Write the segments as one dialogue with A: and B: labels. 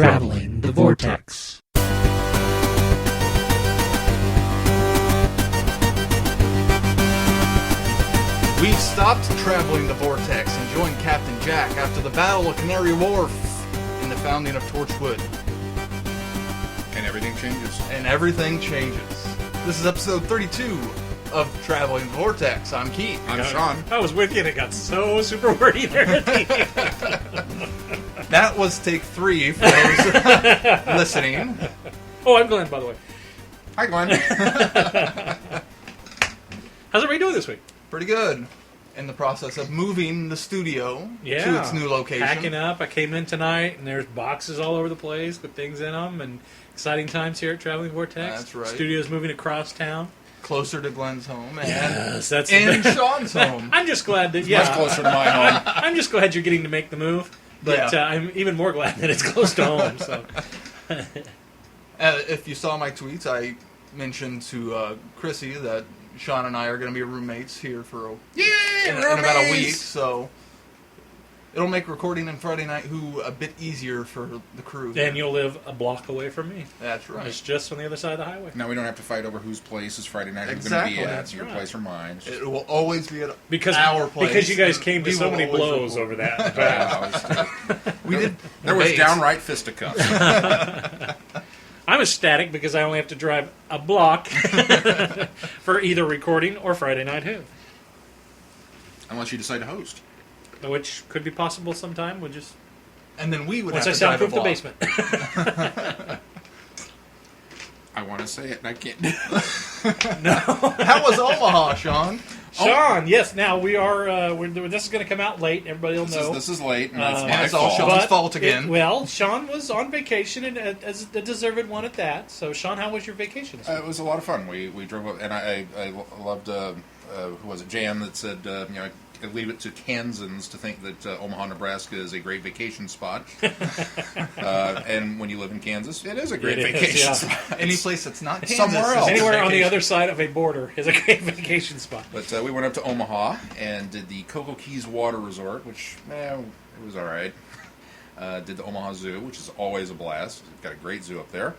A: Traveling the Vortex.
B: We've stopped traveling the Vortex and joined Captain Jack after the Battle of Canary Wharf in the founding of Torchwood.
C: And everything changes.
B: And everything changes. This is episode 32 of Traveling the Vortex. I'm Keith.
C: I'm Shaun.
D: I was with you and it got so super wordy there at the end.
B: That was take 3 for those listening.
D: Oh, I'm Glenn, by the way.
C: Hi, Glenn.
D: How's everybody doing this week?
B: Pretty good. In the process of moving the studio to its new location.
D: Packing up. I came in tonight and there's boxes all over the place with things in them, and exciting times here at Traveling Vortex.
B: That's right.
D: Studio's moving across town.
B: Closer to Glenn's home and
D: Yes, that's
B: in Shaun's home.
D: I'm just glad that
C: Much closer to my home.
D: I'm just glad you're getting to make the move, but I'm even more glad that it's close to home. So,
B: if you saw my tweets, I mentioned to Chrissy that Shaun and I are going to be roommates here for in about a week, so it'll make recording on Friday Night Who a bit easier for the crew.
D: and you'll live a block away from me.
B: That's right.
D: It's just on the other side of the highway.
C: Now we don't have to fight over whose place is Friday night.
B: Exactly.
C: Who's going to be
D: That's
C: at your
D: right.
C: place or mine.
B: It will always be at
D: Because
B: our place.
D: Because you guys came to
B: We
D: so
B: will
D: many
B: always
D: blows
B: record.
D: over that. in the past.
B: We did.
C: There was
B: debates.
C: downright fisticuffs.
D: I'm ecstatic because I only have to drive a block for either recording or Friday Night Who,
C: Unless you decide to host.
D: which could be possible sometime. We'll just
B: And then we would
D: once I
B: have to drive a
D: soundproof the
B: block.
D: basement.
C: I want to say it and I can't.
B: How was Omaha, Shaun?
D: Shaun, yes. Now we are. This is going to come out late. Everybody will know.
C: This is late, and that's
D: And
C: my
B: it's all
C: fault.
B: Shaun's fault again.
D: Well, Shaun was on vacation, and as the deserved one at that. So, Shaun, how was your vacation?
C: It was a lot of fun. We drove up, and I loved, who was it, Jan, that said, I leave it to Kansans to think that Omaha, Nebraska is a great vacation spot. And when you live in Kansas, it is a great
D: It is,
C: vacation
D: yeah.
C: spot.
B: Any place that's not Kansas
C: Somewhere
B: is
C: else.
B: a
D: Anywhere on the
B: vacation.
D: other side of a border is a great vacation spot.
C: But we went up to Omaha and did the Cocoa Keys Water Resort, which, it was all right. Did the Omaha Zoo, which is always a blast. Got a great zoo up there.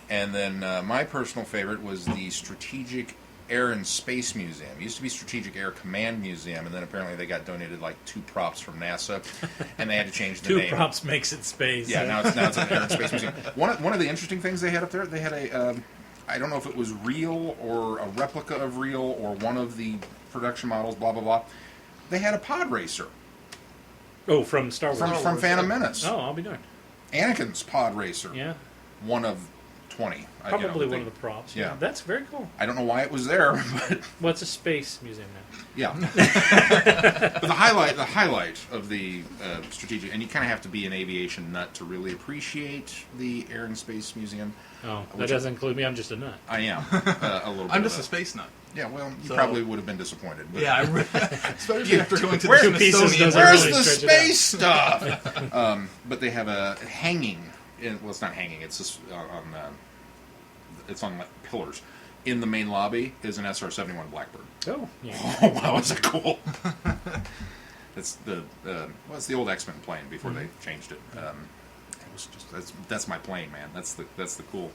C: And then my personal favorite was the Strategic Air and Space Museum. It used to be Strategic Air Command Museum, and then apparently they got donated like 2 props from NASA, and they had to change the
D: 2
C: name.
D: props makes it space.
C: Yeah, now it's an Air and Space Museum. One of the interesting things they had up there, they had a, I don't know if it was real or a replica of real or one of the production models, blah, blah, blah. They had a pod racer
D: Oh, from Star Wars.
C: from Phantom Menace.
D: Oh, I'll be darned.
C: Anakin's pod racer.
D: Yeah,
C: One of 20.
D: probably one of the props.
C: Yeah.
D: That's very cool.
C: I don't know why it was there, but
D: Well, it's a space museum now.
C: yeah. But the highlight of the strategic, and you kind of have to be an aviation nut to really appreciate the Air and Space Museum.
D: Oh, that
C: Which-
D: doesn't include me. I'm just a nut.
C: I am a little bit.
B: I'm
C: of
B: just
C: a
B: a space nut.
C: Yeah, well, you
B: So-
C: probably would have been disappointed. But
B: Yeah, especially after going to
C: Where-
B: the
D: 2 pieces
B: Smithsonian.
D: doesn't
C: where's
D: really
C: the
D: stretch it out.
C: space stuff? But they have a hanging. Well, it's not hanging. It's just it's on like pillars. In the main lobby is an SR-71 Blackbird.
D: Oh, yeah.
C: Oh wow, is it cool? It's the old X-Men plane before they changed it. It was just that's my plane, man. That's the cool.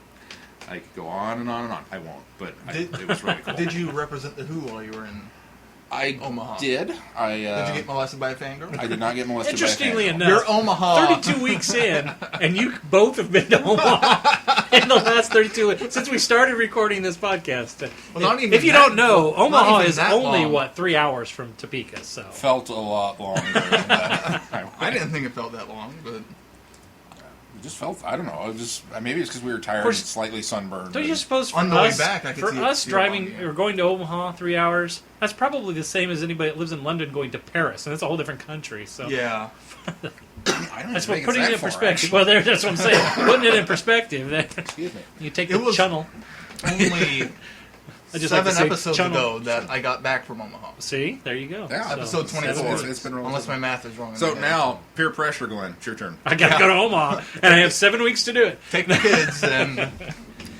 C: I could go on and on and on. I won't, but it was really cool.
B: Did you represent the Who while you were in
C: I
B: Omaha?
C: did.
B: Did you get molested by a fangirl?
C: I did not get molested.
D: Interestingly
C: by a fangirl.
D: enough,
B: You're Omaha.
D: 32 weeks in, and you both have been to Omaha in the last 32 since we started recording this podcast.
B: Well, not even
D: if you
B: that-
D: don't know,
B: not
D: Omaha
B: even
D: is
B: that
D: only
B: long.
D: 3 hours from Topeka. So
C: Felt a lot longer. Than that.
B: I didn't think it felt that long, but
C: It just felt. I don't know. It just maybe it's because we were tired and slightly sunburned.
D: don't you suppose for
B: On the way
D: us,
B: back, I could
D: for
B: see it
D: us
B: still
D: driving
B: on, yeah.
D: or going to Omaha 3 hours, that's probably the same as anybody that lives in London going to Paris, and it's a whole different country. So
B: yeah.
C: I don't
D: that's
C: think
D: what putting
C: it's
D: it
C: that
D: in
C: far,
D: perspective.
C: actually.
D: Well, that's what I'm saying. Putting it in perspective, then
C: Excuse me.
D: you take
B: It
D: the
B: was-
D: channel.
B: Only
D: I just like to
B: 7
D: say
B: episodes
D: channel.
B: ago that I got back from Omaha.
D: See, there you go.
C: Yeah.
D: So,
B: Episode 24.
D: 7
C: It's been really
B: Unless
C: good.
B: my math is wrong.
C: So now, peer pressure, Glenn. It's your turn.
D: I gotta go to Omaha, and I have 7 weeks to do it.
B: take the kids and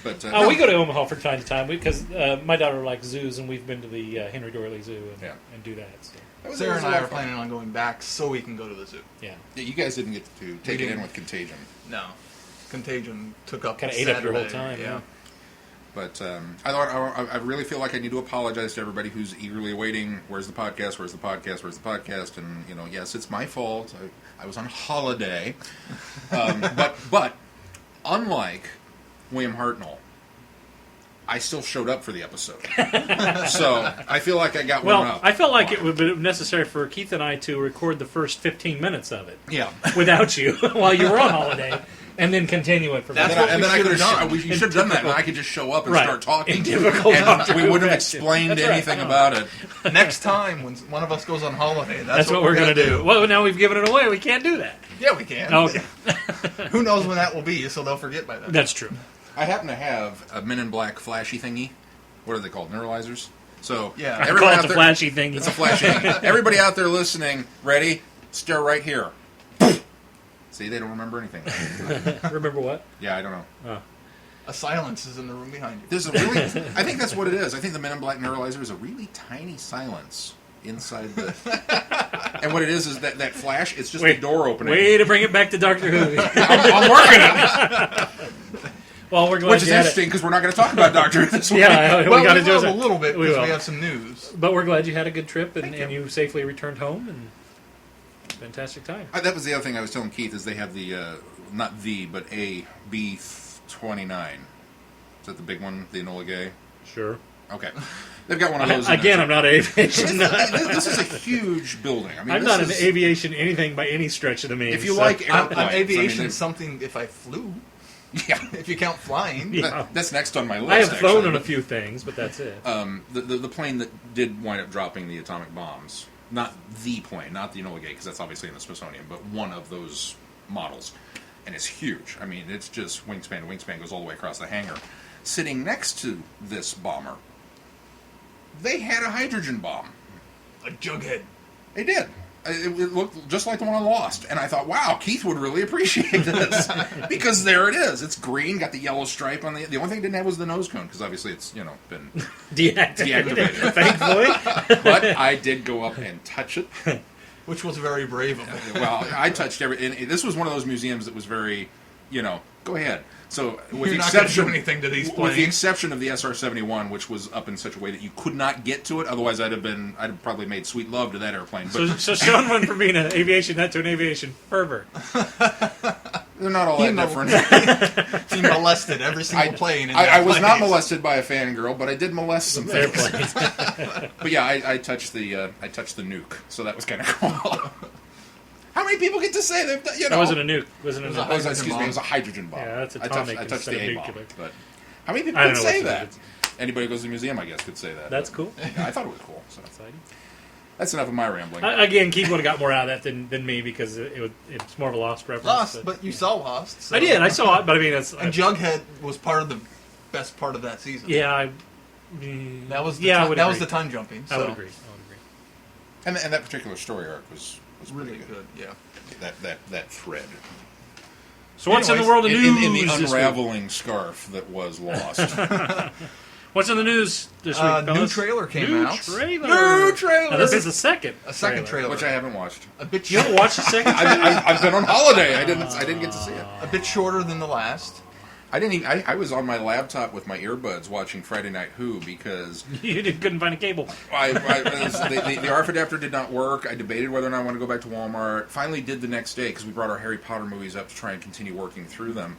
C: But
D: Oh, we go to Omaha from time to time because my daughter likes zoos, and we've been to the Henry Doorly Zoo and do that. So,
B: Sarah and
C: a
B: I
C: lot
B: are
C: of fun.
B: planning on going back so we can go to the zoo.
D: yeah.
C: Yeah, you guys didn't get to take it in with Contagion.
B: No. Contagion took up
D: Kind of ate up your whole
B: Saturday.
D: time. Yeah.
C: But I really feel like I need to apologize to everybody who's eagerly awaiting, where's the podcast, where's the podcast, where's the podcast? And, yes, it's my fault. I was on holiday. But unlike William Hartnell, I still showed up for the episode. So I feel like I got one up.
D: I felt like it would be necessary for Keith and I to record the first 15 minutes of it.
C: Yeah.
D: Without you while you were on holiday. And then continue it from there.
B: That's what we should have done.
C: You should have done that, and I could just show up and
D: Right.
C: start talking.
D: In difficult
C: and we wouldn't have explained
D: That's right.
C: anything about it.
B: Next time, when one of us goes on holiday,
D: That's what we're going to do. Well, now we've given it away. We can't do that.
B: Yeah, we can.
D: Okay.
B: Who knows when that will be, so they'll forget by then.
D: That's true.
C: I happen to have a Men in Black flashy thingy. What are they called? Neuralizers? So,
B: Yeah.
D: I
C: everybody
D: call it
C: out
D: the
C: there,
D: flashy thing.
C: it's a flashy thing. Everybody out there listening, ready? Stare right here. See, they don't remember anything.
D: Remember what?
C: Yeah, I don't know.
D: Oh.
B: A silence is in the room behind you.
C: There's a really, I think that's what it is. I think the Men in Black neuralizer is a really tiny silence inside the. And what it is that flash. It's just the door opening.
D: Way to bring it back to Doctor Who.
C: I'm working on it,
D: Well, we're glad
C: which is
D: you had
C: interesting because we're not going to talk about Doctor Who this week.
D: Yeah,
B: Well,
D: we got to do
B: will
D: it
B: a little bit
D: We
B: because
D: will.
B: we have some news.
D: But we're glad you had a good trip and
B: you.
D: you safely returned home and fantastic time.
C: That was the other thing I was telling Keith is they have the not the but a B29. Is that the big one, the Enola Gay?
D: Sure.
C: Okay, they've got one of those.
D: Again, I'm not an aviation.
C: This is a huge building. I mean,
D: I'm not an aviation anything by any stretch of the means.
C: If you
D: so-
C: like airplanes,
B: I'm aviation
C: I mean,
B: something if I flew.
C: yeah,
B: If you count flying.
D: Yeah.
C: that's next on my list.
D: I have flown
C: actually.
D: on a few things, but that's it.
C: The plane that did wind up dropping the atomic bombs, not the plane, not the Enola Gay, because that's obviously in the Smithsonian, but one of those models, and it's huge. I mean, it's just wingspan to wingspan, goes all the way across the hangar. Sitting next to this bomber, they had a hydrogen bomb.
B: A jughead.
C: They did. It looked just like the one I lost, and I thought, wow, Keith would really appreciate this because there it is. It's green, got the yellow stripe on the. The only thing it didn't have was the nose cone because obviously it's been
D: Deactivated. Thankfully.
C: But I did go up and touch it.
B: Which was very brave of him.
C: Well, I touched every. And this was one of those museums that was very, go ahead. So, with
B: You're
C: the
B: not going to
C: exception,
B: do anything to these
C: with the
B: planes.
C: exception of the SR-71, which was up in such a way that you could not get to it. Otherwise, I'd have probably made sweet love to that airplane. But
D: So Shaun went from being an aviation nut to an aviation pervert.
C: they're not all that different.
B: He molested every single plane. In that
C: I was not
B: place.
C: molested by a fangirl, but I did molest some things.
D: Airplanes.
C: But yeah, I touched the nuke, so that was kind of cool. How many people get to say they've done?
D: That wasn't a nuke. Wasn't a
B: It was a
D: nuke.
C: Excuse me, it was a hydrogen bomb.
D: Yeah, that's
C: I
D: atomic
C: touched
D: instead
C: the
D: of
C: A bomb.
D: nuclear.
C: But how many people
D: I
C: could
D: don't know
C: say
D: what
C: that? Anybody who goes to the museum, I guess, could say that.
D: That's cool.
C: Yeah, I thought it was cool. So
D: Exciting.
C: that's enough of my rambling.
D: Again, Keith would have got more out of that than me because it's more of a Lost reference.
B: Lost, but you saw Lost. So.
D: I did. I saw it, but I mean,
B: And Jughead was part of the best part of that season.
D: yeah.
B: That was the
D: yeah, I
B: time,
D: would
B: that
D: agree.
B: was the time jumping. So.
D: I would agree.
C: And that particular story arc was
B: Really
C: pretty
B: good. Yeah.
C: That thread.
D: So what's in the
B: Anyways,
D: world of news?
C: In the
D: this week?
C: unraveling scarf that was lost.
D: What's in the news this week,
B: New
D: fellas?
B: trailer came
D: New
B: out.
D: Trailer.
C: New trailer!
D: Now, this is the second.
B: A second trailer.
C: Which I haven't watched.
B: A bit
D: You haven't watched the second?
C: I've been on holiday. I didn't get to see it.
B: a bit shorter than the last.
C: I didn't. Even, I was on my laptop with my earbuds watching Friday Night Who because
D: You couldn't find a cable.
C: the ARF adapter did not work. I debated whether or not I want to go back to Walmart. Finally, did the next day because we brought our Harry Potter movies up to try and continue working through them.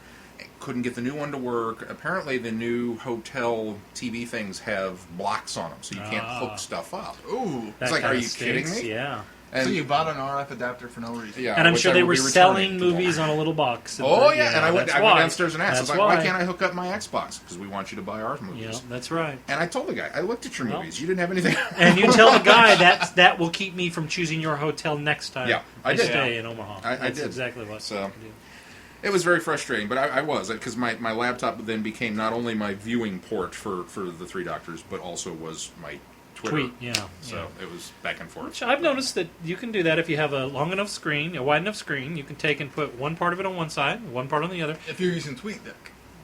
C: Couldn't get the new one to work. Apparently, the new hotel TV things have blocks on them, so you can't hook stuff up.
B: Ooh.
D: That
C: like,
D: kinda
C: are you kidding
D: stinks,
C: me?
D: Yeah.
C: And,
B: So you bought an RF adapter for no reason.
C: yeah,
D: And I'm
C: which
D: sure
C: I
D: they
C: will
D: were
C: be returning
D: selling
C: to
D: movies
C: Walmart.
D: on a little box.
C: Oh yeah, and I went
D: that's why.
C: downstairs and asked. I was
D: That's
C: like, why
D: why.
C: can't I hook up my Xbox? Because we want you to buy our movies.
D: Yeah, that's right.
C: And I told the guy, I looked at your
D: Well.
C: movies. You didn't have anything.
D: And you tell the guy that will keep me from choosing your hotel next time.
C: Yeah, I did.
D: Stay in Omaha.
C: I
D: That's
C: did.
D: exactly what.
C: So-
D: I do.
C: It was very frustrating, but I was because my laptop then became not only my viewing port for the Three Doctors, but also was my Twitter.
D: Tweet, yeah.
C: So it was back and forth.
D: Which I've noticed that you can do that if you have a long enough screen, a wide enough screen. You can take and put one part of it on one side, one part on the other.
B: If you're using TweetDeck.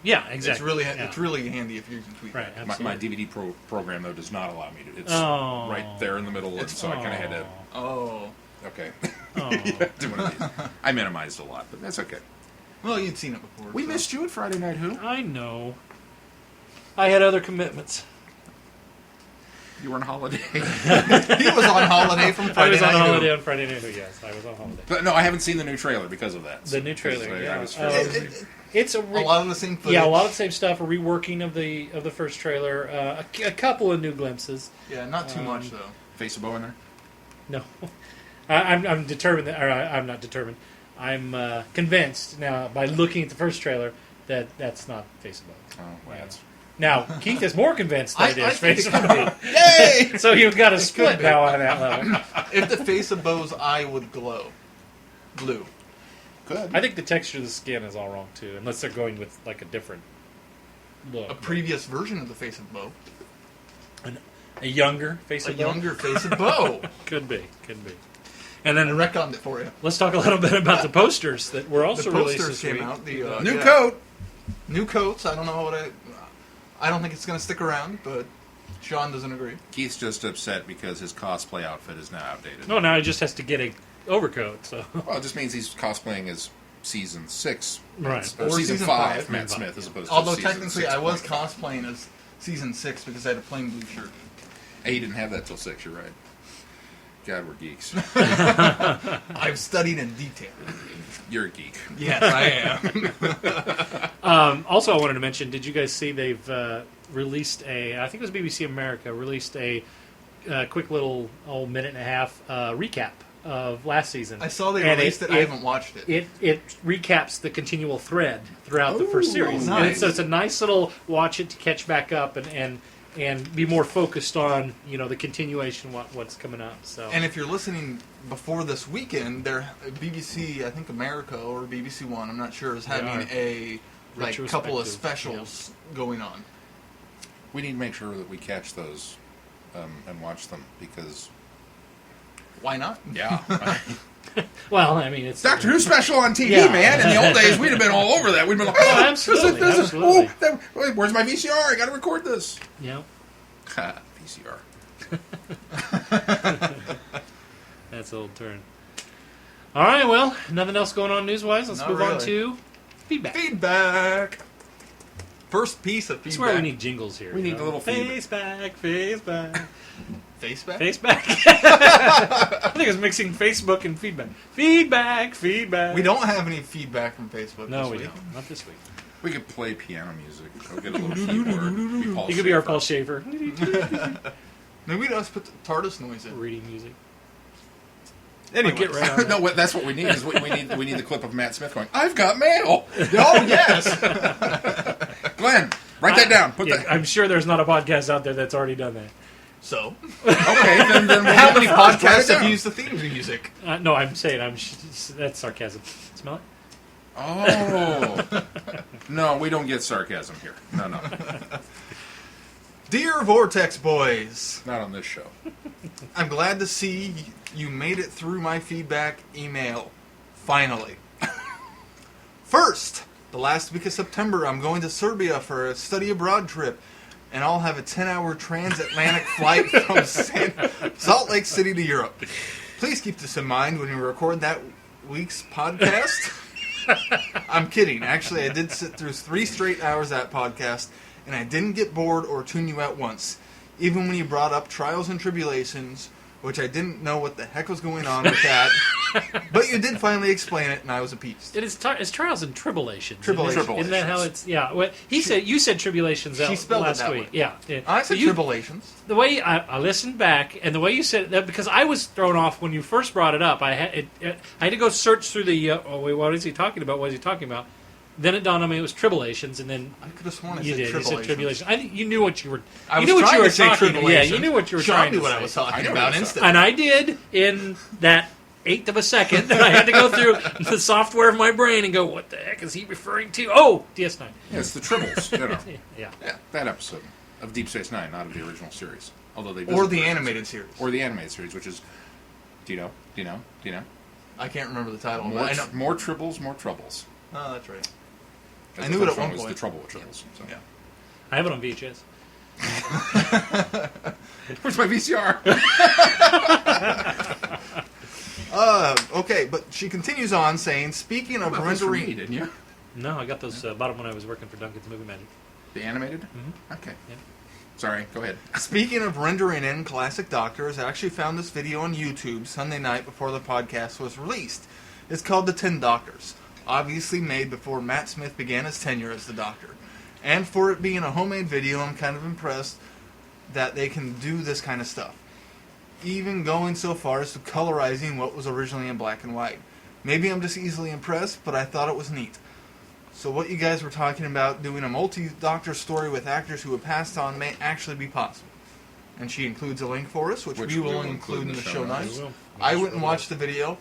D: Yeah, exactly.
B: It's really handy if you're using TweetDeck.
D: Right,
C: My
D: absolutely.
C: DVD program though does not allow me to. It's
D: Oh.
C: right there in the middle, and
B: It's-
C: so I kind of had to.
B: Oh.
C: Okay.
D: Oh.
C: Do one of these. I minimized a lot, but that's okay.
B: Well, you'd seen it before.
C: We missed you at Friday Night Who.
D: I know. I had other commitments.
C: You were on holiday.
B: He was on holiday from Friday
D: I was on
B: Night Who.
D: holiday on Friday night. Yes, I was on holiday.
C: But no, I haven't seen the new trailer because of that.
D: The new trailer.
C: So,
D: Yeah.
C: I was
D: It's
B: A lot of the same footage.
D: yeah, a lot of the same stuff. A reworking of the first trailer. A couple of new glimpses.
B: Yeah, not too much, though.
C: Face a bow in there.
D: No, I'm determined. I'm not determined. I'm convinced now by looking at the first trailer that that's not Face of Bow.
C: Oh, well, that's...
D: Now Keith is more convinced that it
B: I
D: is
B: think
D: Face
B: it
D: of
B: could
D: Bow.
B: be. Yay!
D: So you've got a split
B: be.
D: now on that level.
B: If the face of Bo's eye would glow. Blue.
C: Good.
D: I think the texture of the skin is all wrong too, unless they're going with like a different look.
B: A previous version of the face of Bo.
D: A younger Face
B: A
D: of Bow?
B: younger face of Bo.
D: Could be. And
B: I
D: then
B: retconned it for you.
D: let's talk a little bit about the posters that were also
B: The
D: released
B: posters
D: this
B: came
D: week.
B: out. The
C: New coat.
B: New coats. I don't know what I don't think it's going to stick around, but Shaun doesn't agree.
C: Keith's just upset because his cosplay outfit is now outdated.
D: No, now he just has to get a overcoat. So
C: Well, it just means he's cosplaying as season 6,
D: Right.
C: or
B: Or
C: season
B: season
C: 5,
B: five.
C: Matt Smith, as opposed
B: Although
C: to season
B: technically
C: 6.
B: I was cosplaying as season 6 because I had a plain blue shirt.
C: Hey, he didn't have that till 6. You're right. God, we're geeks.
B: I've studied in detail.
C: You're a geek.
B: Yes, I am.
D: also, I wanted to mention, did you guys see they've released I think it was BBC America, released a quick little minute and a half recap of last season.
B: I saw they
D: And
B: released it. I haven't watched it.
D: It recaps the continual thread throughout the first series.
B: nice.
D: And so it's a nice little watch it to catch back up and be more focused on the continuation, what's coming up. So
B: And if you're listening before this weekend, BBC, I think America or BBC One, I'm not sure, is having
D: are.
B: a couple of
D: Retrospective,
B: specials going on.
C: We need to make sure that we catch those and watch them because,
B: Why not?
C: yeah.
D: well, I mean, it's
C: Doctor Who special on TV,
D: Yeah.
C: man. In the old days, we'd have been all over that. We'd been like,
D: Oh, absolutely, absolutely.
C: wait, where's my VCR? I got to record this.
D: Yeah,
C: Ha, VCR.
D: that's an old turn. All right, well, nothing else going on news-wise. Let's
B: Not
D: move on
B: really.
D: to feedback.
B: Feedback. First piece of feedback.
D: That's where we need jingles here.
C: We need a little feedback.
D: face back.
B: Faceback?
D: Face back. I think I was mixing Facebook and feedback. Feedback.
B: We don't have any feedback from Facebook
D: No,
B: this
D: we
B: week.
D: don't. Not this week.
C: We could play piano music. Go get a little keyboard.
D: You could be our Paul Schaefer.
B: Maybe we just put the TARDIS noise in.
D: Reading music.
B: Anyway,
D: Get right on that.
C: No, that's what we need. Is we need the clip of Matt Smith going, "I've got mail."
B: Oh, yes!
C: Glenn, write that down. Put
D: Yeah,
C: that.
D: I'm sure there's not a podcast out there that's already done that.
B: So,
C: Okay, then we'll
B: how
C: do
B: many
C: the first. Write it
B: podcasts have
C: down.
B: used the theme music?
D: No, I'm saying that's sarcasm. Smell it?
C: Oh. No, we don't get sarcasm here. No.
B: Dear Vortex boys,
C: Not on this show.
B: I'm glad to see you made it through my feedback email. Finally. First, the last week of September, I'm going to Serbia for a study abroad trip, and I'll have a 10-hour transatlantic flight from Salt Lake City to Europe. Please keep this in mind when you record that week's podcast. I'm kidding. Actually, I did sit through 3 straight hours of that podcast, and I didn't get bored or tune you out once. Even when you brought up trials and tribulations, which I didn't know what the heck was going on with that. But you did finally explain it, and I was appeased.
D: It is it's trials and tribulations.
B: Tribulations.
D: Isn't that how it's? Yeah. Well, you said tribulations
B: She spelled it
D: last
B: that
D: week.
B: way.
D: Yeah.
B: I said tribulations.
D: The way I listened back, and the way you said that, because I was thrown off when you first brought it up. I had to go search through the. Wait, what is he talking about? What is he talking about? Then it dawned on me it was tribulations, and then
B: I could have sworn I
D: you
B: said
D: did. You
B: tribulations.
D: said tribulation. I think you knew what you were.
B: I
D: you
B: was
D: knew what
B: trying
D: you were
B: to say
D: talking.
B: tribulation.
D: Yeah, you knew what you were
B: Shaun
D: trying
B: knew
D: to
B: what
D: say.
B: I was talking
C: I knew
B: about
C: what I was
B: instantly.
D: And I did in that eighth of a second. I had to go through the software of my brain and go, "What the heck is he referring to?" Oh, DS9.
C: Yeah, it's the Tribbles. You know.
D: Yeah.
C: Yeah, that episode of Deep Space Nine, not of the original series. Although they
B: Or
C: visit
B: the
C: original
B: animated
C: series.
B: series.
C: Or the animated series, which is, do you know?
B: I can't remember the title.
C: More,
B: But I know.
C: more Tribbles, more troubles.
B: Oh, that's right.
C: As
B: I
C: the
B: knew it
C: first
B: at one
C: was
B: point.
C: The Trouble with Tribbles. So.
B: Yeah.
D: I have it on VHS.
C: Where's my VCR?
B: Okay, but she continues on saying, speaking of
C: Well, that's for me,
B: rendering...
C: didn't you?
D: No, I got those bought them when I was working for Duncan's Movie Magic.
C: The animated?
D: Mm-hmm.
C: Okay.
D: Yeah.
C: Sorry, go ahead.
B: Speaking of rendering in classic Doctors, I actually found this video on YouTube Sunday night before the podcast was released. It's called The 10 Doctors, obviously made before Matt Smith began his tenure as the Doctor. And for it being a homemade video, I'm kind of impressed that they can do this kind of stuff. Even going so far as to colorizing what was originally in black and white. Maybe I'm just easily impressed, but I thought it was neat. So what you guys were talking about, doing a multi-Doctor story with actors who have passed on, may actually be possible. And she includes a link for us, which we will include in the show notes. I went and watched the video.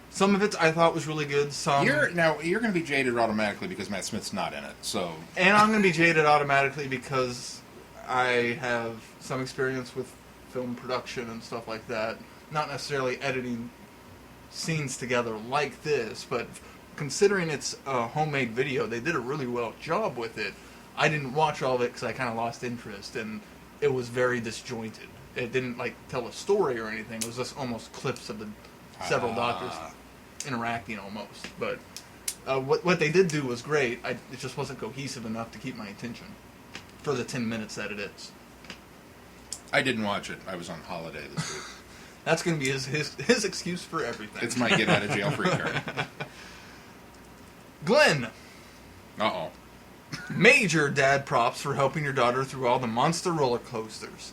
B: Some of it I thought was really good. Some
C: You're going to be jaded automatically because Matt Smith's not in it. So,
B: and I'm going to be jaded automatically because I have some experience with film production and stuff like that. Not necessarily editing scenes together like this, but considering it's a homemade video, they did a really well job with it. I didn't watch all of it because I kind of lost interest, and it was very disjointed. It didn't tell a story or anything. It was just almost clips of the several Doctors interacting almost. But what they did do was great. It just wasn't cohesive enough to keep my attention for the 10 minutes that it is.
C: I didn't watch it. I was on holiday this week.
B: That's going to be his excuse for everything.
C: It's my get out of jail free card.
B: Glenn.
C: Uh-oh.
B: Major dad props for helping your daughter through all the monster roller coasters.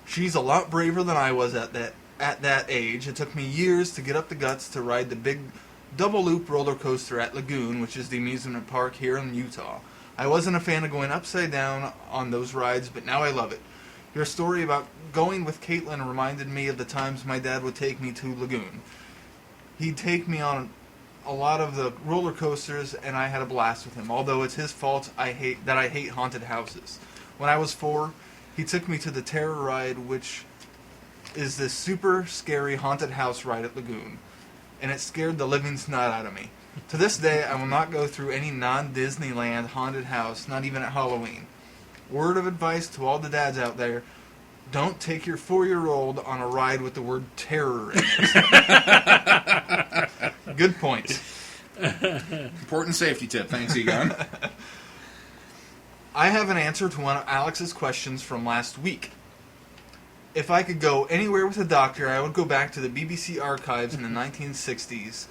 B: She's a lot braver than I was at that age. It took me years to get up the guts to ride the big double loop roller coaster at Lagoon, which is the amusement park here in Utah. I wasn't a fan of going upside down on those rides, but now I love it. Your story about going with Caitlin reminded me of the times my dad would take me to Lagoon. He'd take me on a lot of the roller coasters, and I had a blast with him. Although it's his fault I hate haunted houses. When I was 4, he took me to the Terror Ride, which is this super scary haunted house ride at Lagoon, and it scared the living snot out of me. To this day, I will not go through any non-Disneyland haunted house, not even at Halloween. Word of advice to all the dads out there: don't take your 4-year-old on a ride with the word terror in it. Good point.
C: Important safety tip. Thanks, Egon.
B: I have an answer to one of Alex's questions from last week. If I could go anywhere with a Doctor, I would go back to the BBC archives in the 1960s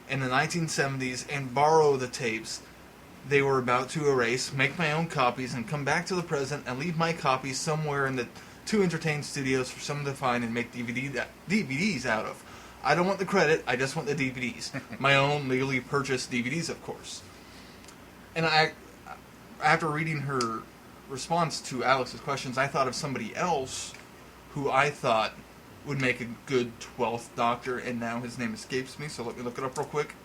B: and the 1970s and borrow the tapes they were about to erase, make my own copies, and come back to the present and leave my copies somewhere in the To Entertain studios for someone to find and make DVDs out of. I don't want the credit, I just want the DVDs. My own legally purchased DVDs, of course. And after reading her response to Alex's questions, I thought of somebody else who I thought would make a good 12th Doctor, and now his name escapes me, so let me look it up real quick.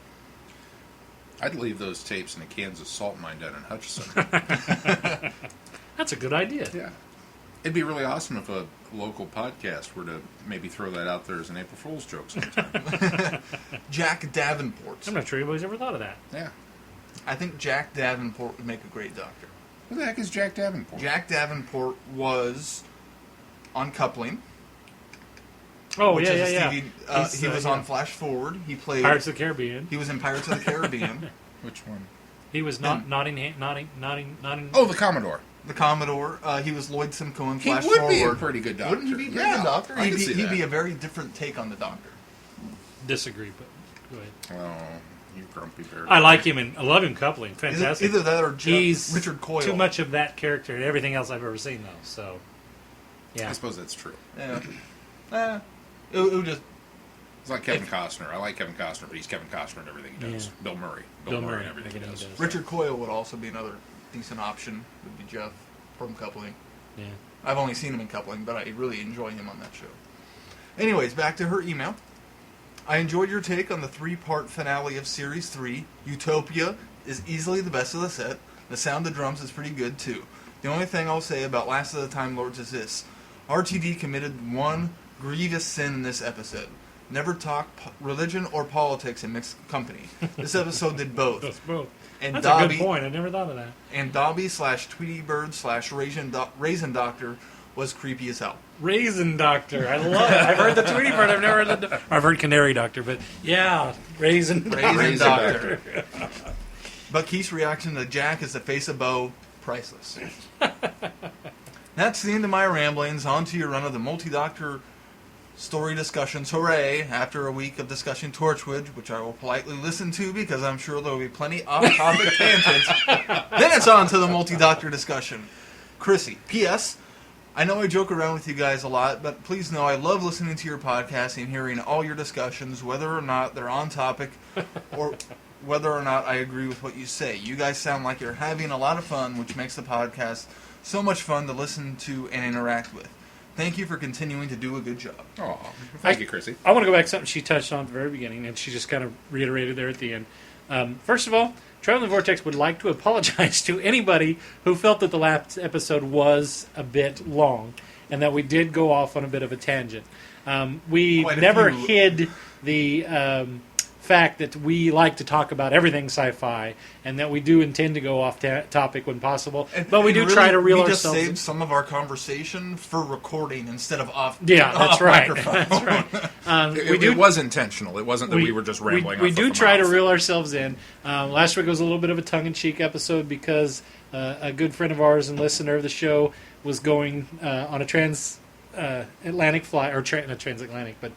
C: I'd leave those tapes in a Kansas salt mine down in Hutchinson.
D: That's a good idea.
C: Yeah. It'd be really awesome if a local podcast were to maybe throw that out there as an April Fool's joke sometime.
B: Jack Davenport.
D: I'm not sure anybody's ever thought of that.
C: Yeah.
B: I think Jack Davenport would make a great Doctor.
C: Who the heck is Jack Davenport?
B: Jack Davenport was on Coupling.
D: Oh,
B: which
D: yeah,
B: is
D: yeah,
B: a
D: yeah.
B: he was on Flash Forward. He played
D: Pirates of the Caribbean.
B: He was in Pirates of the Caribbean.
C: Which one?
D: He was Nottingham.
C: Oh, the Commodore.
B: The Commodore. He was Lloyd Simcoe in
C: He
B: Flash
C: would
B: Forward.
C: be a pretty good Doctor.
B: Wouldn't he be a pretty good Doctor? He'd be a very different take on the Doctor.
D: Disagree, but go ahead.
C: Oh, you grumpy bear.
D: I like him and I love him coupling. Fantastic.
B: Either that or
D: he's
B: Richard Coyle.
D: Too much of that character and everything else I've ever seen, though. So, yeah.
C: I suppose that's true.
B: Yeah. It would just...
C: It's like Kevin Costner. I like Kevin Costner, but he's Kevin Costner in everything he does.
D: Yeah.
C: Bill Murray. Bill Murray in everything he does.
B: Richard Coyle would also be another decent option. Would be Jeff from Coupling.
D: Yeah.
B: I've only seen him in Coupling, but I really enjoy him on that show. Anyways, back to her email. I enjoyed your take on the 3-part finale of Series 3. Utopia is easily the best of the set. The sound of drums is pretty good, too. The only thing I'll say about Last of the Time Lords is this. RTD committed one grievous sin in this episode. Never talk religion or politics in mixed company. This episode did both.
D: That's both.
B: And
D: That's
B: Dobby,
D: a good point. I never thought of that.
B: And Dobby / Tweety Bird / Raisin Doctor was creepy as hell.
D: Raisin Doctor. I love it. I've heard the Tweety Bird. I've never heard the... I've heard Canary Doctor, but yeah, Raisin
B: Doctor. But Keith's reaction to Jack as the face of Bo, priceless. That's the end of my ramblings. On to your run of the multi-doctor story discussions. Hooray! After a week of discussing Torchwood, which I will politely listen to because I'm sure there will be plenty off-topic tangents, then it's on to the multi-doctor discussion. Chrissy, P.S. I know I joke around with you guys a lot, but please know I love listening to your podcast and hearing all your discussions, whether or not they're on topic or whether or not I agree with what you say. You guys sound like you're having a lot of fun, which makes the podcast so much fun to listen to and interact with. Thank you for continuing to do a good job.
C: Oh, thank you, Chrissy.
D: I want to go back to something she touched on at the very beginning, and she just kind of reiterated there at the end. First of all, Traveling Vortex would like to apologize to anybody who felt that the last episode was a bit long, and that we did go off on a bit of a tangent. We never hid the fact that we like to talk about everything sci-fi, and that we do intend to go off topic when possible. But we do really try to reel ourselves.
B: We just saved some of our conversation for recording instead of off.
D: Yeah, that's right. That's right.
C: It was intentional. It wasn't that we were just rambling.
D: We do try to reel ourselves in. Last week was a little bit of a tongue-in-cheek episode because a good friend of ours and listener of the show was going on a transatlantic flight, or not transatlantic, but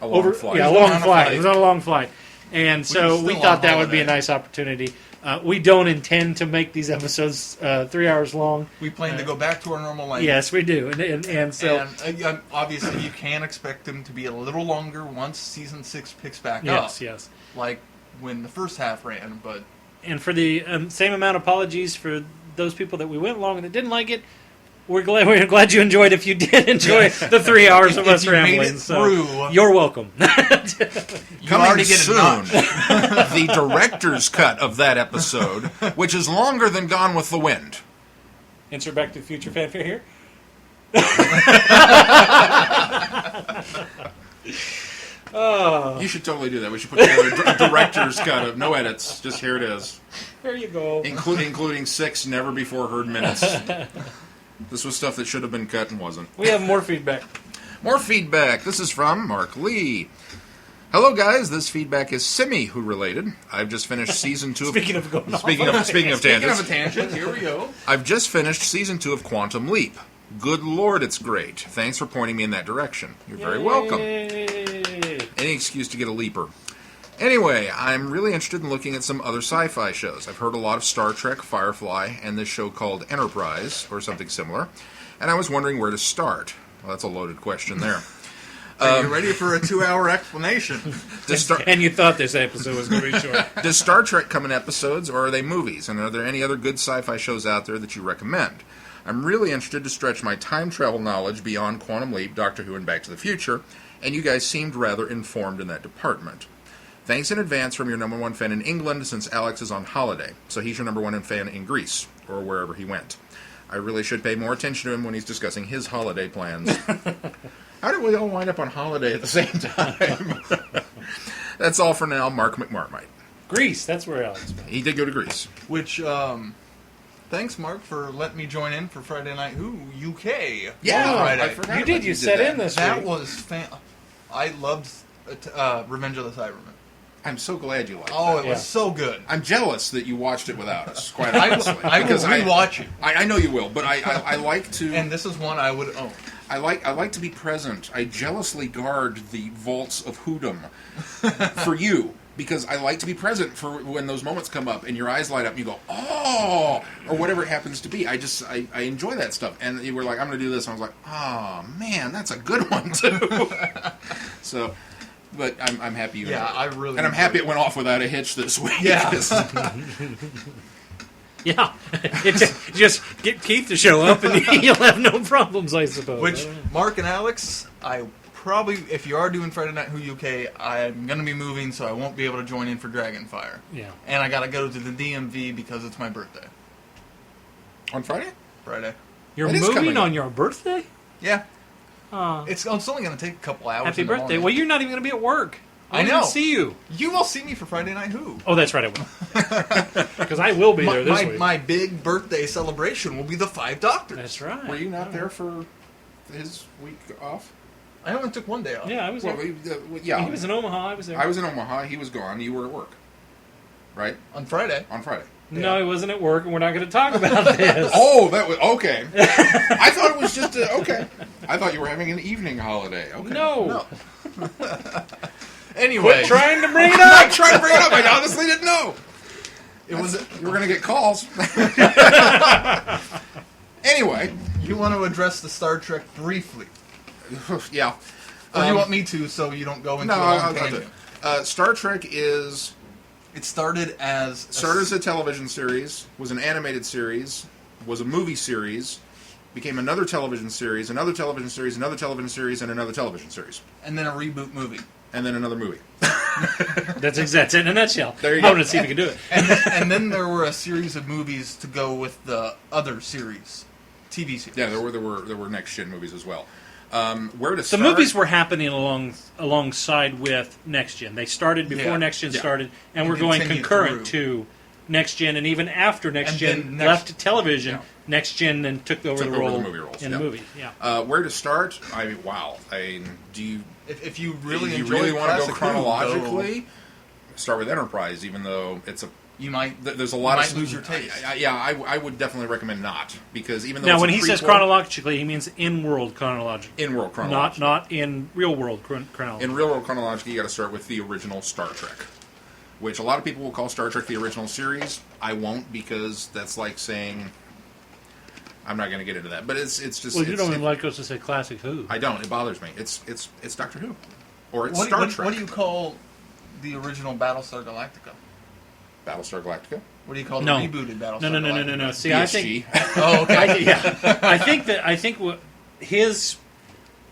C: a long flight.
D: Yeah, a long flight. It was on a long flight. And so we thought that would be a nice opportunity. We don't intend to make these episodes 3 hours long.
B: We plan to go back to our normal length.
D: Yes, we do. And so...
B: And obviously you can expect them to be a little longer once Season 6 picks back up.
D: Yes.
B: Like when the first half ran, but...
D: And for the same amount of apologies for those people that we went along and that didn't like it, we're glad you enjoyed. If you did enjoy the 3 hours of us rambling, so you're welcome.
C: Coming soon, the director's cut of that episode, which is longer than Gone with the Wind.
D: Insert Back to the Future fanfare here.
C: You should totally do that. We should put together a director's cut of no edits. Just here it is.
D: There you go.
C: Including 6 never before heard minutes. This was stuff that should have been cut and wasn't.
D: We have more feedback.
C: More feedback. This is from Mark Lee. Hello, guys. This feedback is Simi-who related. I've just finished season 2 of...
D: Speaking of tangents.
B: Speaking of a tangent, here we go.
C: I've just finished season 2 of Quantum Leap. Good Lord, it's great. Thanks for pointing me in that direction. You're very welcome. Any excuse to get a leaper. Anyway, I'm really interested in looking at some other sci-fi shows. I've heard a lot of Star Trek, Firefly, and this show called Enterprise, or something similar, and I was wondering where to start. Well, that's a loaded question there.
B: Are you ready for a 2-hour explanation?
D: And you thought this episode was going to be short.
C: Does Star Trek come in episodes, or are they movies? And are there any other good sci-fi shows out there that you recommend? I'm really interested to stretch my time travel knowledge beyond Quantum Leap, Doctor Who, and Back to the Future, and you guys seemed rather informed in that department. Thanks in advance from your number one fan in England, since Alex is on holiday, so he's your number one fan in Greece, or wherever he went. I really should pay more attention to him when he's discussing his holiday plans. How did we all wind up on holiday at the same time? That's all for now. Mark McMarmite.
D: Greece, that's where Alex went.
C: He did go to Greece.
B: Which, thanks, Mark, for letting me join in for Friday Night Who UK.
C: Yeah,
B: Friday.
C: I forgot.
D: You did. You set in this
B: that
D: week.
B: That was I loved Revenge of the Cybermen.
C: I'm so glad you liked it.
B: Oh, it was so good.
C: I'm jealous that you watched it without us, quite honestly.
B: I will rewatch it.
C: I know you will, but I like to...
B: And this is one I would own.
C: I like to be present. I jealously guard the vaults of Whodom for you, because I like to be present for when those moments come up and your eyes light up and you go, oh, or whatever it happens to be. I enjoy that stuff. And you were like, I'm going to do this. And I was like, oh, man, that's a good one, too. So... But I'm happy you enjoyed it.
B: I really
C: And I'm happy it went off without a hitch this week.
B: Yeah.
D: Yeah. Just get Keith to show up and you'll have no problems, I suppose.
B: Which, Mark and Alex, I probably, if you are doing Friday Night Who UK, I'm going to be moving, so I won't be able to join in for Dragonfire.
D: Yeah.
B: And I got to go to the DMV because it's my birthday.
C: On Friday?
B: Friday.
D: You're
C: That is
D: moving
C: coming
D: on
C: up.
D: your birthday?
B: Yeah. It's only going to take a couple hours.
D: Happy
B: in the
D: birthday.
B: morning.
D: Well, you're not even going to be at work.
B: I
D: won't
B: know.
D: even see you.
B: You will see me for Friday Night Who.
D: Oh, that's right, I will. Because I will be there this week.
B: My big birthday celebration will be the 5 Doctors.
D: That's right.
C: Were you not there for his week off?
B: I only took one day off.
D: Yeah, I was there.
C: Yeah.
D: He was in Omaha. I was there.
C: I was in Omaha. He was gone. You were at work, right?
B: On Friday.
C: On Friday.
D: No, he wasn't at work, and we're not going to talk about this.
C: Oh, that was okay. I thought it was just okay. I thought you were having an evening holiday. Okay.
D: No.
B: Anyway,
D: Quit trying to bring it
C: I'm
D: up.
C: not trying to bring it up. I honestly didn't know.
B: it was.
C: You were going to get calls. Anyway,
B: You want to address the Star Trek briefly,
C: yeah.
B: or you want me to, so you don't go into
C: No,
B: a long
C: I'll do
B: tangent?
C: it. Star Trek is
B: It started as
C: a television series, was an animated series, was a movie series, became another television series, another television series, another television series, and another television series,
B: and then a reboot movie.
C: and then another movie.
D: That's it in a nutshell.
C: There you
D: I
C: go.
D: wanted to see if we could do it.
B: And then there were a series of movies to go with the other series, TV series.
C: Yeah, there were next gen movies as well. Where to
D: The
C: start?
D: movies were happening alongside with Next Gen. They started before
B: Yeah.
D: Next Gen
C: Yeah.
D: started, and
B: And
D: were going
B: continued
D: concurrent
B: through.
D: to Next Gen, and even after Next
B: And
D: Gen
B: then
D: left television,
C: Yeah.
D: Next Gen then took over the
C: movie roles,
D: in
C: yeah.
D: the movie. Yeah.
C: Where to start? I mean, wow. Do you
B: If you really
C: you
B: enjoy
C: really want to go
B: classic Who,
C: chronologically? Start with Enterprise, even though
B: you might
C: there's a lot
B: you
C: of
B: might lose your taste.
C: I would definitely recommend not, because even though
D: Now,
C: it's
D: when
C: a
D: he says
C: prequel-
D: chronologically, he means in-world chronologically.
C: in world chronology,
D: Not in real-world chronology.
C: in real world chronology, you got to start with the original Star Trek, which a lot of people will call Star Trek the original series. I won't, because that's like saying I'm not going to get into that, but it's just
D: Well, you
C: it's-
D: don't even like us to say classic Who.
C: I don't. It bothers me. It's Doctor Who, or it's
B: What,
C: Star
B: what,
C: Trek.
B: what do you call the original Battlestar Galactica?
C: Battlestar Galactica.
B: What do you call the
D: No.
B: rebooted Battlestar Galactica?
D: No. See, I think
C: BSG.
B: Oh, okay.
D: I think what his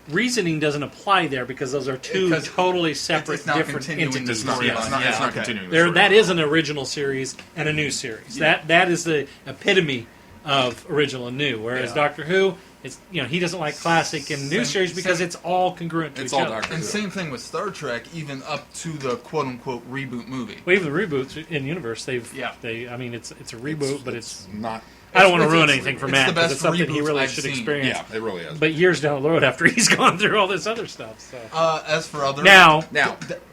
D: reasoning doesn't apply there, because those are two
B: Because
D: totally separate,
B: it's not
D: different
B: continuing
D: entities.
C: It's not.
B: Yeah,
C: It's not,
B: yeah,
C: it's not
B: okay.
C: continuing. the
D: There,
C: story.
D: that is an original series and a new series.
B: Yeah.
D: That is the epitome of original and new. Whereas
B: Yeah.
D: Doctor Who, it's he doesn't like classic and new
B: Same-
D: series because
B: same-
D: it's all congruent to
C: It's
D: each
C: all
D: other.
C: Doctor
B: And
C: Who.
B: same thing with Star Trek, even up to the quote-unquote reboot movie.
D: Well, even the reboots in universe,
B: Yeah.
D: I mean, it's a reboot, but it's
C: not.
D: I don't want to
B: it's-
D: ruin
B: it's-
D: anything for
B: it's
D: Matt
B: the
D: because
B: best
D: it's something he
B: reboots
D: really
B: I've
D: should
B: seen.
D: experience.
C: Yeah, it really is.
D: But years down the road, after he's gone through all this other stuff. So.
B: As for other
C: Now,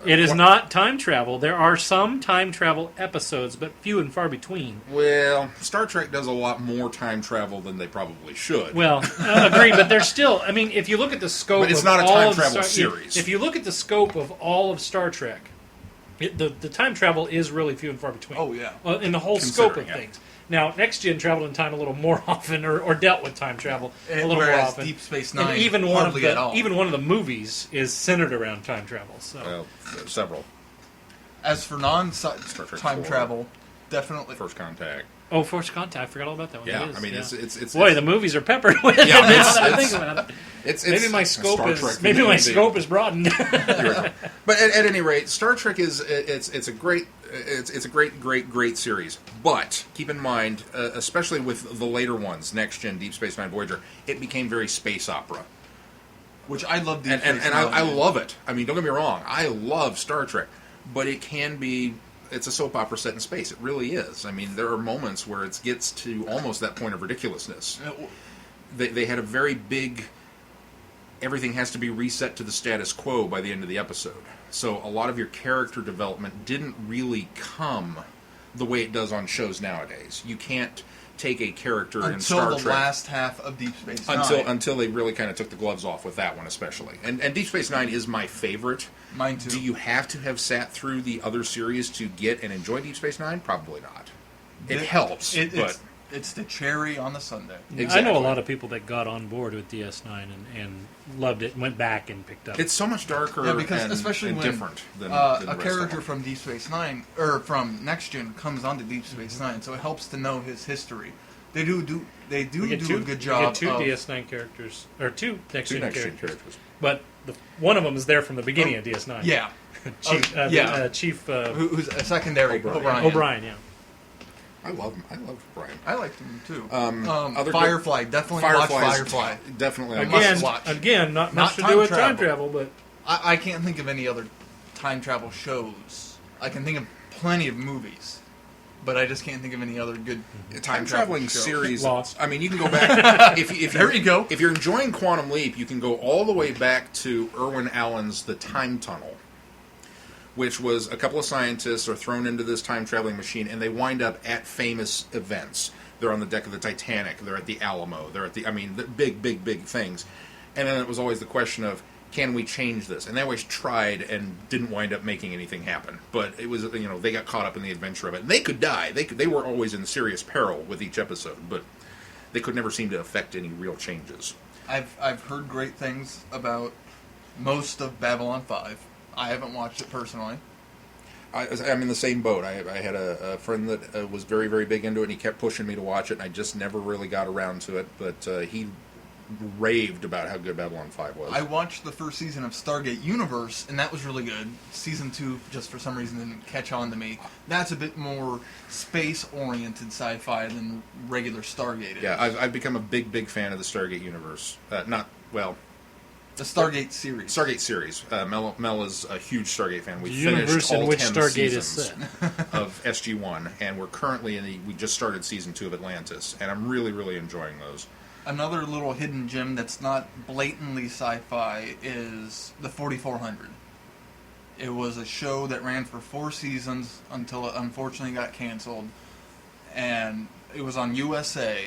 D: It is not time travel. There are some time travel episodes, but few and far between.
C: well, Star Trek does a lot more time travel than they probably should.
D: Well, agreed, but there's still. I mean, if you look at the scope,
C: But it's
D: of
C: not a
D: all
C: time
D: of
C: travel
D: Star-
C: series.
D: If you look at the scope of all of Star Trek, the time travel is really few and far between.
B: Oh, yeah.
D: In the whole scope of
C: Considering, yeah.
D: things. Now, Next Gen traveled in time a little more often, or dealt with time travel a little more
B: Whereas
D: often.
B: Deep Space
D: And
B: Nine
D: even one of
B: hardly at all.
D: the movies is centered around time travel. So.
C: Well, several.
B: As for
C: Trek
B: time
C: 4.
B: travel, definitely.
C: First Contact.
D: Oh, First Contact! I forgot all about that one.
C: Yeah,
D: It is,
C: I mean,
D: yeah.
C: it's
D: Boy, the movies are peppered with it.
C: Yeah,
D: Now
C: it's-
D: that I
C: it's-
D: think about it.
C: it's
D: Maybe my
C: a
D: scope
C: Star
D: is
C: Trek
D: maybe my
C: movie.
D: scope is broadened.
C: You're right. But at any rate, Star Trek is it's a great great series. But keep in mind, especially with the later ones, Next Gen, Deep Space Nine, Voyager, it became very space opera,
B: Which I love Deep
C: and
B: Space
C: I
B: Nine.
C: love it. I mean, don't get me wrong, I love Star Trek, but it can be. It's a soap opera set in space. It really is. I mean, there are moments where it gets to almost that point of ridiculousness. They had a very big. Everything has to be reset to the status quo by the end of the episode. So a lot of your character development didn't really come the way it does on shows nowadays. You can't take a character in Star
B: Until the
C: Trek
B: last half of Deep Space Nine.
C: until they really kind of took the gloves off with that one, especially. And Deep Space Nine is my favorite.
B: Mine too.
C: Do you have to have sat through the other series to get and enjoy Deep Space Nine? Probably not. It helps, but
B: it's the cherry on the sundae.
D: I know
C: Exactly.
D: a lot of people that got on board with DS9 and loved it, and went back and picked up.
C: it's so much darker
B: Yeah, because
C: and,
B: especially
C: and
B: when
C: different than,
B: a
C: than the rest
B: character
C: of them.
B: from Deep Space Nine or from Next Gen comes onto Deep Space
C: Mm-hmm.
B: Nine, so it helps to know his history. They do
D: We get
B: a good job.
D: We get two
B: of,
D: DS9 characters, or two Next
C: Two
D: Gen
C: Next Gen
D: characters.
C: characters.
D: But one of them is there from the beginning of DS9.
B: Yeah,
D: Chief,
B: yeah.
D: Chief
B: who's a secondary
C: O'Brien.
D: O'Brien, yeah.
C: I love him. I love Brian.
B: I liked him too.
C: Other
B: Firefly, definitely watch
C: Firefly's
B: Firefly.
C: Definitely. I
B: Must
C: guess.
B: watch.
D: Again, not much to
B: time
D: do with
B: travel.
D: time travel, but
B: I can't think of any other time travel shows. I can think of plenty of movies. but I just can't think of any other good
C: Time traveling
B: show.
C: series.
D: Lost.
C: I mean, you can go back.
B: There you go.
C: If you're enjoying Quantum Leap, you can go all the way back to Irwin Allen's The Time Tunnel, which was a couple of scientists are thrown into this time traveling machine, and they wind up at famous events. They're on the deck of the Titanic. They're at the Alamo. They're at the big things. And then it was always the question of, can we change this? And they always tried and didn't wind up making anything happen. But it was, they got caught up in the adventure of it. And they could die. They were always in serious peril with each episode, but they could never seem to affect any real changes.
B: I've heard great things about most of Babylon 5. I haven't watched it personally.
C: I'm in the same boat. I had a friend that was very, very big into it, and he kept pushing me to watch it, and I just never really got around to it. But he raved about how good Babylon 5 was.
B: I watched the first season of Stargate Universe, and that was really good. Season 2, just for some reason, didn't catch on to me. That's a bit more space-oriented sci-fi than regular Stargate is.
C: Yeah, I've become a big fan of the Stargate universe.
B: The Stargate series.
C: Stargate series. Mel is a huge Stargate fan. We
D: The
C: finished
D: universe
C: all
D: in which
C: 10
D: Stargate is
C: seasons
D: set.
C: of SG-1, and we're currently we just started season 2 of Atlantis, and I'm really, really enjoying those.
B: Another little hidden gem that's not blatantly sci-fi is the 4400. It was a show that ran for 4 seasons until it unfortunately got canceled, and it was on USA,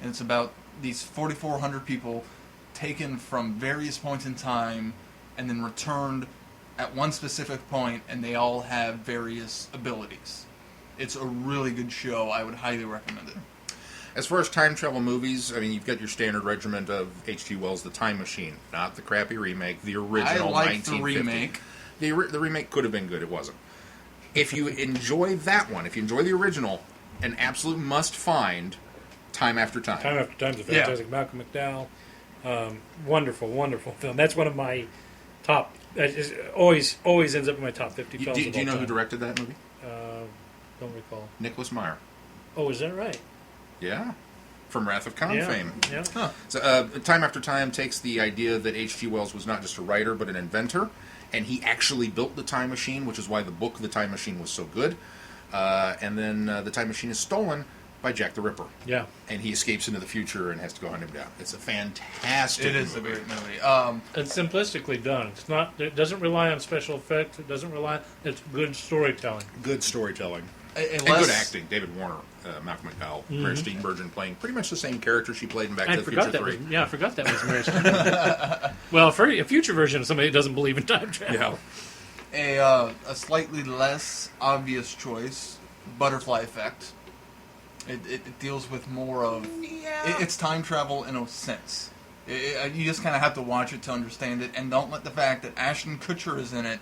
B: and it's about these 4,400 people taken from various points in time and then returned at one specific point, and they all have various abilities. It's a really good show. I would highly recommend it.
C: As far as time travel movies, I mean, you've got your standard regiment of H.G. Wells' The Time Machine, not the crappy remake, the original 1950.
B: The remake.
C: The remake could have been good. It wasn't. If you enjoy that one, if you enjoy the original, an absolute must-find, Time After Time.
D: Time After Time is a fantastic.
B: Yeah.
D: Malcolm McDowell. Wonderful film. That's one of my top. Always ends up in my top 50 films.
C: Do you know who directed that movie?
D: Don't recall.
C: Nicholas Meyer.
D: Oh, is that right?
C: Yeah. From Wrath of Khan fame.
D: Yeah.
B: Huh.
C: So, Time After Time takes the idea that H.G. Wells was not just a writer, but an inventor, and he actually built the time machine, which is why the book The Time Machine was so good. And then the time machine is stolen by Jack the Ripper.
D: Yeah.
C: And he escapes into the future and has to go hunt him down. It's a fantastic
B: It is
C: movie.
B: a great movie.
D: It's simplistically done. It's not. It doesn't rely on special effects. It doesn't rely. It's good storytelling.
C: Good storytelling.
B: And
C: good acting. David Warner, Malcolm McDowell, Mary Steenburgen playing pretty much the same character she played in Back to the Future 3.
D: I forgot that was Mary Steenburgen. Well, for a future version of somebody that doesn't believe in time travel.
C: Yeah.
B: A slightly less obvious choice, Butterfly Effect. It deals with more of... It's time travel in a sense. You just kind of have to watch it to understand it, and don't let the fact that Ashton Kutcher is in it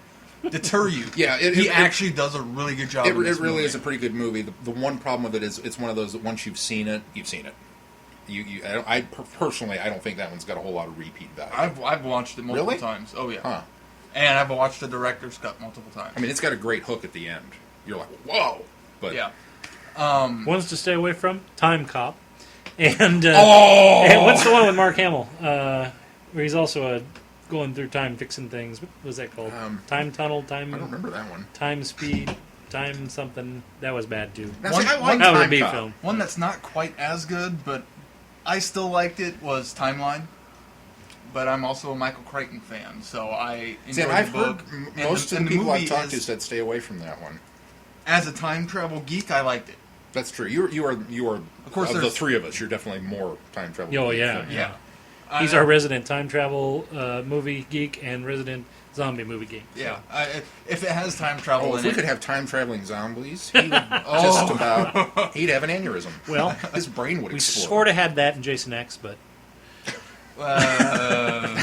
B: deter you.
C: Yeah,
B: he actually does a really good job.
C: It really is a pretty good movie. The one problem with it is it's one of those that once you've seen it, you've seen it. Personally, I don't think that one's got a whole lot of repeat value.
B: I've watched it multiple times. Oh yeah.
C: Huh.
B: And I've watched the director's cut multiple times.
C: I mean, it's got a great hook at the end. You're like, whoa! But
B: yeah.
D: Ones to stay away from: Time Cop, and what's the one with Mark Hamill, where he's also going through time fixing things? What was that called? Time Tunnel, Time.
C: I don't remember that one.
D: Time Speed, Time something. That was bad too.
C: Now, see, I like
D: that was a
C: Time
D: B
C: Cop.
D: film.
B: One that's not quite as good, but I still liked it, was Timeline. But I'm also a Michael Crichton fan, so I enjoyed
C: I've
B: the book.
C: heard most of the people I've talked to said stay away from that one.
B: As a time travel geek, I liked it.
C: That's true. You are
B: Of course,
C: of the three of us. You're definitely more time travel.
D: Oh
C: geek
D: yeah,
C: than me.
B: Yeah.
D: He's our resident time travel movie geek and resident zombie movie geek.
B: Yeah. If it has time travel
C: Oh,
B: in
C: if we
B: it,
C: could have time traveling zombies, he would just about. He'd have an aneurysm.
D: Well,
C: his brain would
D: we
C: explode.
D: sort of had that in Jason X, but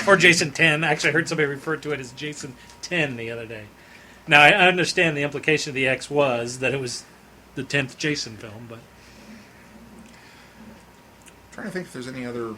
D: or Jason 10. Actually, I heard somebody refer to it as Jason 10 the other day. Now, I understand the implication of the X was that it was the 10th Jason film, but
C: I'm trying to think if there's any other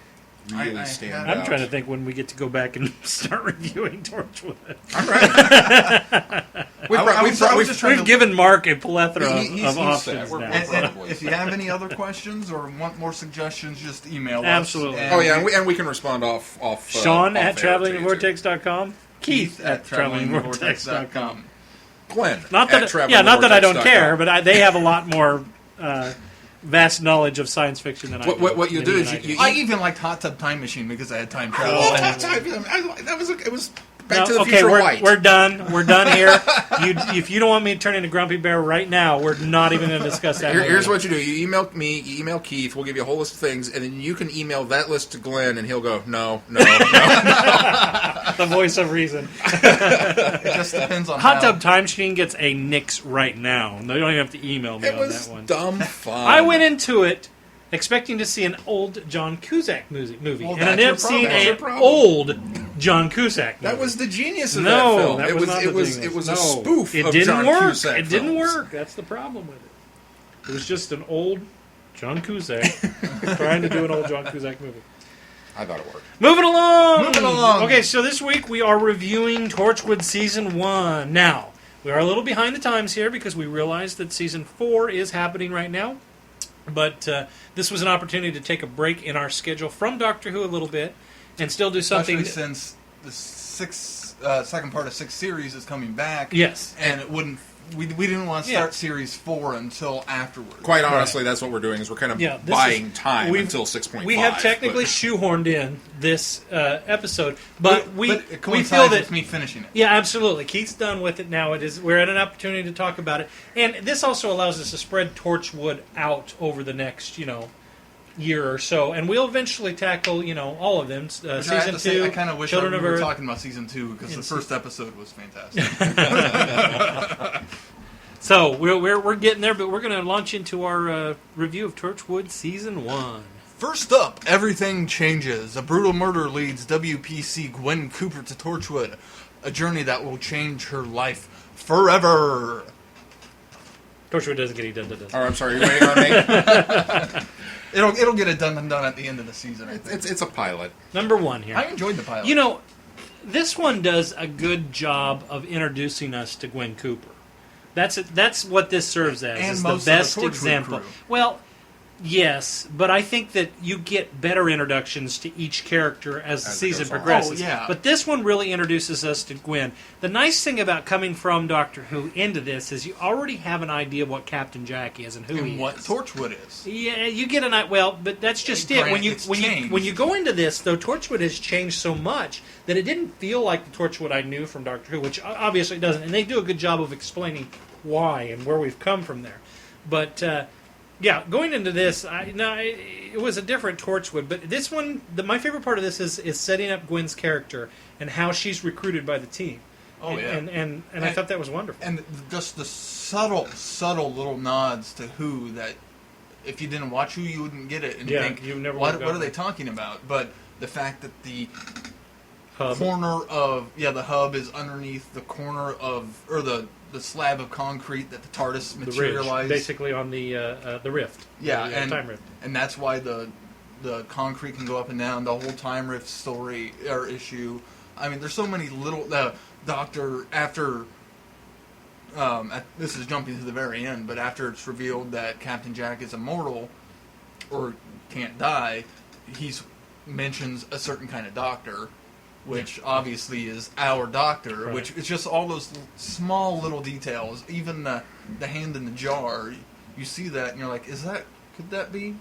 C: really standout.
D: I'm trying to think when we get to go back and start reviewing Torchwood.
C: I'm right.
D: We've given Mark a plethora of options
C: We're
D: now.
C: probably
B: if you have any other questions or want more suggestions, just email us.
D: Absolutely.
B: And
C: Oh yeah, and we can respond off.
D: Shaun
C: off
D: at
C: air,
D: travelingvortex.com. Keith at travelingvortex.com.
C: Glenn.
D: Not that I don't care, but they have a lot more vast knowledge of science fiction than I do.
C: What you do is you
B: I even liked Hot Tub Time Machine because I had time travel.
C: It was Back to the
D: okay,
C: Future
D: we're,
C: White.
D: we're done. We're done here. If you don't want me to turn into Grumpy Bear right now, we're not even going to discuss that.
C: Here's what you do. You email me, you email Keith, we'll give you a whole list of things, and then you can email that list to Glenn, and he'll go, no.
D: The voice of reason.
B: It just depends on
D: Hot Tub Time Machine gets a nix right now. No, you don't even have to email me
C: It
D: on
C: was
D: that one.
C: dumb fun.
D: I went into it expecting to see an old John Cusack movie,
B: Well,
D: and I ended up seeing
C: That's your
D: an
C: problem.
D: old John Cusack movie.
C: That was the genius of
D: No,
C: that film.
D: that was not the genius.
C: It was
D: No.
C: a spoof
D: It
C: of
D: didn't
C: John
D: work.
C: Cusack
D: It didn't
C: films.
D: work. That's the problem with it. It was just an old John Cusack trying to do an old John Cusack movie.
C: I thought it worked.
D: Moving along.
B: Okay,
D: so this week we are reviewing Torchwood Season 1. Now, we are a little behind the times here because we realize that Season 4 is happening right now. But this was an opportunity to take a break in our schedule from Doctor Who a little bit and still do something.
B: Especially since the second part of 6 series is coming back.
D: Yes.
B: And it wouldn't. We didn't want to start Series 4 until afterwards.
C: Quite honestly, that's what we're doing. Is we're kind of buying time until 6.5.
D: We have technically shoehorned in this episode, but
B: it
D: we
B: coincides
D: feel that
B: with me finishing it.
D: Yeah, absolutely. Keith's done with it now. We're at an opportunity to talk about it, and this also allows us to spread Torchwood out over the next year or so, and we'll eventually tackle all of them. Season 2.
B: I kind of wish
D: Children
B: we
D: of
B: were
D: Earth.
B: talking about Season 2 because the first episode was fantastic.
D: So we're getting there, but we're going to launch into our review of Torchwood Season 1.
B: First up, everything changes. A brutal murder leads WPC Gwen Cooper to Torchwood, a journey that will change her life forever.
D: Torchwood doesn't get done.
C: Oh, I'm sorry. You're waiting on me?
B: It'll get it done at the end of the season. I think.
C: It's a pilot.
D: Number 1 here.
B: I enjoyed the pilot.
D: This one does a good job of introducing us to Gwen Cooper. That's what this serves as.
B: And
D: is
B: most
D: the
B: of the
D: best
B: Torchwood
D: example.
B: crew.
D: Well, yes, but I think that you get better introductions to each character as the
C: As it
D: season
C: goes on.
D: progresses.
B: Oh, yeah.
D: But this one really introduces us to Gwen. The nice thing about coming from Doctor Who into this is you already have an idea of what Captain Jack is and who he
B: and what
D: is.
B: Torchwood is.
D: Yeah, you get an well, but that's just it.
B: Granted,
D: When you go into this, though, Torchwood has changed so much that it didn't feel like the Torchwood I knew from Doctor Who, which obviously it doesn't. And they do a good job of explaining why and where we've come from there. But going into this, it was a different Torchwood. But this one, my favorite part of this is setting up Gwen's character and how she's recruited by the team.
B: Oh,
D: and I thought that was wonderful.
B: And just the subtle little nods to Who that if you didn't watch Who, you wouldn't get it and think,
D: you never
B: what
D: would've gotten
B: are they
D: it.
B: talking about? But the fact that the
D: Hub.
B: corner of the hub is underneath the corner of the slab of concrete that the TARDIS
D: The ridge,
B: materialized,
D: basically on the rift.
B: Yeah,
D: the,
B: and
D: time rift.
B: and that's why the concrete can go up and down. The whole time rift story or issue. I mean, there's so many little. The Doctor after. This is jumping to the very end, but after it's revealed that Captain Jack is immortal or can't die, he mentions a certain kind of doctor, which obviously is our doctor.
D: Right.
B: Which it's just all those small little details. Even the hand in the jar, you see that and you're like, could that be?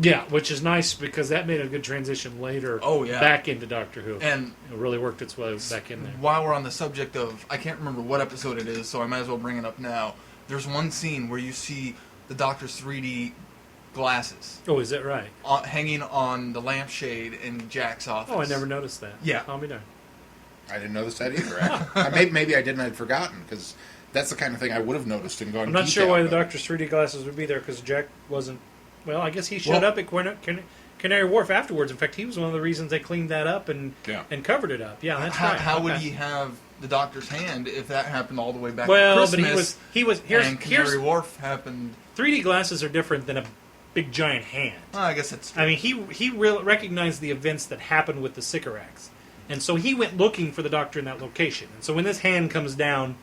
D: Yeah, which is nice because that made a good transition later.
B: Oh, yeah.
D: Back into Doctor Who.
B: And
D: it really worked its way back in there.
B: while we're on the subject of, I can't remember what episode it is, so I might as well bring it up now. There's one scene where you see the Doctor's 3D glasses
D: Oh, is that right?
B: hanging on the lampshade in Jack's office.
D: Oh, I never noticed that.
B: Yeah.
D: I'll be darned.
C: I didn't notice that either. Actually. Maybe I didn't. I'd forgotten because that's the kind of thing I would have noticed and gone.
D: I'm not sure
C: detail
D: why the
C: about.
D: Doctor's 3D glasses would be there because Jack wasn't. Well, I guess he showed up at Canary Wharf afterwards. In fact, he was one of the reasons they cleaned that up and covered it up. Yeah, that's right.
B: How would
D: Okay.
B: he have the Doctor's hand if that happened all the way back
D: Well,
B: to
D: but
B: Christmas?
D: he was.
B: and Canary Wharf happened.
D: 3D glasses are different than a big giant hand.
B: Well, I guess it's true.
D: I mean, he recognized the events that happened with the Sycorax, and so he went looking for the Doctor in that location. And so when this hand comes down,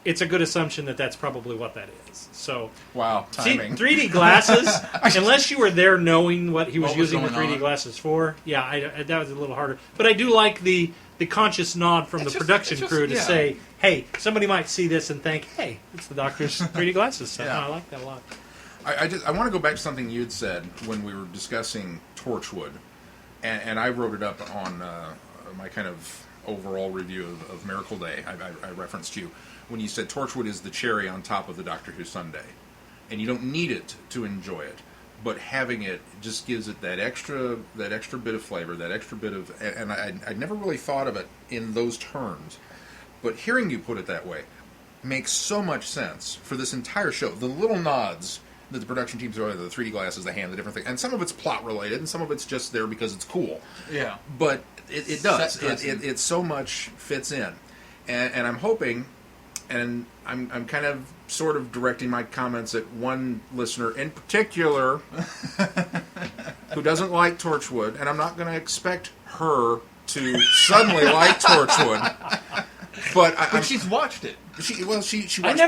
D: it's a good assumption that that's probably what that is. So,
C: Wow,
D: see,
C: timing.
D: 3D glasses, unless you were there knowing what he was
B: What was
D: using the
B: going
D: 3D
B: on.
D: glasses for, that was a little harder. But I do like the the conscious nod from
B: It's
D: the
B: just-
D: production
B: it's just-
D: crew to
B: yeah.
D: say, hey, somebody might see this and think, hey, it's the Doctor's 3D glasses. So
B: Yeah.
D: I like that a lot.
C: I want to go back to something you'd said when we were discussing Torchwood, and I wrote it up on my kind of overall review of Miracle Day. I referenced you when you said Torchwood is the cherry on top of the Doctor Who sundae, and you don't need it to enjoy it, but having it just gives it that extra bit of flavor, that extra bit of. And I never really thought of it in those terms, but hearing you put it that way makes so much sense for this entire show. The little nods that the production teams are, the 3D glasses, the hand, the different things, and some of it's plot related, and some of it's just there because it's cool.
B: Yeah.
C: But it does.
B: Set dressing.
C: It so much fits in, and I'm hoping, and I'm kind of sort of directing my comments at one listener in particular who doesn't like Torchwood, and I'm not going to expect her to suddenly like Torchwood. But
B: she's watched it.
C: She watched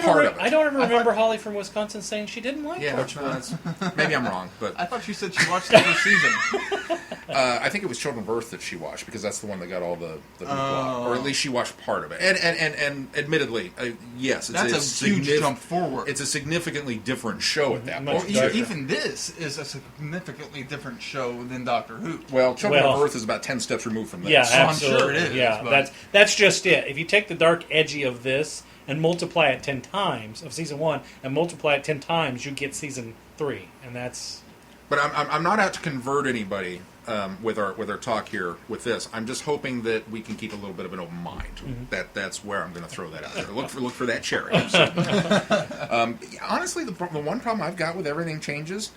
C: part of it.
D: I don't ever remember Holly from Wisconsin saying she didn't like
C: Yeah,
D: Torchwood.
C: maybe I'm wrong, but
B: I thought you said she watched the first season.
C: I think it was Children of Earth that she watched because that's the one that got all the hoopla, or at least she watched part of it. And admittedly, yes,
B: That's a huge jump forward.
C: It's a significantly different show at that
D: Much
C: point.
D: darker.
B: Even this is a significantly different show than Doctor Who.
C: Well, Children of
D: Well-
C: Earth is about 10 steps removed from this.
D: Yeah,
B: So I'm
D: absolutely.
B: sure it is,
D: Yeah,
B: but-
D: that's just it. If you take the dark edgy of this and multiply it 10 times of season 1 and multiply it 10 times, you get season 3, and that's.
C: But I'm not out to convert anybody with our talk here with this. I'm just hoping that we can keep a little bit of an open mind. That's where I'm going to throw that out there. Look for that cherry. Honestly, the one problem I've got with Everything Changes,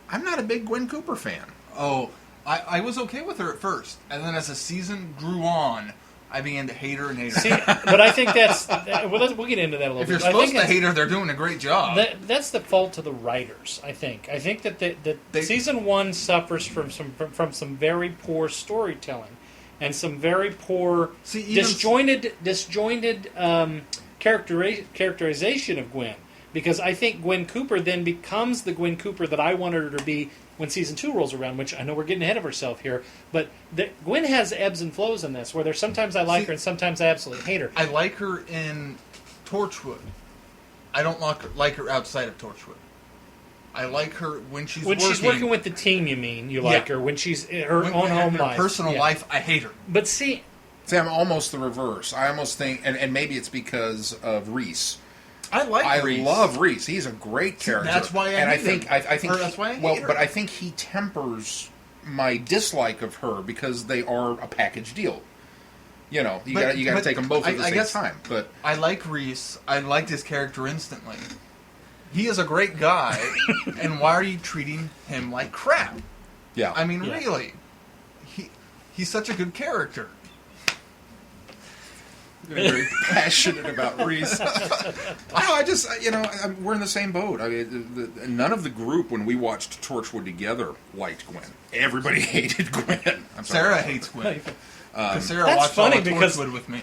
C: I'm not a big Gwen Cooper fan.
B: Oh, I was okay with her at first, and then as the season grew on, I began to hate her and hate her.
D: See, but I think that's. We'll get into that a little
B: If
D: bit.
B: you're
D: I
B: supposed
D: think
B: to hate her, they're doing a great job.
D: that's the fault of the writers. I think that season 1 suffers from some very poor storytelling and some very poor disjointed characterization of Gwen. Because I think Gwen Cooper then becomes the Gwen Cooper that I wanted her to be when season 2 rolls around, which I know we're getting ahead of ourselves here, but Gwen has ebbs and flows in this, where there's sometimes I like her and sometimes I absolutely hate her.
B: I like her in Torchwood. I don't like her outside of Torchwood. I like her when she's
D: working with the team. You mean you like her when she's her own home
B: her
D: life,
B: personal life? I hate her.
D: But see,
C: I'm almost the reverse. I almost think, and maybe it's because of Reese.
B: I like Reese.
C: Love Reese. He's a great character.
B: That's why I hate him.
C: I think
B: Or that's why I hate her.
C: But I think he tempers my dislike of her because they are a package deal. You know, you got to take them both at the same time. But
B: I like Reese. I liked his character instantly. He is a great guy, and why are you treating him like crap?
C: yeah,
B: I mean,
D: Yeah.
B: really, he's such a good character.
C: very passionate about Reese. I just, we're in the same boat. I mean, none of the group, when we watched Torchwood together, liked Gwen. Everybody hated Gwen. I'm sorry.
B: Sarah hates Gwen. Because Sarah
D: That's
B: watched
D: funny
B: all of
D: because-
B: Torchwood with me.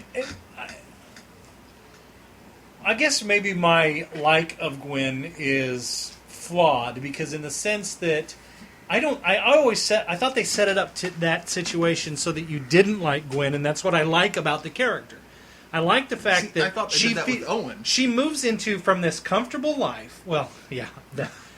D: I guess maybe my like of Gwen is flawed because in the sense that I thought they set it up to that situation so that you didn't like Gwen, and that's what I like about the character. I like the fact that
B: I thought they did that with Owen.
D: she moves into from this comfortable life. Well, yeah,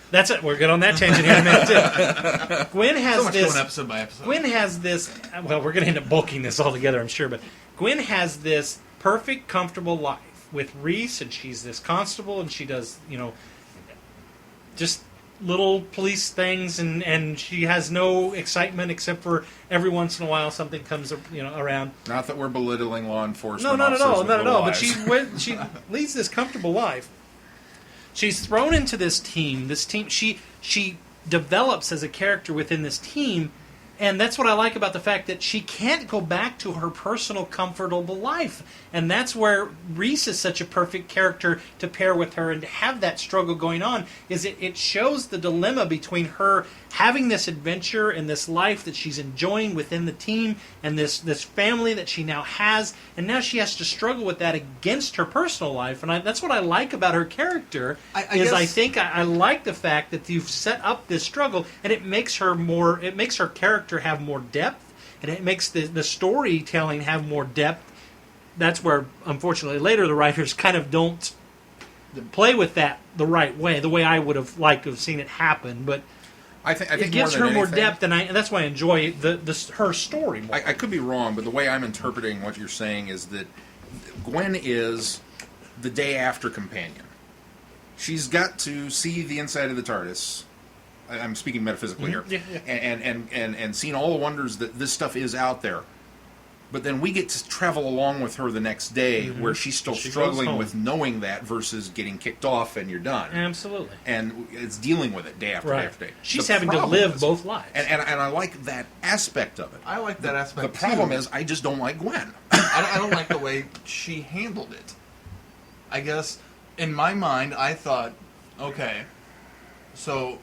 D: that's it. We're good on that tangent here in a minute too. Gwen has
B: So much
D: this
B: going episode by episode.
D: Gwen has this. Well, we're going to end up bulking this all together, I'm sure. But Gwen has this perfect, comfortable life with Reese, and she's this constable, and she does, just little police things, and she has no excitement except for every once in a while something comes, around.
C: Not that we're belittling law enforcement.
D: No, not at all,
C: officers
D: not
C: with
D: at all.
C: their
D: But
C: lives.
D: she leads this comfortable life. She's thrown into this team. She develops as a character within this team, and that's what I like about the fact that she can't go back to her personal comfortable life, and that's where Reese is such a perfect character to pair with her and to have that struggle going on. Is it shows the dilemma between her having this adventure and this life that she's enjoying within the team and this family that she now has, and now she has to struggle with that against her personal life, and that's what I like about her character. I think I like the fact that you've set up this struggle, and it makes her character have more depth. and it makes the storytelling have more depth. That's where, unfortunately, later the writers kind of don't play with that the right way, the way I would have liked to have seen it happen. But
C: I think
D: it gives her more depth, and that's why I enjoy her story more.
C: I could be wrong, but the way I'm interpreting what you're saying is that Gwen is the day after companion. She's got to see the inside of the TARDIS. I'm speaking metaphysically here, and seen all the wonders that this stuff is out there. But then we get to travel along with her the next day, where she's still struggling with knowing that versus getting kicked off and you're done.
D: Absolutely.
C: And it's dealing with it day after day after day.
D: She's having to live both lives.
C: And I like that aspect of it.
B: I like that aspect,
C: The problem is, I just don't like Gwen.
B: I don't like the way she handled it. I guess, in my mind, I thought, okay, so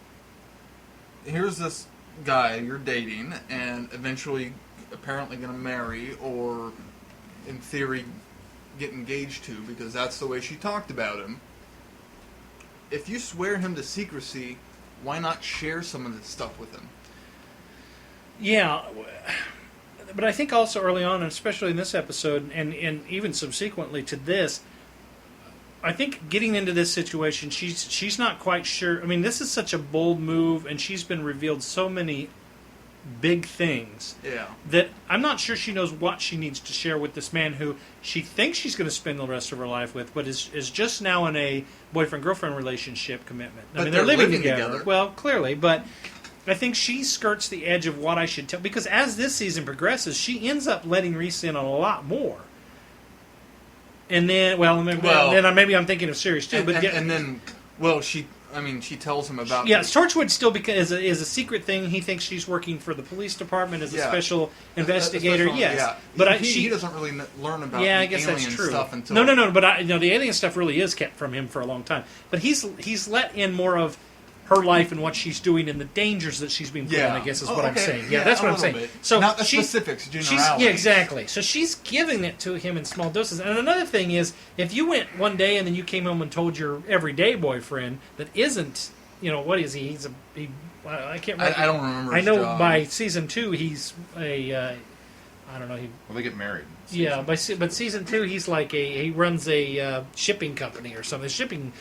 B: here's this guy you're dating and eventually apparently going to marry, or in theory get engaged to, because that's the way she talked about him. If you swear him to secrecy, why not share some of this stuff with him?
D: Yeah, but I think also early on, and especially in this episode, and even subsequently to this, I think getting into this situation, she's not quite sure. I mean, this is such a bold move, and she's been revealed so many big things that I'm not sure she knows what she needs to share with this man who she thinks she's going to spend the rest of her life with, but is just now in a boyfriend-girlfriend relationship commitment. I mean, they're living together. Well, clearly, but I think she skirts the edge of what I should tell, because as this season progresses, she ends up letting Reese in on a lot more. And then, maybe I'm thinking of series 2, she tells him about... Yeah, Torchwood still is a secret thing. He thinks she's working for the police department as a special investigator. But he doesn't really learn about the alien stuff until... No, but the alien stuff really is kept from him for a long time. But he's let in more of her life and what she's doing and the dangers that she's being put in, I guess is what I'm saying. Yeah, that's what I'm saying. So
B: not the specifics, generality.
D: Yeah, exactly. So she's giving it to him in small doses. And another thing is, if you went one day and then you came home and told your everyday boyfriend that isn't, what is he? I can't remember.
B: I don't remember
D: I
B: his
D: know
B: job.
D: By season 2, he's I don't know.
C: They get married.
D: Yeah, but season 2, he's like he runs a shipping company or something, shipping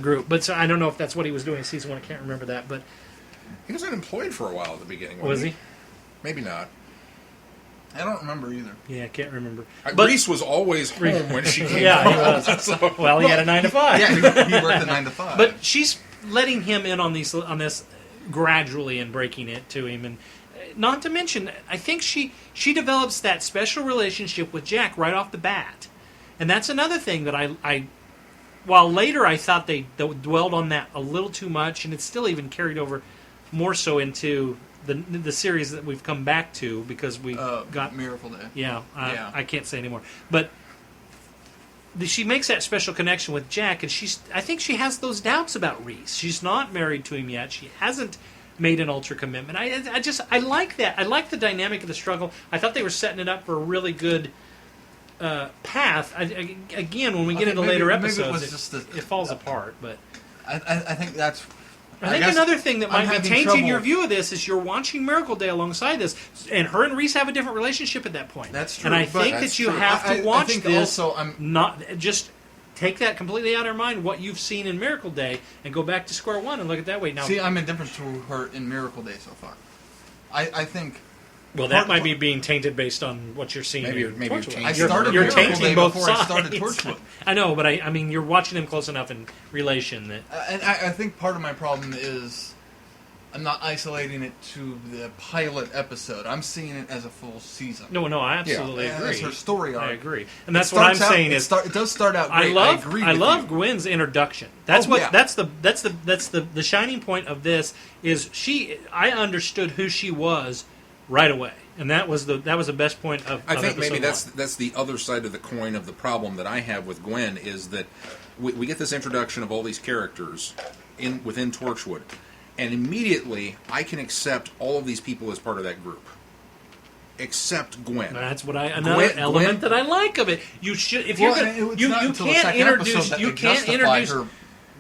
D: group. But so I don't know if that's what he was doing in season 1. I can't remember that. But
C: he was unemployed for a while at the beginning.
D: Was he?
C: Maybe not.
B: I don't remember either.
D: Yeah, I can't remember.
C: But Reese was always home when she came
D: home.
C: He was.
D: So. Well, he had a 9 to 5.
B: Yeah, he worked a 9 to 5.
D: But she's letting him in on this gradually and breaking it to him. And not to mention, I think she develops that special relationship with Jack right off the bat. And that's another thing that I while later I thought they dwelled on that a little too much, and it's still even carried over more so into the series that we've come back to, because we got
B: Miracle Day.
D: Yeah, I can't say anymore. But she makes that special connection with Jack, and I think she has those doubts about Reese. She's not married to him yet. She hasn't made an ultra commitment. I like that. I like the dynamic of the struggle. I thought they were setting it up for a really good path. Again, when we get into later episodes, it falls apart. But
B: I think that's...
D: I think another thing that might be tainting your view of this is you're watching Miracle Day alongside this, and her and Reese have a different relationship at that point.
B: That's true.
D: And I think that you have to watch this.
B: Also,
D: not just take that completely out of your mind, what you've seen in Miracle Day, and go back to square one and look at it that way. Now,
B: see, I'm indifferent to her in Miracle Day so far. I think...
D: Well, that might be being tainted based on what you're seeing.
C: Maybe
D: you're tainting both sides.
B: I started Torchwood.
D: I know, but I mean, you're watching them close enough in relation that.
B: And I think part of my problem is I'm not isolating it to the pilot episode. I'm seeing it as a full season.
D: No, I absolutely agree.
B: That's her story arc.
D: I agree, and that's what I'm saying is
B: it does start out great.
D: I love Gwen's introduction. That's that's the shining point of this is I understood who she was right away, and that was the best point of.
C: I think maybe
D: episode
C: that's the other side of the coin of the problem that I have with Gwen is that we get this introduction of all these characters within Torchwood, and immediately I can accept all of these people as part of that group, except Gwen.
D: That's what another element that I like of it. You should you can't introduce
B: her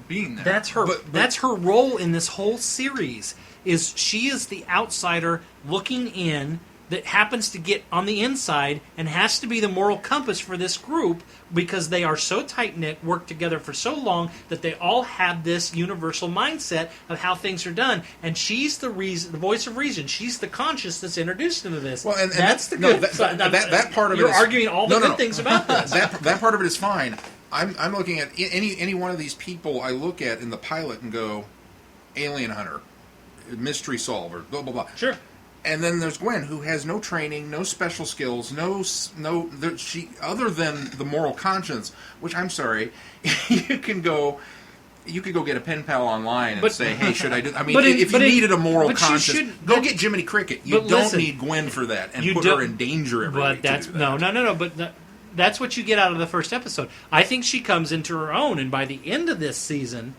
B: being there.
D: That's her. That's her role in this whole series. She is the outsider looking in that happens to get on the inside and has to be the moral compass for this group because they are so tight-knit, work together for so long that they all have this universal mindset of how things are done. And she's the reason, the voice of reason. She's the conscience that's introduced into this.
C: Well, and
D: that's the
C: no,
D: good side.
C: that part of
D: You're
C: it is,
D: arguing all the good things about this.
C: that part of it is fine. I'm looking at any one of these people I look at in the pilot and go, alien hunter, mystery solver, blah, blah, blah.
D: Sure.
C: And then there's Gwen, who has no training, no special skills, she other than the moral conscience. Which I'm sorry, you could go get a pen pal online and say, "Hey, should I do?" I mean, if you needed a moral conscience, go get Jiminy Cricket. You don't need Gwen for that, and put her in danger every week.
D: But that's no. But that's what you get out of the first episode. I think she comes into her own, and by the end of this season,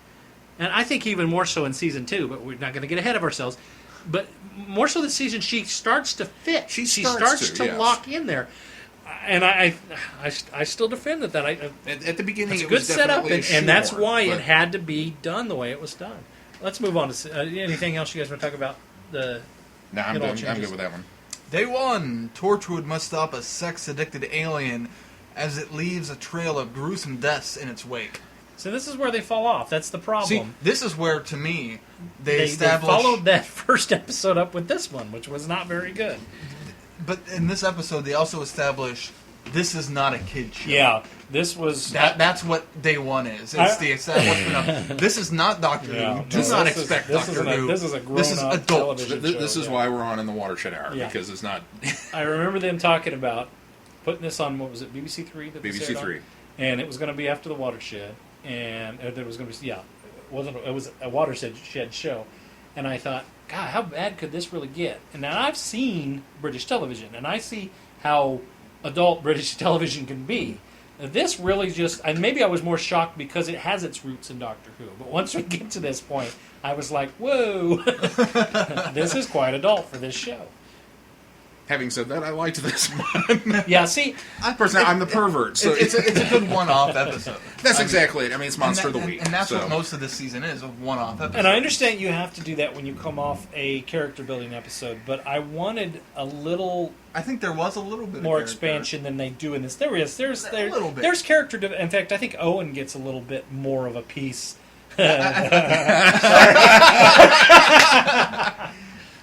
D: and I think even more so in season 2. But we're not going to get ahead of ourselves. But more so this season, she starts to fit. She starts to lock in there, and I still defend that.
C: At the beginning,
D: it's
C: it
D: a good
C: was
D: setup, and that's why
C: it
D: had to be done the way it was done. Let's move on to anything else you guys want to talk about.
C: No, I'm good with that one.
B: Day 1, Torchwood must stop a sex-addicted alien as it leaves a trail of gruesome deaths in its wake.
D: So this is where they fall off. That's the problem.
B: See, this is where, to me, they
D: followed that first episode up with this one, which was not very good.
B: But in this episode, they also establish this is not a kid show.
D: Yeah, this was...
B: That's what Day 1 is. It's the establishment of, this is not Doctor Who. Do not expect Doctor Who.
D: This is a grown-up television show.
C: This is why we're on in the Watershed Hour, because it's not...
D: I remember them talking about putting this on, what was it, BBC 3?
C: BBC 3.
D: And it was going to be after the Watershed. And there was going to be, it was a Watershed show. And I thought, God, how bad could this really get? And now I've seen British television, and I see how adult British television can be. Now, this really just, and maybe I was more shocked because it has its roots in Doctor Who. But once we get to this point, I was like, whoa, this is quite adult for this show.
C: Having said that, I liked this one.
D: Yeah, see...
C: Personally, I'm the pervert. So
B: it's a good one-off episode.
C: That's exactly it. I mean, it's Monster of the Week.
B: And that's what most of this season is, a one-off episode.
D: And I understand you have to do that when you come off a character-building episode, but I wanted a little...
B: I think there was a little bit
D: more
B: of
D: expansion than they do in this. There is. There's
B: a little bit.
D: There's character... In fact, I think Owen gets a little bit more of a piece.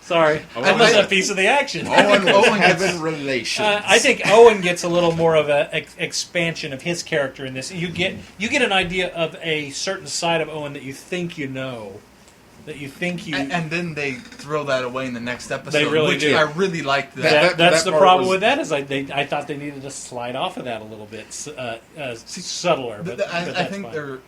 D: Sorry, I missed a piece of the action.
C: Owen having relations.
D: I think Owen gets a little more of an expansion of his character in this. You get an idea of a certain side of Owen that you think you know,
B: and then they throw that away in the next episode.
D: They really do.
B: I really liked that.
D: That's the problem with that is I thought they needed to slide off of that a little bit subtler. But
B: I think fine. They're.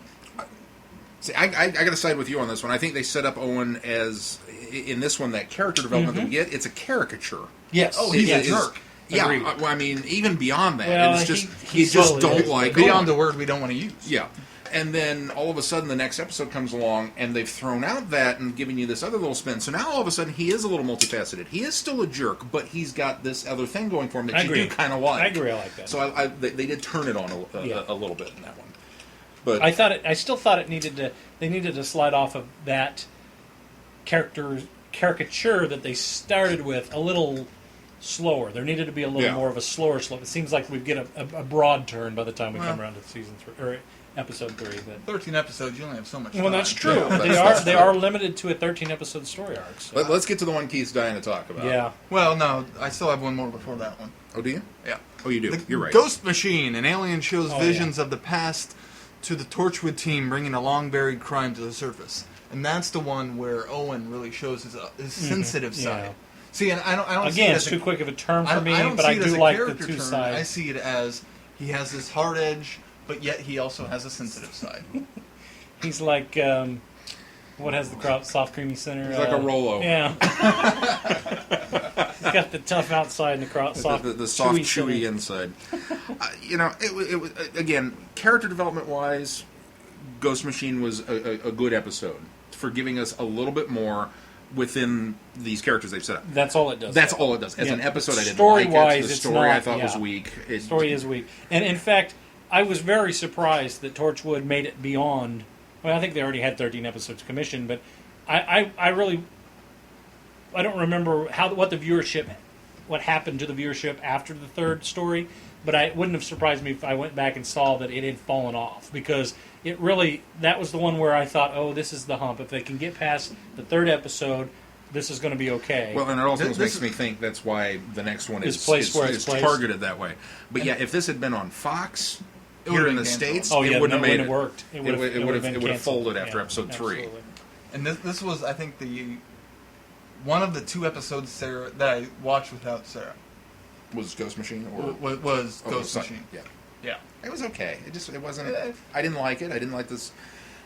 C: See, I got to side with you on this one. I think they set up Owen as, in this one, that character development that we get, it's a caricature.
D: Yes.
B: Oh, he's a jerk.
C: Yeah, well, I mean, even beyond that,
D: well,
C: it's just he just don't like
B: beyond
C: Owen.
B: the word we don't want to use.
C: Yeah, and then all of a sudden the next episode comes along and they've thrown out that and given you this other little spin. So now all of a sudden he is a little multifaceted. He is still a jerk, but he's got this other thing going for him that you do kind of like.
D: I agree, I like that.
C: So they did turn it on a little bit in that one. But
D: I still thought they needed to slide off of that caricature that they started with a little slower. There needed to be a little more of a slower slope. It seems like we get a broad turn by the time we come around to season 3 or episode 3. But
B: 13 episodes, you only have so much.
D: Well,
B: time.
D: That's true.
C: Yeah,
D: they are limited to a 13-episode story arc. So.
C: Let's get to the one Keith's dying to talk about.
D: Yeah.
B: Well, no, I still have one more before that one.
C: Oh, do you?
B: Yeah.
C: Oh, you do. You're right.
B: Ghost Machine. An alien shows visions of the past to the Torchwood team, bringing a long-buried crime to the surface. And that's the one where Owen really shows his sensitive side. See, and I don't see it as
D: it's too quick of a term for me,
B: but
D: I do like the two sides.
B: I see it as he has this hard edge, but yet he also has a sensitive side.
D: He's like, what has the soft creamy center?
C: He's like a Rolo.
D: Yeah. He's got the tough outside and the soft,
C: the soft, chewy inside. It was again, character development wise, Ghost Machine was a good episode for giving us a little bit more within these characters they've set up.
D: That's all it does.
C: That's all it does. As an episode, I didn't
D: like
C: it. The story I thought was weak.
D: The story is weak. And in fact, I was very surprised that Torchwood made it beyond... Well, I think they already had 13 episodes commissioned, but I really... I don't remember what the viewership what happened to the viewership after the third story, but it wouldn't have surprised me if I went back and saw that it had fallen off, because it really, that was the one where I thought, oh, this is the hump. If they can get past the third episode, this is going to be okay.
C: Well, and it also makes me think that's why the next one is
D: placed.
C: targeted that way. But yeah, if this had been on Fox here in the States,
D: it
C: wouldn't have made it.
D: Worked.
C: It would have folded after episode 3.
D: Absolutely.
B: And this was, I think, one of the 2 episodes, Sarah, that I watched without Sarah.
C: Was Ghost Machine or
B: was Ghost Machine?
C: Yeah. It was okay. It wasn't. I didn't like it. I didn't like this.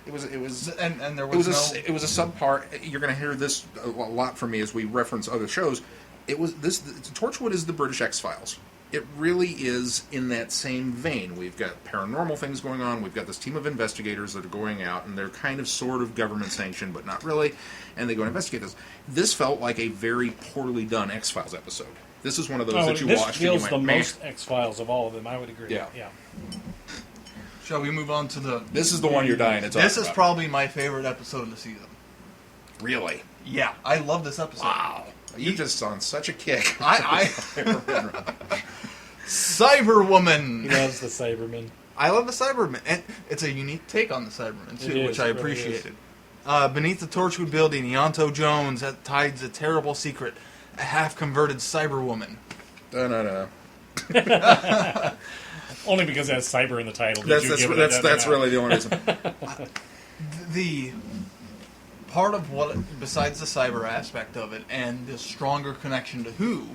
C: It was
B: and there was
C: it was a subpar. You're going to hear this a lot from me as we reference other shows. It was this. Torchwood is the British X-Files. It really is in that same vein. We've got paranormal things going on. We've got this team of investigators that are going out, and they're kind of sort of government sanctioned, but not really. And they go and investigate this. This felt like a very poorly done X-Files episode. This is one of those that you watched.
D: This feels
C: and you went,
D: the most X-Files of all of them. I would agree.
C: Yeah.
B: Shall we move on to the...
C: This is the one you're dying to talk about.
B: This is probably my favorite episode of the season.
C: Really?
B: Yeah, I love this episode.
C: Wow. You're just on such a kick.
B: Cyberwoman!
D: He loves the Cybermen.
B: I love the Cybermen. And it's a unique take on the Cybermen, too, which I appreciated. Beneath the Torchwood building, Ianto Jones hides a terrible secret. A half-converted Cyberwoman.
C: No.
D: Only because it has cyber in the title.
C: That's really the only reason.
B: The part of what, besides the cyber aspect of it, and the stronger connection to Who...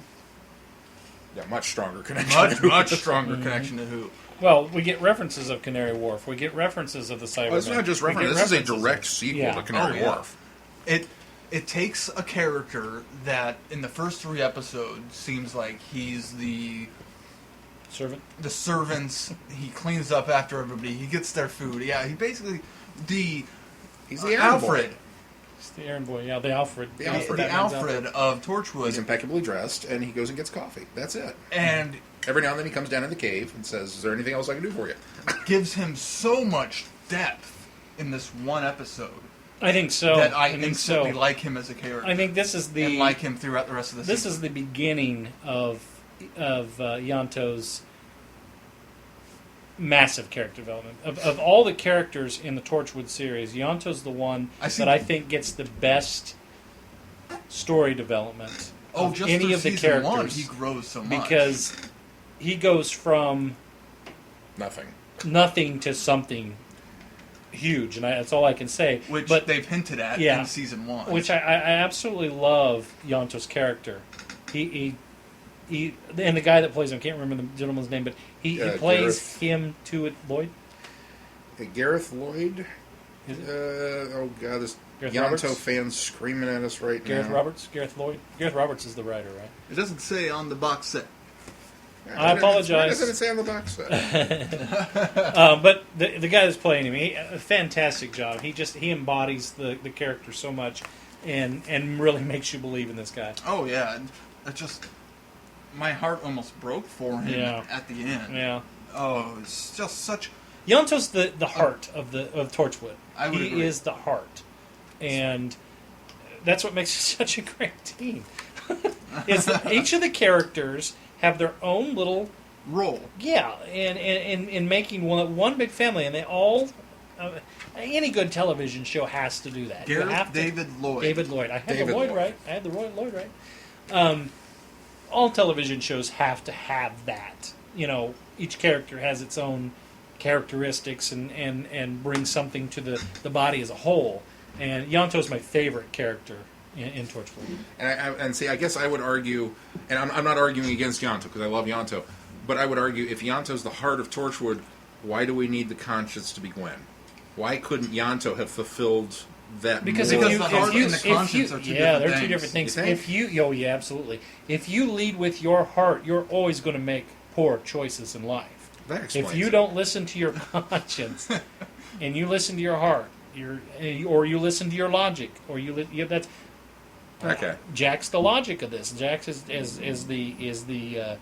C: Yeah, much stronger connection.
B: Much stronger connection to Who.
D: Well, we get references of Canary Wharf. We get references of the Cybermen.
C: Well, it's not just references. This is a direct sequel to Canary Wharf.
B: It takes a character that, in the first 3 episodes, seems like he's the...
D: Servant?
B: The servants. He cleans up after everybody. He gets their food. Yeah, he basically...
C: He's the
B: Alfred.
C: Boy.
D: It's the errand boy, yeah, the Alfred.
B: The Alfred of Torchwood.
C: He's impeccably dressed, and he goes and gets coffee. That's it.
B: And
C: every now and then he comes down in the cave and says, is there anything else I can do for you?
B: Gives him so much depth in this one episode.
D: I think so.
B: That I instantly like him as a character.
D: I think this is the...
B: And like him throughout the rest of the season.
D: This is the beginning of Ianto's massive character development. Of all the characters in the Torchwood series, Ianto's the one that I think gets the best story development of
B: just
D: any
B: through
D: of the
B: season
D: characters.
B: 1, he grows so much.
D: Because he goes from... Nothing to something huge, and that's all I can say.
B: Which
D: but
B: they've hinted at in season 1.
D: Which I absolutely love Ianto's character. He and the guy that plays him, I can't remember the gentleman's name, but he plays him to it. Lloyd?
C: Gareth Lloyd?
D: Is it?
C: Oh, God, this
D: Gareth
C: Ianto
D: Roberts?
C: fan's screaming at us right
D: Gareth
C: now.
D: Roberts? Gareth Lloyd? Gareth Roberts is the writer, right?
B: It doesn't say on the box set.
D: I apologize.
C: Why doesn't it say on the box set?
D: But the guy that's playing him, a fantastic job. He embodies the character so much, and really makes you believe in this guy.
B: Oh yeah, it just my heart almost broke for him at the end.
D: Yeah.
B: Oh, it's just such.
D: Ianto's the heart of Torchwood.
B: I would agree.
D: Is the heart, and that's what makes it such a great team. Is that each of the characters have their own little
B: role.
D: Yeah, and in making one big family, and they all. Any good television show has to do that.
B: David Lloyd.
D: David Lloyd. I had the Lloyd right. I had the Lloyd right. All television shows have to have that. You know, each character has its own characteristics and brings something to the body as a whole. And Ianto's my favorite character in Torchwood.
C: And see, I guess I would argue, and I'm not arguing against Ianto because I love Ianto, but I would argue if Ianto's the heart of Torchwood, why do we need the conscience to be Gwen? Why couldn't Ianto have fulfilled that?
D: Because
C: more?
B: the heart and the conscience are two different things.
D: Yeah, they're two different things. Absolutely. If you lead with your heart, you're always going to make poor choices in life.
C: That explains
D: if you don't listen to your conscience and you listen to your heart, or you listen to your logic, or that's
C: okay.
D: Jack's the logic of this. Jack is the.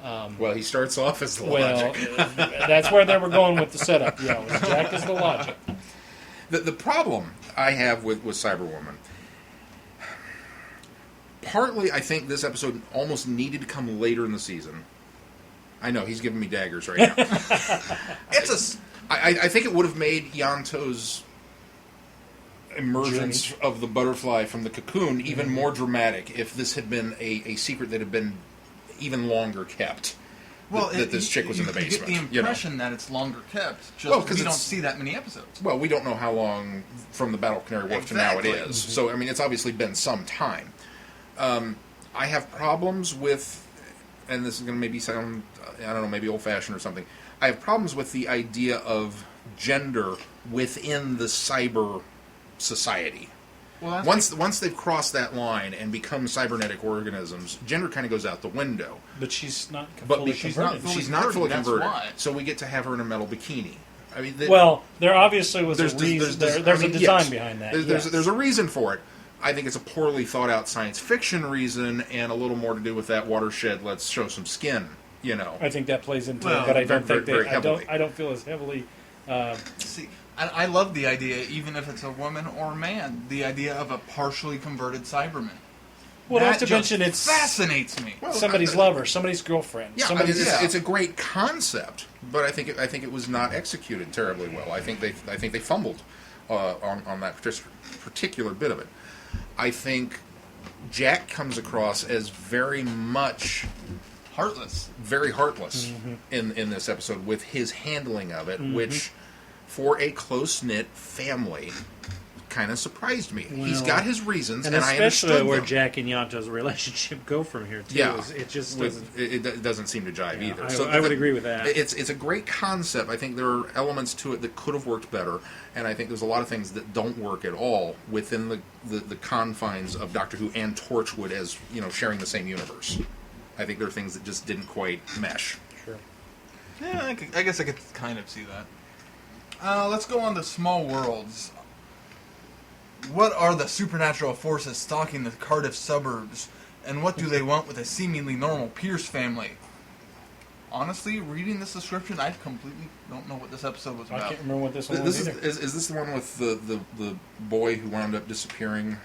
C: Well, he starts off as the logic.
D: That's where they were going with the setup. Yeah, Jack is the logic.
C: The problem I have with Cyberwoman, Partly, I think this episode almost needed to come later in the season. I know, he's giving me daggers right now. I think it would have made Yanto's emergence of the butterfly from the cocoon even more dramatic if this had been a secret that had been even longer kept. Well, that this chick was in the basement.
B: You get the impression that it's longer kept, just because we don't see that many episodes.
C: Well, we don't know how long from the Battle of Canary Wharf to now it is. Mm-hmm. So, I mean, it's obviously been some time. I have problems with, and this is going to maybe sound, I don't know, maybe old-fashioned or something. I have problems with the idea of gender within the cyber society. Well, once they've crossed that line and become cybernetic organisms, gender kind of goes out the window.
D: But she's not fully converted.
C: She's not fully converted. So we get to have her in a metal bikini. I mean,
D: there obviously was a reason. There's a design behind that.
C: There's a reason for it. I think it's a poorly thought out science fiction reason, and a little more to do with that watershed. Let's show some skin. I think that plays into it, but I don't think I don't feel as heavily.
B: See, I love the idea, even if it's a woman or a man, the idea of a partially converted Cyberman.
D: Well, not to mention it
B: fascinates me.
D: Well, somebody's lover, somebody's girlfriend.
C: Yeah, it's a great concept, but I think it was not executed terribly well. I think they fumbled on that particular bit of it. I think Jack comes across as very much
B: heartless,
C: very heartless in this episode with his handling of it, which for a close-knit family kind of surprised me. Well, he's got his reasons, and I understood
D: especially where
C: them.
D: Jack and Yanto's relationship go from here, too.
C: Yeah,
D: it just
C: doesn't seem to jive either.
D: I would agree with that.
C: It's a great concept. I think there are elements to it that could have worked better, and I think there's a lot of things that don't work at all within the confines of Doctor Who and Torchwood as sharing the same universe. I think there are things that just didn't quite mesh.
D: Sure.
B: Yeah, I guess I could kind of see that. Let's go on to Small Worlds. What are the supernatural forces stalking the Cardiff suburbs, and what do they want with a seemingly normal Pierce family? Honestly, reading this description, I completely don't know what this episode was about.
D: I can't remember what this one was either.
C: Is this the one with the boy who wound up disappearing?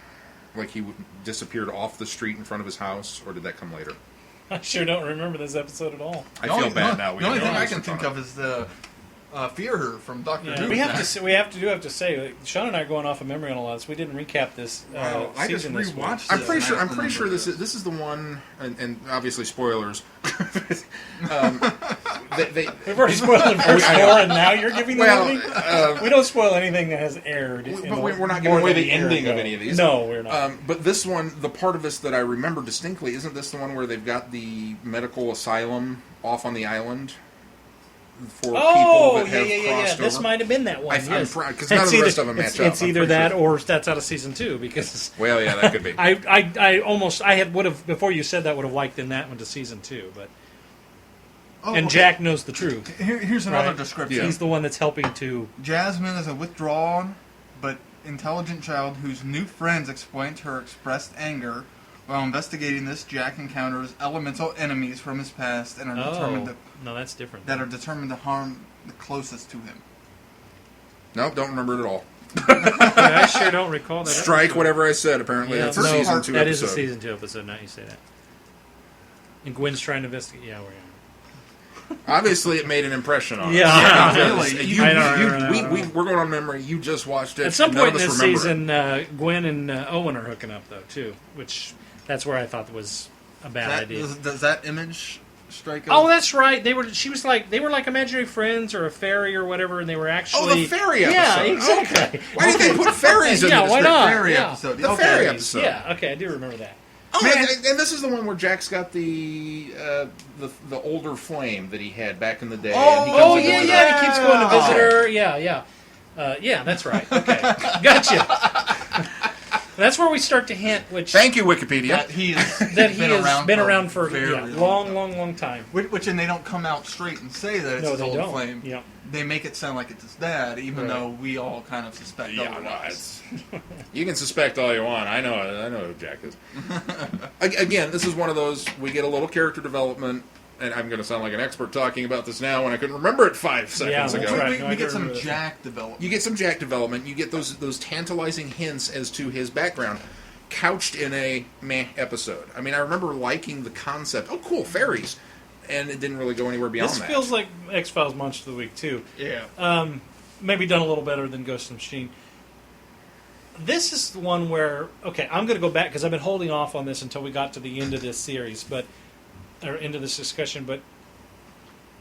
C: Like he disappeared off the street in front of his house, or did that come later?
D: I sure don't remember this episode at all.
C: I feel bad now.
B: The only thing I can think of is the Fear from Doctor Who.
D: We have to say, Shaun and I are going off of memory on a lot of this. We didn't recap this
B: I just
D: season
B: rewatched
D: this
B: it.
C: I'm pretty sure this is the one, and obviously spoilers.
D: We've already spoiled the first four, and now you're giving the movie? We don't spoil anything that has aired.
C: But we're not giving away the ending of any of these.
D: No, we're not.
C: But this one, the part of this that I remember distinctly, isn't this the one where they've got the medical asylum off on the island? For people that have crossed over.
D: This might have been that one.
C: Because none of the rest of them match up.
D: It's either that or that's out of season 2. Because
C: well, yeah, that could be.
D: I would have before you said that would have liked in that one to season 2, but Jack knows the truth.
B: Here's another description.
D: Yeah. He's the one that's helping to.
B: Jasmine is a withdrawn but intelligent child whose new friends explain her expressed anger. While investigating this, Jack encounters elemental enemies from his past and are determined
D: that's different.
B: That are determined to harm the closest to him.
C: Nope, don't remember it at all.
D: I sure don't recall that.
C: Strike
D: episode.
C: Whatever I said. Apparently, that's a season 2 episode.
D: That is a season 2 episode. Now you say that. And Gwen's trying to investigate. Yeah, we're.
C: Obviously, it made an impression on us.
D: Yeah,
C: really. We're going on memory. You just watched it.
D: At some point in this season, Gwen and Owen are hooking up, though, too. Which, that's where I thought was a bad idea.
B: Does that image strike us?
D: Oh, that's right. They were like imaginary friends or a fairy or whatever, and they were actually...
C: the fairy episode.
D: Yeah, exactly.
C: Okay. Why did they put fairies in the
D: why not?
B: Fairy episode.
C: The fairy episode.
D: Yeah, okay, I do remember that.
C: Oh, and this is the one where Jack's got the older flame that he had back in the day.
D: He keeps going to visit her. Yeah, that's right. Okay, gotcha. That's where we start to hint.
C: Thank you, Wikipedia.
B: That he has
D: been around for a long time.
B: Which, and they don't come out straight and say that it's his old flame.
D: Yeah.
B: They make it sound like it's his dad, even though we all kind of suspect otherwise.
C: You can suspect all you want. I know who Jack is. Again, this is one of those, we get a little character development, and I'm going to sound like an expert talking about this now when I couldn't remember it 5 seconds ago.
D: Right.
B: We get some Jack development.
C: You get some Jack development. You get those tantalizing hints as to his background. couched in a meh episode. I mean, I remember liking the concept. Oh, cool, fairies. And it didn't really go anywhere beyond
D: This
C: that.
D: feels like X-Files Monster of the Week, too.
B: Yeah.
D: Maybe done a little better than Ghost in the Machine. This is the one where, okay, I'm going to go back because I've been holding off on this until we got to the end of this series, or into this discussion, but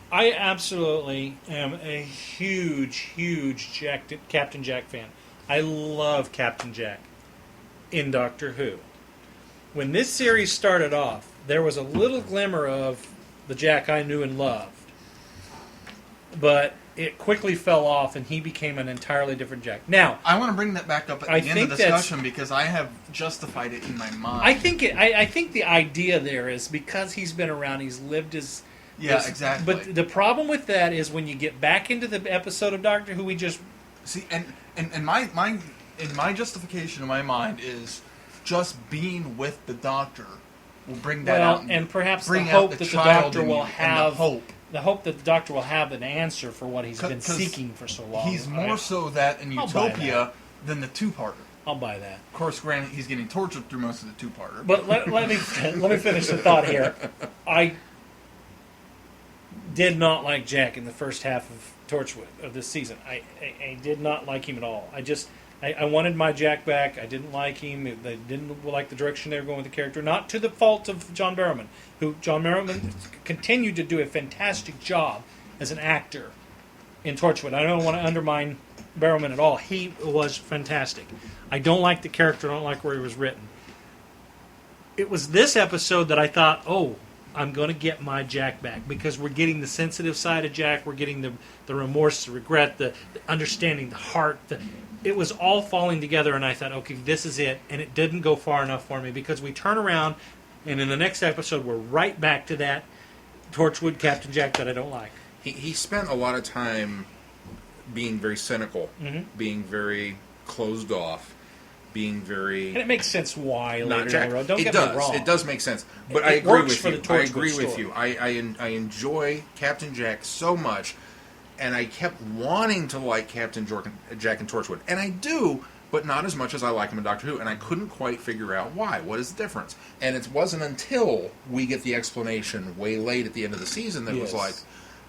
D: I absolutely am a huge Captain Jack fan. I love Captain Jack in Doctor Who. When this series started off, there was a little glimmer of the Jack I knew and loved. But it quickly fell off, and he became an entirely different Jack. Now,
B: I want to bring that back up at the end of the discussion because I have justified it in my mind.
D: I think the idea there is because he's been around, he's lived his...
B: Yeah, exactly.
D: But the problem with that is when you get back into the episode of Doctor Who, we just...
B: See, and my justification in my mind is just being with the Doctor will bring that out.
D: And perhaps the
B: bring
D: hope
B: out
D: that the
B: child
D: Doctor
B: in
D: will
B: you and
D: have...
B: the
D: The
B: hope.
D: hope that the Doctor will have an answer for what he's been
B: 'Cause
D: seeking for so long.
B: He's more so that in
D: I'll buy
B: Utopia than the two-parter.
D: I'll buy that.
B: Of course, granted, he's getting tortured through most of the two-parter.
D: But let me finish the thought here. I did not like Jack in the first half of Torchwood of this season. I did not like him at all. I wanted my Jack back. I didn't like him. They didn't like the direction they were going with the character. Not to the fault of John Barrowman, who John Barrowman continued to do a fantastic job as an actor in Torchwood. I don't want to undermine Barrowman at all. He was fantastic. I don't like the character. I don't like where he was written. It was this episode that I thought, oh, I'm going to get my Jack back because we're getting the sensitive side of Jack. We're getting the remorse, the regret, the understanding, the heart. It was all falling together, and I thought, okay, this is it. And it didn't go far enough for me because we turn around, and in the next episode, we're right back to that Torchwood Captain Jack that I don't like.
C: He spent a lot of time being very cynical, being very closed off, being very...
D: And it makes sense why
C: not
D: later
C: Jack.
D: in the road. Don't
C: it
D: get
C: does.
D: me wrong.
C: It does make sense. But
D: It
C: I agree
D: works
C: with
D: for
C: you.
D: the Torchwood
C: I agree with
D: story.
C: you. I enjoy Captain Jack so much, and I kept wanting to like Captain Jack in Torchwood. And I do, but not as much as I like him in Doctor Who. And I couldn't quite figure out why. What is the difference? And it wasn't until we get the explanation way late at the end of the season that it was like,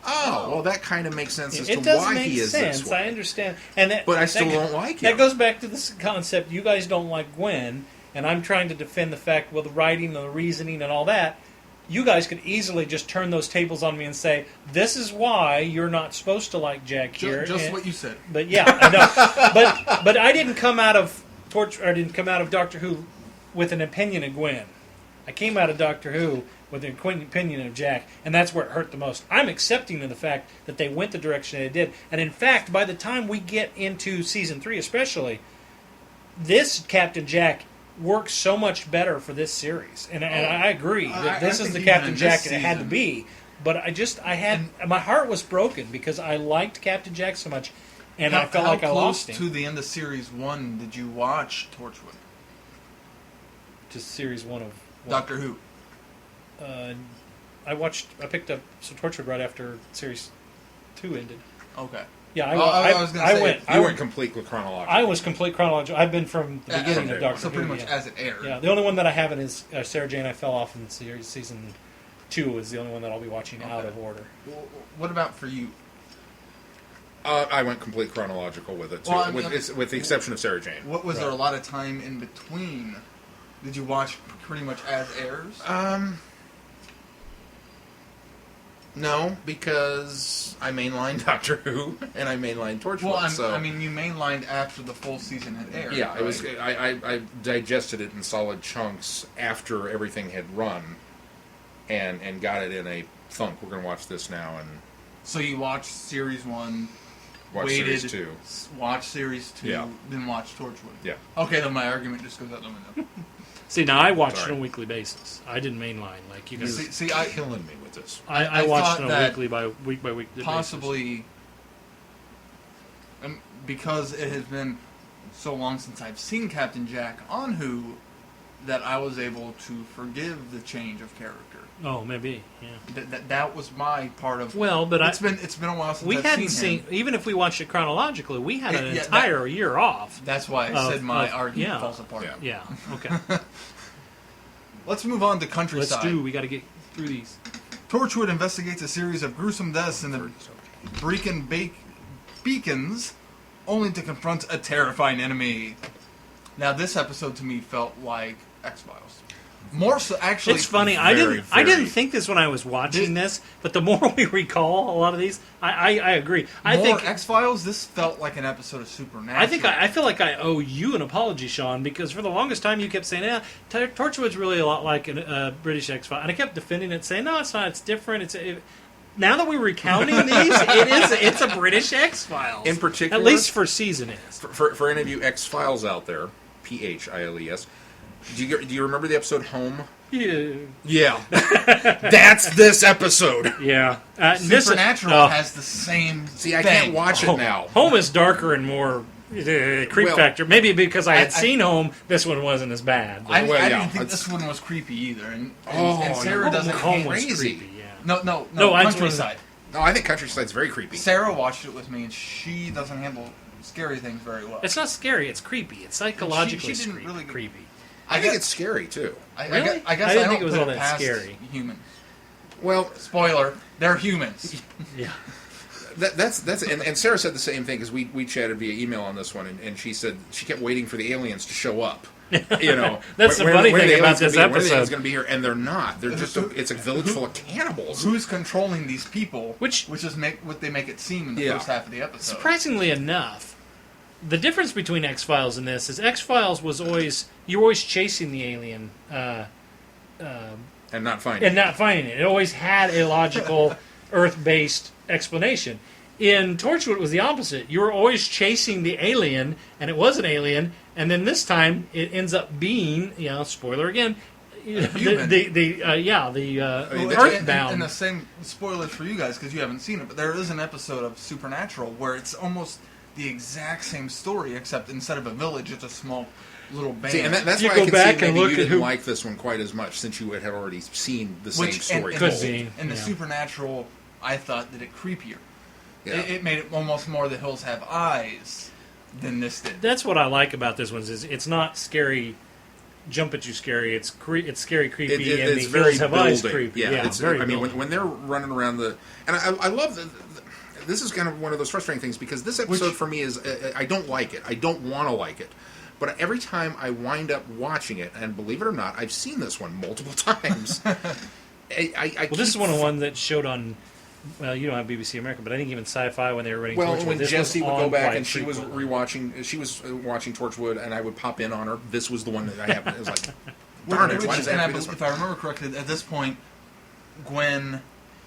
C: oh, well, that kind of makes sense as to why he is this way.
D: I understand.
C: But I still don't like him.
D: That goes back to this concept. You guys don't like Gwen, and I'm trying to defend the fact, well, the writing and the reasoning and all that. You guys could easily just turn those tables on me and say, this is why you're not supposed to like Jack here.
B: Just what you said.
D: But yeah, I know. but I didn't come out of Doctor Who with an opinion of Gwen. I came out of Doctor Who with an opinion of Jack, and that's where it hurt the most. I'm accepting of the fact that they went the direction they did, and in fact, by the time we get into season 3, especially, this Captain Jack works so much better for this series, and I agree that this is the Captain Jack that it had to be. But my heart was broken because I liked Captain Jack so much, and I felt like I lost him.
B: How close to the end of series 1 did you watch Torchwood?
D: To series 1 of what?
B: Doctor Who.
D: I picked up some Torchwood right after series 2 ended.
B: Okay.
D: Yeah,
B: I was going to say
C: you weren't completely chronological.
D: I was complete chronological. I've been from the beginning of Doctor Who.
B: So pretty much as it aired.
D: Yeah, the only one that I haven't is Sarah Jane. I fell off in season 2 is the only one that I'll be watching out of order.
B: Well, what about for you?
C: I went complete chronological with it, too,
B: Well,
C: with the exception of Sarah Jane.
B: Was there a lot of time in between? Did you watch pretty much as airs?
C: No, because I mainlined Doctor Who and I mainlined Torchwood.
B: Well, I mean, you mainlined after the full season had aired.
C: Yeah,
B: right?
C: it was. I digested it in solid chunks after everything had run, and got it in a thunk. We're going to watch this now and.
B: So you watched series 1,
C: watch
B: waited,
C: series 2,
B: watch series 2,
C: Yeah.
B: then watch Torchwood.
C: Yeah.
B: Okay, then my argument just goes out the window.
D: See, now I watched it on a weekly basis. I didn't mainline like you guys.
B: See,
C: You're killing me with this.
B: I
D: watched it
B: thought
D: on a
B: that
D: week by week basis.
B: possibly, because it has been so long since I've seen Captain Jack on Who, that I was able to forgive the change of character.
D: Oh, maybe. Yeah.
B: That was my part of.
D: Well, but
B: it's been a while since
D: we
B: I've
D: hadn't
B: seen him.
D: even if we watched it chronologically, we had an entire year off.
B: That's why I said my argument falls apart.
D: Yeah. Okay.
B: Let's move on to Countryside.
D: We got to get through these.
B: Torchwood investigates a series of gruesome deaths in the Brecon Beacons, only to confront a terrifying enemy. Now, this episode to me felt like X-Files. More so, actually.
D: It's funny. I didn't think this when I was watching this, but the more we recall a lot of these, I agree. I think
B: X-Files. This felt like an episode of Supernatural.
D: I feel like I owe you an apology, Shaun, because for the longest time you kept saying, "Yeah, Torchwood's really a lot like a British X-Files," and I kept defending it, saying, "No, it's not. It's different. Now that we're recounting these, it's a British X-Files.
C: In particular,
D: at least for season is.
C: For any of you X-Files out there, PHILES, do you remember the episode Home? Yeah. That's this episode.
D: Yeah.
B: Supernatural has the same
C: See, I can't watch it now.
D: Home is darker and more creep factor. Maybe because I had seen Home, this one wasn't as bad.
B: I didn't think this one was creepy either. And Sarah doesn't
D: Home
B: hate
D: was creepy, yeah.
B: No, Countryside.
C: No, I think Countryside's very creepy.
B: Sarah watched it with me, and she doesn't handle scary things very well.
D: It's not scary. It's creepy. It's psychologically
B: she didn't really
D: creepy.
C: I think it's scary, too.
D: Really?
B: I guess
D: I didn't think
B: don't
D: it was
B: put
D: all that
B: past
D: scary.
B: Humans.
C: Well,
B: spoiler, they're humans.
D: Yeah.
C: That's and Sarah said the same thing because we chatted via email on this one, and she said she kept waiting for the aliens to show up. You know,
D: that's the funny thing about this episode.
C: When the aliens going to be here, and they're not. They're just it's a village full of cannibals.
B: Who's controlling these people? Which is what they make it seem in the first half of the episode.
D: Surprisingly enough, the difference between X-Files and this is X-Files was you were always chasing the alien.
C: And not finding
D: it. It always had a logical, Earth-based explanation. In Torchwood, it was the opposite. You were always chasing the alien, and it was an alien, and then this time it ends up being, spoiler again, Earthbound.
B: And the same spoilers for you guys because you haven't seen it, but there is an episode of Supernatural where it's almost the exact same story, except instead of a village, it's a small little band.
C: See, and that's why I can see maybe you didn't like this one quite as much, since you had already seen the same story.
B: And the Supernatural, I thought, did it creepier. Yeah. It made it almost more The Hills Have Eyes than this did.
D: That's what I like about this one, is it's not scary, jump at you scary. It's scary, creepy, and
C: it's
D: The
C: very
D: Hills Have Eyes creepy.
C: Yeah,
D: it's very
C: when they're running around and I love this is kind of one of those frustrating things because this episode for me is I don't like it. I don't want to like it. But every time I wind up watching it, and believe it or not, I've seen this one multiple times.
D: This is one that showed on. Well, you don't have BBC America, but I think even Sci-Fi when they were running Torchwood.
C: Well, when Jessie would go back and she was watching Torchwood, and I would pop in on her. This was the one that I happened. It was like, darn it! Why does that be this one?
B: If I remember correctly, at this point, Gwen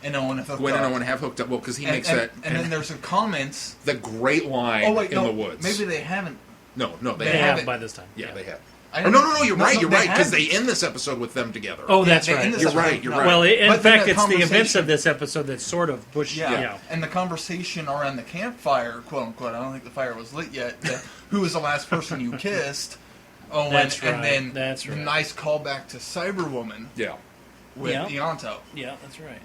B: and Owen have
C: hooked up. Well, because he makes that.
B: And then there's some comments.
C: The great line in the woods.
B: Maybe they haven't.
C: No, they
D: have by this time.
C: Yeah, they have. No, you're right, because they end this episode with them together.
D: Oh, that's right.
C: You're right.
D: Well, in fact, it's the events of this episode that sort of push.
B: Yeah. And the conversation around the campfire, quote unquote, I don't think the fire was lit yet. Who was the last person you kissed? Owen,
D: that's right.
B: And then
D: that's right.
B: Nice callback to Cyberwoman.
C: Yeah.
B: With Ianto.
D: Yeah, that's right.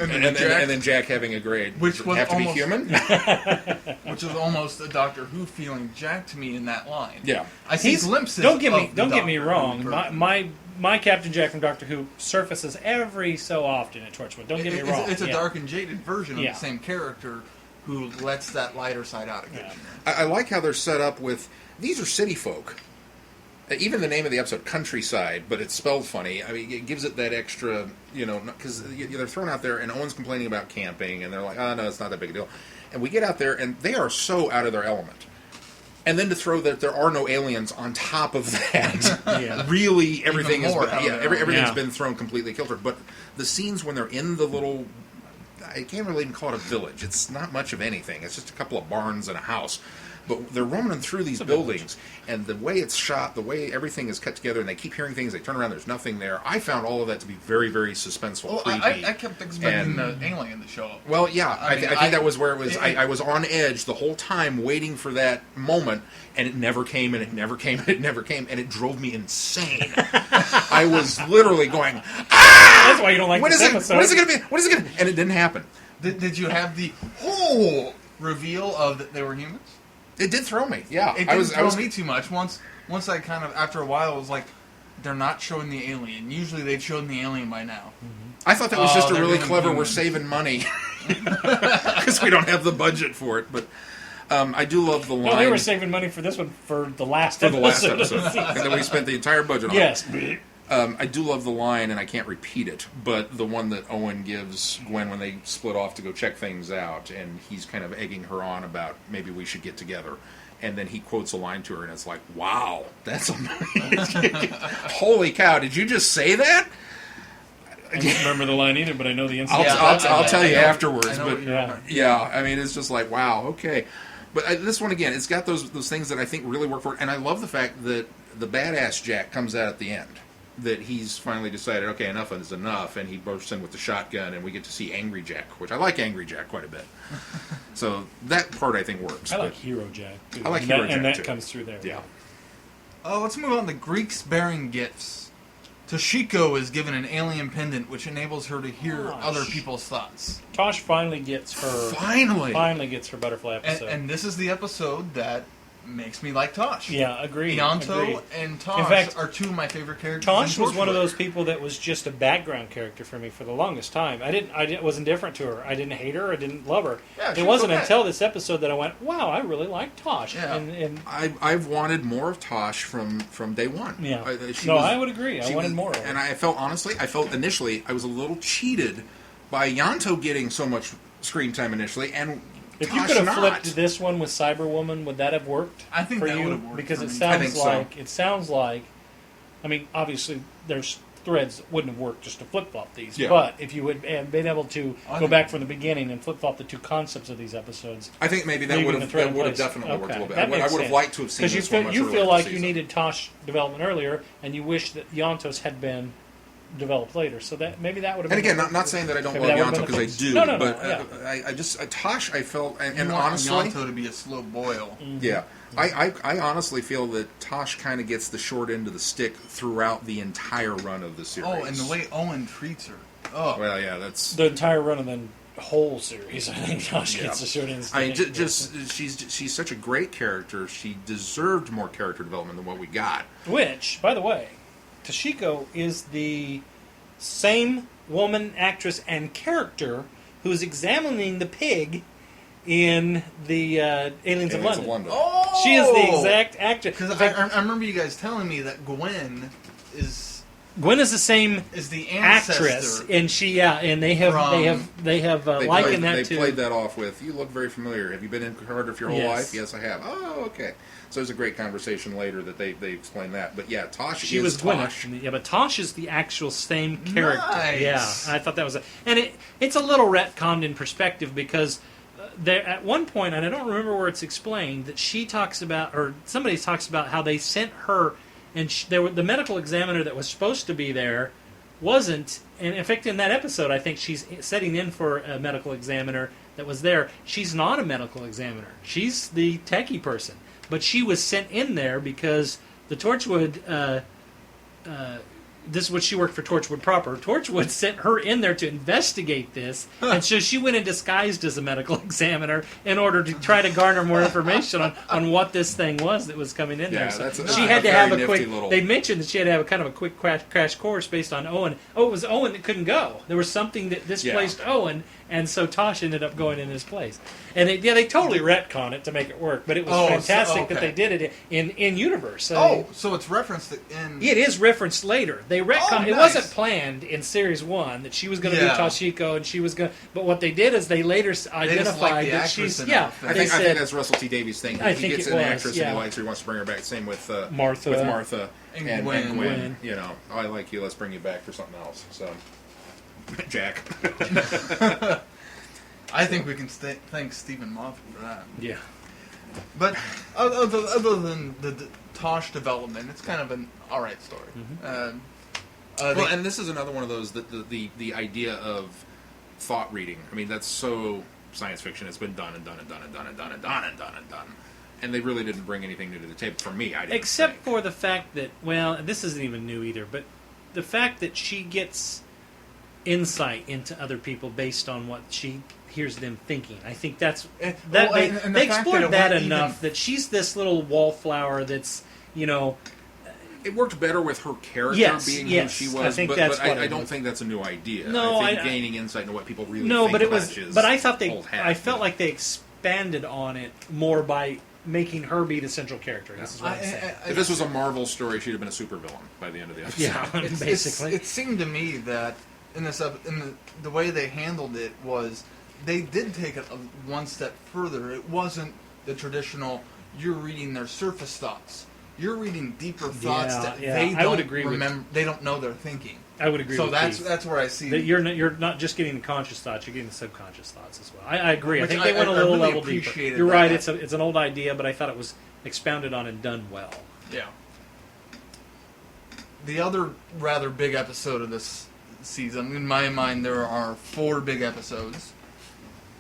C: And then Jack having a grade.
B: Which was
C: have to be human?
B: Which was almost a Doctor Who feeling Jack to me in that line.
C: Yeah.
B: I see glimpses
D: Don't get me wrong. My Captain Jack from Doctor Who surfaces every so often at Torchwood. Don't get me wrong.
B: It's a dark and jaded version of the same character who lets that lighter side out again.
C: Yeah. I like how they're set up with, these are city folk. Even the name of the episode, Countryside, but it's spelled funny. I mean, it gives it that extra, because they're thrown out there, and Owen's complaining about camping, and they're like, oh, no, it's not that big a deal. And we get out there, and they are so out of their element. And then to throw that there are no aliens on top of that, really, everything everything's been thrown completely kilter. But the scenes when they're in the little, I can't really even call it a village. It's not much of anything. It's just a couple of barns and a house. But they're roaming through these buildings, and the way it's shot, the way everything is cut together, and they keep hearing things, they turn around, there's nothing there. I found all of that to be very, very suspenseful, creepy.
B: I kept expecting the alien to show up.
C: Well, yeah, I think that was where it was. I was on edge the whole time waiting for that moment, and it never came, and it never came, and it never came, and it drove me insane. I was literally going, ah!
D: That's why you don't like this episode.
C: What is it going to be? What is it going to be? And it didn't happen.
B: Did you have the whole reveal of that they were humans?
C: It did throw me, yeah.
B: It didn't throw me too much. Once I kind of, after a while, was like, they're not showing the alien. Usually they've shown the alien by now.
C: I thought that was just a really clever,
B: humans.
C: we're saving money. Because we don't have the budget for it. But I do love the line.
D: No, they were saving money for this one for the last
C: for the last
D: episode.
C: episode. And then we spent the entire budget on
D: Yes.
C: it. I do love the line, and I can't repeat it, but the one that Owen gives Gwen when they split off to go check things out, and he's kind of egging her on about maybe we should get together. And then he quotes a line to her, and it's like, wow, that's amazing. Holy cow, did you just say that?
D: I don't remember the line either, but I know the incident.
C: I'll tell you afterwards.
B: But
C: yeah, I mean, it's just like, wow, okay. But this one, again, it's got those things that I think really work for it. And I love the fact that the badass Jack comes out at the end. That he's finally decided, okay, enough is enough, and he bursts in with the shotgun, and we get to see Angry Jack, which I like Angry Jack quite a bit. So that part, I think, works.
D: I like Hero Jack, too.
C: I like Hero Jack,
D: and that
C: too.
D: comes through there.
C: Yeah.
B: Let's move on to Greeks bearing gifts. Toshiko is given an alien pendant, which enables her to hear other people's thoughts.
D: Tosh finally gets her...
C: Finally
D: gets her butterfly episode.
B: And this is the episode that makes me like Tosh.
D: Yeah, agreed.
B: Yanto and Tosh
D: In fact,
B: are two of my favorite characters.
D: Tosh
B: in
D: was one of
B: Torchwood.
D: those people that was just a background character for me for the longest time. I was indifferent to her. I didn't hate her. I didn't love her.
B: Yeah,
D: it wasn't until this episode that I went, wow, I really like Tosh.
B: Yeah.
D: And
C: I've wanted more of Tosh from day one.
D: yeah. I would agree. I wanted more of her.
C: And I felt initially, I was a little cheated by Yanto getting so much screen time initially, and
D: if
C: Tosh
D: you could have
C: not.
D: flipped this one with Cyberwoman, would that have worked?
B: I think
D: for
B: that
D: you?
B: would have worked
D: Because
B: for
D: it
B: me.
D: sounds like. I mean, obviously, there's threads that wouldn't have worked just to flip flop these.
C: Yeah.
D: But if you would have been able to go back from the beginning and flip flop the two concepts of these episodes,
C: I think maybe that
D: leaving
C: would
D: the thread in
C: have
D: place.
C: definitely worked a little bit.
D: That
C: I would
D: makes
C: have
D: sense.
C: liked to have seen
D: because
C: this one much
D: you
C: earlier
D: feel
C: in the
D: like you
C: season.
D: needed Tosh development earlier, and you wish that Yantos had been developed later. So that maybe that would have.
C: And
D: been
C: again, not saying that I don't
D: maybe
C: love
D: that would
C: Yanto
D: have been
C: because I
D: the
C: do,
D: case. No,
C: but
D: yeah.
C: I just Tosh, I felt, and
B: You want
C: honestly,
B: Yanto to be a slow boil.
C: yeah, I honestly feel that Tosh kind of gets the short end of the stick throughout the entire run of the series.
B: Oh, and the way Owen treats her. Oh,
C: well, yeah, that's.
D: the entire run of the whole series. I think Tosh gets the short end.
C: I mean, just she's such a great character. She deserved more character development than what we got.
D: Which, by the way, Toshiko is the same woman, actress, and character who's examining the pig in the Aliens of London.
B: Oh!
D: She is the exact actress.
B: Because I remember you guys telling me that Gwen is
D: the same
B: the
D: actress,
B: ancestor.
D: and they have likened that
C: They
D: to.
C: played that off with, you look very familiar. Have you been in Cardiff your whole
D: Yes.
C: life? Yes, I have. Oh, okay. So there's a great conversation later that they explain that. But yeah, Tosh
D: She
C: is
D: was
C: Tosh.
D: Gwyneth. Yeah, but Tosh is the actual same character.
B: Nice.
D: Yeah, I thought that was it's a little retconned in perspective because there at one point, and I don't remember where it's explained, that she talks about, or somebody talks about how they sent her, and the medical examiner that was supposed to be there wasn't. And in fact, in that episode, I think she's setting in for a medical examiner that was there. She's not a medical examiner. She's the techie person. But she was sent in there because the Torchwood, this is what she worked for Torchwood proper. Torchwood sent her in there to investigate this, and so she went in disguised as a medical examiner in order to try to garner more information on what this thing was that was coming in there. So
C: that's
D: she
C: a
D: had to
C: very
D: have a
C: nifty
D: quick.
C: little-
D: They mentioned that she had to have a kind of a quick crash course based on Owen. Oh, it was Owen that couldn't go. There was something that displaced Owen, and so Tosh ended up going in his place. And they totally retcon it to make it work, but it was fantastic that they did it in universe.
B: So it's referenced in.
D: It is referenced later. They retcon.
B: Nice.
D: It wasn't planned in series 1 that she was going to be Toshiko, and she was going. But what they did is they later identified that she's. Yeah,
C: I think that's Russell T Davies' thing.
D: I
C: He
D: think
C: gets
D: it
C: an
D: was,
C: actress
D: yeah.
C: and he likes her. He wants to bring her back. Same with
D: Martha.
C: With Martha and
B: Gwen.
C: Gwen. You know, I like you. Let's bring you back for something else. So, Jack.
B: I think we can thank Stephen Moffat for that.
D: Yeah.
B: But other than the Tosh development, it's kind of an alright story.
C: Well, and this is another one of those, the idea of thought reading. I mean, that's so science fiction. It's been done and done and done and done and done and done and done and done. And they really didn't bring anything new to the table. For me, I didn't.
D: Except for the fact that, well, and this isn't even new either, but the fact that she gets insight into other people based on what she hears them thinking. I think that's...
B: and
D: they
B: the fact
D: explored
B: that
D: that
B: it
D: enough that she's this little wallflower that's,
C: It worked better with her character being who she was,
D: I think
C: but I don't think that's a new idea.
D: No,
C: I think gaining insight into what people really
D: no,
C: think
D: but it
C: about
D: was.
C: is
D: But I thought
C: old hat.
D: I felt like they expanded on it more by making her be the central character. This is what I'm saying.
C: If this was a Marvel story, she'd have been a supervillain by the end of the episode.
D: Yeah, basically.
B: It seemed to me that in the way they handled it was they did take it one step further. It wasn't the traditional, you're reading their surface thoughts. You're reading deeper thoughts that they
D: I would
B: don't
D: agree
B: remember. They don't know they're thinking.
D: I would agree.
B: So
D: with
B: that's where I see
D: that you're not just getting the conscious thoughts; you're getting the subconscious thoughts as well. I agree.
B: Which
D: I think they went a little
B: really
D: level deeper.
B: appreciated
D: You're
B: that.
D: right. It's an old idea, but I thought it was expounded on and done well.
B: Yeah. The other rather big episode of this season, in my mind, there are 4 big episodes.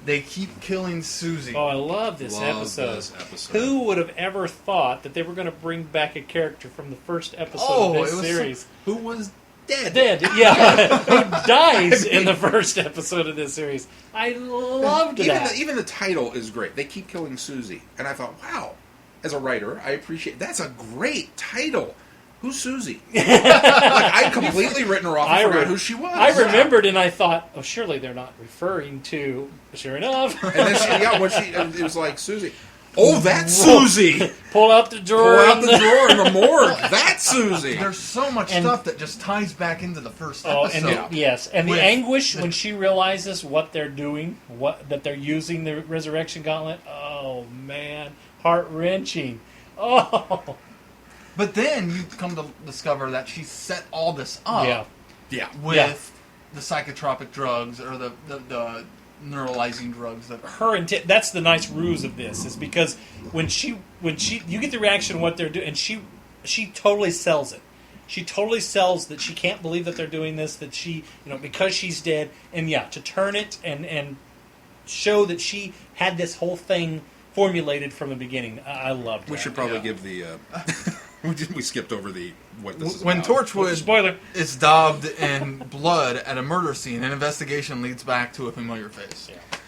B: They keep killing Susie.
D: Oh, I love this episode. Who would have ever thought that they were going to bring back a character from the first episode of this series?
B: Who was dead?
D: Yeah. Who dies in the first episode of this series. I loved that.
C: Even the title is great. They keep killing Susie. And I thought, wow, as a writer, I appreciate... That's a great title. Who's Susie? I'd completely written her off and forgot who she was.
D: I remembered and I thought, oh, surely they're not referring to... Sure enough.
C: And then it was like, Susie. Oh, that's Susie!
D: Pull out the drawer.
C: In the morgue. That's Susie!
B: There's so much stuff that just ties back into the first episode.
D: And the anguish when she realizes what they're doing, that they're using the resurrection gauntlet. Oh, man. Heart-wrenching. Oh...
B: But then you come to discover that she set all this up with the psychotropic drugs or the neuralizing drugs.
D: That's the nice ruse of this, is because when you get the reaction of what they're doing, and she totally sells it. She totally sells that she can't believe that they're doing this, that she, because she's dead, and to turn it and show that she had this whole thing formulated from the beginning. I loved that.
C: We should probably give the... we skipped over what this is
B: when
C: about.
B: Torchwood is daubed in blood at a murder scene, an investigation leads back to a familiar face.
D: Yeah.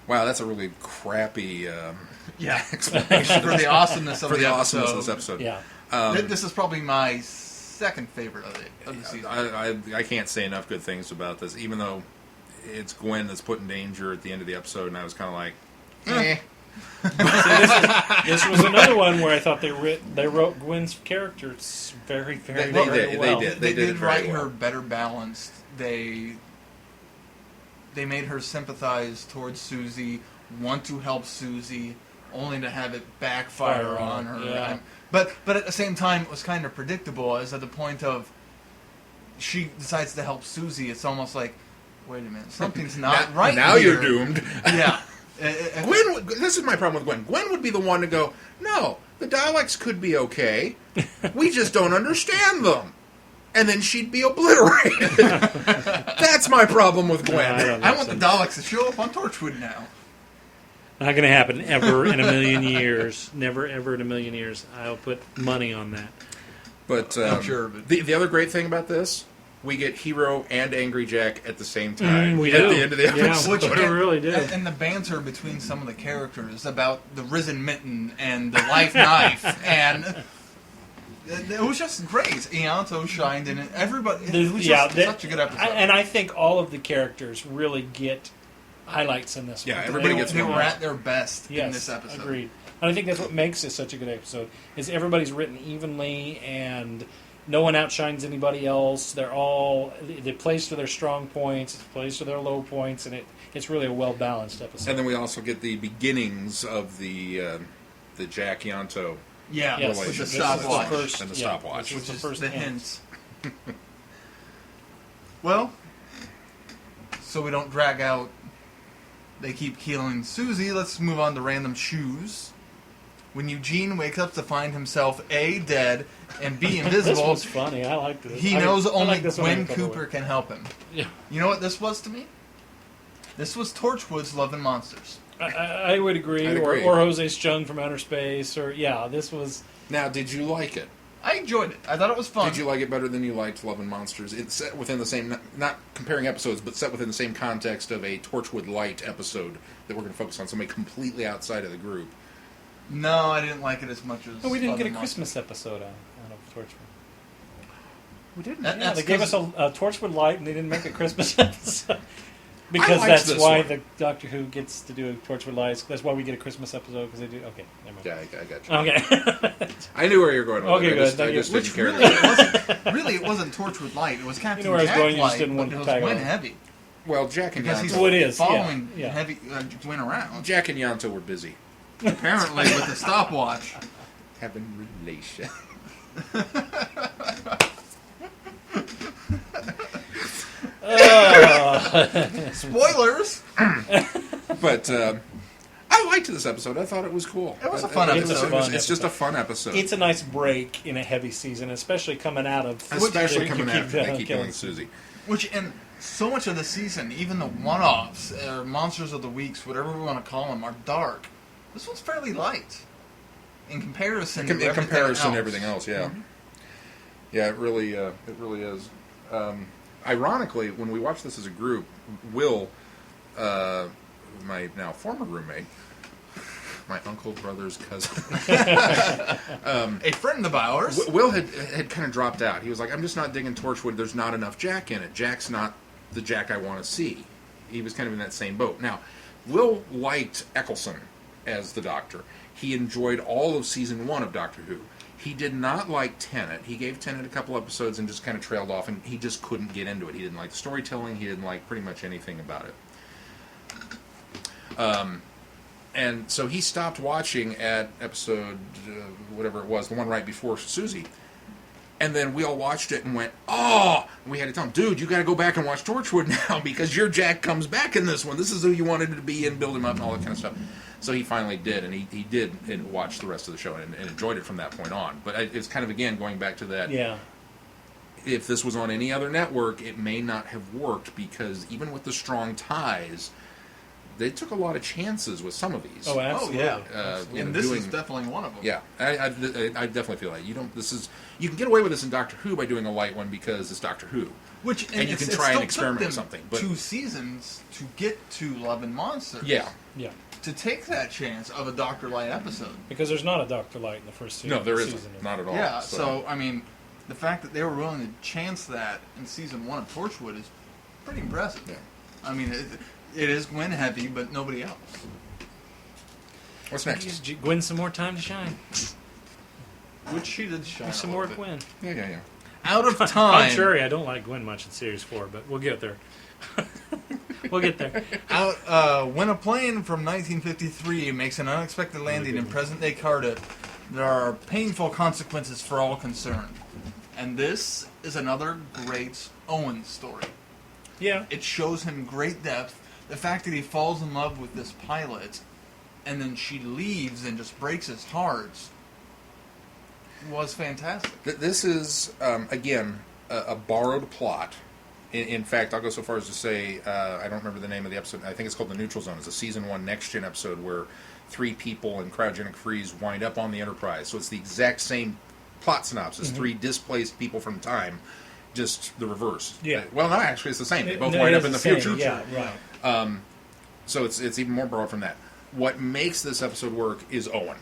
C: Wow, that's a really crappy
B: explanation for the awesomeness of
C: this episode.
D: Yeah.
B: This is probably my second favorite of the season.
C: I can't say enough good things about this, even though it's Gwen that's put in danger at the end of the episode, and I was kind of like, eh.
D: This was another one where I thought they wrote Gwen's character very, very, very well.
B: They
C: did
B: did write
C: well.
B: her better balanced. They made her sympathize towards Susie, want to help Susie, only to have it backfire on her.
D: Yeah.
B: But at the same time, it was kind of predictable, as at the point of she decides to help Susie, it's almost like, wait a minute, something's not right
C: now
B: here.
C: You're doomed.
B: Yeah.
C: Gwen, this is my problem with Gwen. Gwen would be the one to go, no, the Daleks could be okay. We just don't understand them. And then she'd be obliterated. That's my problem with Gwen.
B: I want the Daleks to show up on Torchwood now.
D: Not going to happen ever in a million years. Never, ever in a million years. I'll put money on that.
C: But,
B: I'm sure. But
C: the other great thing about this, we get Hero and Angry Jack at the same time.
D: We
C: at
D: do.
C: the end of the episode.
D: We really do.
B: And the banter between some of the characters about the risen mitten and the life knife, and it was just great. Ianto shined in it. Everybody, it was such a good episode.
D: And I think all of the characters really get highlights in this one.
C: Yeah, everybody gets
B: they
C: one.
B: were at their best
D: Yes,
B: in this episode.
D: Agreed. And I think that's what makes it such a good episode, is everybody's written evenly and no one outshines anybody else. They plays to their strong points, it plays to their low points, and it's really a well-balanced episode.
C: And then we also get the beginnings of the Jack Ianto
B: with the stopwatch.
C: And the stopwatch.
B: Which is the hints. Well, so we don't drag out, they keep killing Susie, let's move on to random shoes. when Eugene wakes up to find himself A, dead, and B,
D: This
B: invisible,
D: was funny. I liked it.
B: he knows
D: I
B: only
D: like this one
B: Gwen
D: a couple
B: Cooper
D: ways.
B: can help him.
D: Yeah.
B: You know what this was to me? This was Torchwood's Love and Monsters.
D: I would agree.
C: I'd agree.
D: Or Jose's Chung from Outer Space. Or this was.
C: Now, did you like it?
B: I enjoyed it. I thought it was fun.
C: Did you like it better than you liked Love and Monsters? It's set within the same, not comparing episodes, but set within the same context of a Torchwood Light episode that we're going to focus on, somebody completely outside of the group.
B: No, I didn't like it as much as.
D: No, we didn't
B: Love
D: get a
B: and Monsters.
D: Christmas episode out of Torchwood. We didn't.
B: That's
D: They gave us a Torchwood Light, and they didn't make a Christmas episode. Because
C: liked
D: that's
C: this
D: why
C: one.
D: the Doctor Who gets to do a Torchwood Lights. That's why we get a Christmas episode, because they do. Okay, never mind.
C: Yeah, I got you.
D: Okay.
C: I knew where you were going with
D: Okay,
C: it.
D: good.
C: I just
B: Which
C: didn't care.
B: really, it wasn't Torchwood Light. It was Captain
D: You know where I was
B: Jack
D: going, you just
B: Light,
D: didn't
B: but
D: want
B: it
D: to
B: was
D: tag
B: Gwen
D: on.
B: Heavy.
C: Well, Jack and
B: Because he's
C: Yanto,
D: Well, it is,
B: following
D: yeah.
B: Heavy Gwen around.
C: Jack and Yanto were busy
B: Apparently with the stopwatch.
C: having relation.
B: Spoilers!
C: But I liked this episode. I thought it was cool.
B: It was a fun
D: It's a
B: episode.
D: fun
C: It's just a
D: episode.
C: fun episode.
D: It's a nice break in a heavy season, especially coming out of.
C: Especially
D: You
C: coming
D: keep-
C: after they keep
D: killing
C: killing Susie.
B: Which, and so much of the season, even the one-offs, or Monsters of the Weeks, whatever we want to call them, are dark. This one's fairly light. In comparison to
C: In
B: everything
C: comparison
B: else.
C: to everything else, yeah. Yeah, it really is. Ironically, when we watched this as a group, Will, my now former roommate, my uncle, brother's cousin,
B: A friend of ours.
C: Will had kind of dropped out. He was like, I'm just not digging Torchwood. There's not enough Jack in it. Jack's not the Jack I want to see. He was kind of in that same boat. Now, Will liked Eccleston as the Doctor. He enjoyed all of season 1 of Doctor Who. He did not like Tennant. He gave Tennant a couple episodes and just kind of trailed off, and he just couldn't get into it. He didn't like the storytelling. He didn't like pretty much anything about it. And so he stopped watching at episode, whatever it was, the one right before Susie. And then we all watched it and went, oh! And we had to tell him, dude, you got to go back and watch Torchwood now because your Jack comes back in this one. This is who you wanted to be and build him up and all that kind of stuff. So he finally did, and he did and watch the rest of the show and enjoyed it from that point on. But it's kind of, again, going back to that.
D: Yeah.
C: If this was on any other network, it may not have worked because even with the strong ties, they took a lot of chances with some of these.
D: Oh, absolutely.
B: yeah.
D: Absolutely.
B: And this is definitely one of them.
C: Yeah, I definitely feel that you can get away with this in Doctor Who by doing a light one because it's Doctor Who.
B: Which
C: And you
B: it's-
C: can
B: it
C: try and
B: still
C: experiment
B: took
C: with
B: them
C: something, but-
B: 2 seasons to get to Love and Monsters.
C: Yeah.
D: Yeah.
B: To take that chance of a Dr. Light episode.
D: Because there's not a Dr. Light in the first season.
C: No, there
D: season
C: isn't.
D: of-
C: Not at all.
B: Yeah, so, I mean, the fact that they were willing to chance that in season 1 of Torchwood is pretty impressive.
C: Yeah.
B: I mean, it is Gwen heavy, but nobody else.
C: What's next?
D: Gives Gwen some more time to shine.
B: Which she did shine.
D: Give some
B: a
D: more
B: little bit.
D: Gwen.
C: Yeah.
B: Out of time.
D: Contrary, I don't like Gwen much in Series 4, but we'll get there. We'll get there.
B: When a plane from 1953 makes an unexpected landing in present-day Cardiff, there are painful consequences for all concerned. And this is another great Owen story.
D: Yeah.
B: It shows him great depth. The fact that he falls in love with this pilot, and then she leaves and just breaks his heart, was fantastic.
C: This is again a borrowed plot. In fact, I'll go so far as to say I don't remember the name of the episode. I think it's called The Neutral Zone. It's a season 1 Next Gen episode where 3 people in cryogenic freeze wind up on the Enterprise. So it's the exact same plot synopsis.
D: Mm-hmm.
C: 3 displaced people from time, just the reverse.
D: Yeah.
C: Well, no, actually, it's the same. They both
D: No,
C: wind
D: it
C: up
D: is
C: in the
D: same,
C: future.
D: Yeah, right.
C: So it's even more borrowed from that. What makes this episode work is Owen.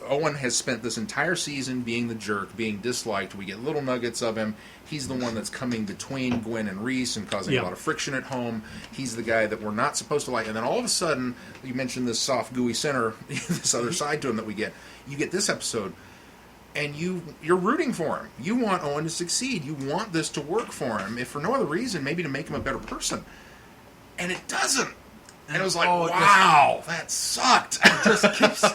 C: Owen has spent this entire season being the jerk, being disliked. We get little nuggets of him. He's the one that's coming between Gwen and Reese and causing a lot of friction at home. He's the guy that we're not supposed to like. And then all of a sudden, you mentioned this soft, gooey center, this other side to him that we get. You get this episode, and you're rooting for him. You want Owen to succeed. You want this to work for him, if for no other reason, maybe to make him a better person. And it doesn't. And it was like, wow, that sucked.
B: Just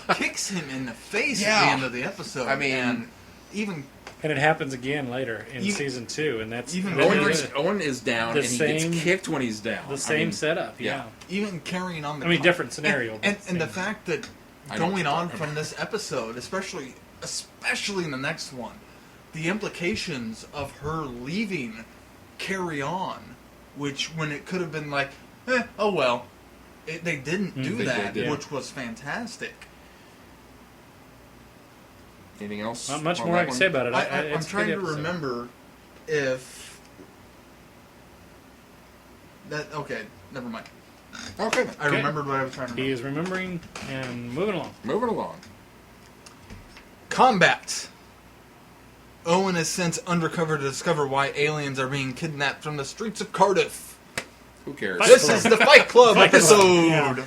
B: kicks him in the face at the end of the episode.
C: I mean,
B: and even
D: And it happens again later in
B: Even-
D: season 2, and that's
B: even
C: Owen is down,
D: The
C: and he
D: same-
C: gets kicked when he's down.
D: the same setup. Yeah.
B: even carrying on the
D: I mean, different scenario.
B: and
D: but
B: the
D: same.
B: fact that going on from this episode, especially in the next one, the implications of her leaving carry on, which when it could have been like, oh well, they didn't do that, which was fantastic.
C: Anything else?
D: Not much more I can say about it.
B: I'm trying to remember if that. Okay, never mind.
C: Okay.
B: I remembered what I was trying to remember.
D: He is remembering and moving along.
C: Moving along.
B: Combat. Owen is sent undercover to discover why aliens are being kidnapped from the streets of Cardiff.
C: Who cares?
B: This is the Fight Club episode.
D: Yeah.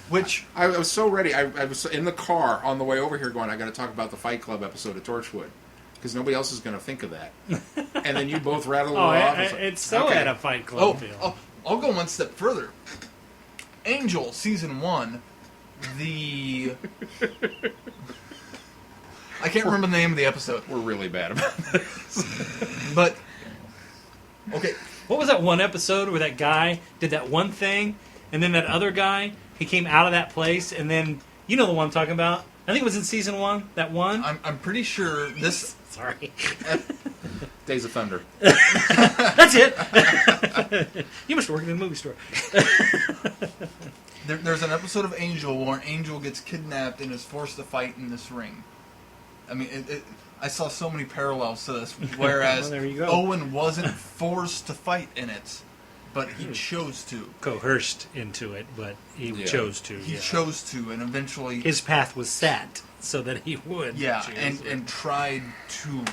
B: Which
C: I was so ready. I was in the car on the way over here going, I got to talk about the Fight Club episode of Torchwood. Because nobody else is going to think of that. And then you both rattled it off.
D: It's so at a Fight Club feel.
B: I'll go one step further. Angel, Season 1, I can't remember the name of the episode.
C: We're really bad about this.
B: But, okay.
D: What was that one episode where that guy did that one thing, and then that other guy, he came out of that place, and then, you know the one I'm talking about? I think it was in Season 1, that one.
B: I'm pretty sure this...
D: Sorry.
C: Days of Thunder.
D: That's it. You must work in a movie store.
B: There's an episode of Angel where Angel gets kidnapped and is forced to fight in this ring. I mean, I saw so many parallels to this, whereas
D: well, there you go.
B: Owen wasn't forced to fight in it, but he chose to.
D: Coerced into it, but he chose to.
B: He chose to, and eventually...
D: His path was set so that he would.
B: Yeah, and tried to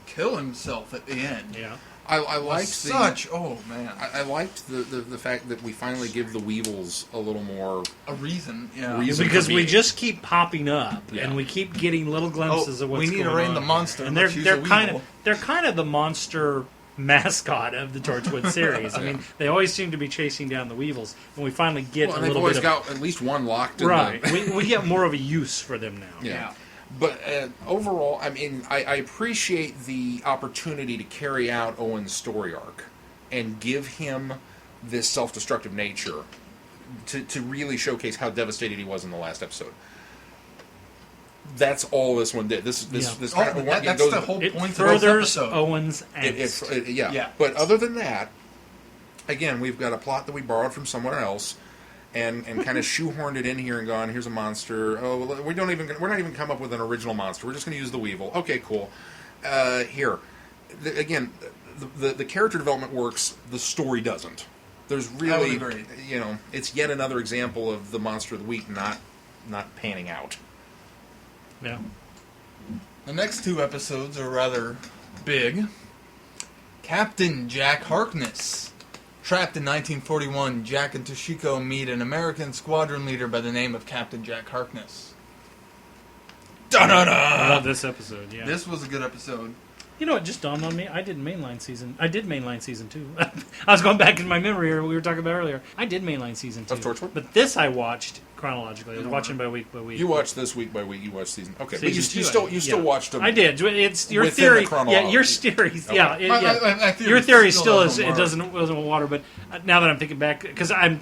B: kill himself at the end.
D: Yeah.
C: I liked
B: oh man,
C: I liked the fact that we finally give the Weevils a little more
B: a reason, yeah,
D: because we just keep popping up and we keep getting little glimpses of what's going on.
B: We need to rein the monster,
D: and they're kind of the monster mascot of the Torchwood series. I mean, they always seem to be chasing down the Weevils, and we finally get a little bit. They've always
C: got at least one locked in.
D: Right, we get more of a use for them now.
C: Yeah. But overall, I mean, I appreciate the opportunity to carry out Owen's story arc and give him this self-destructive nature to really showcase how devastated he was in the last episode. That's all this one did. This kind of
B: that's the whole point of this
D: furthers
B: episode.
D: Owen's angst.
C: Yeah. But other than that, again, we've got a plot that we borrowed from somewhere else. And kind of shoehorned it in here and gone, here's a monster. Oh, we're not even come up with an original monster. We're just going to use the Weevil. Okay, cool. Here, again, the character development works. The story doesn't. There's really, it's yet another example of the monster of the week not panning out.
D: Yeah.
B: The next two episodes are rather big. Captain Jack Harkness. Trapped in 1941, Jack and Toshiko meet an American squadron leader by the name of Captain Jack Harkness. Da-da-da!
D: I love this episode, yeah.
B: This was a good episode.
D: You know what just dawned on me? I did mainline season 2. I was going back in my memory here, we were talking about earlier. I did mainline season 2.
C: Of Torchwood?
D: But this I watched chronologically. I was watching by week by week.
C: You watched this week by week. You watched season. Okay,
D: season
C: but you still watched them.
D: I did. It's your theory. Yeah, your theory.
C: Okay.
D: Yeah, your theory still is. It doesn't water. But now that I'm thinking back, because I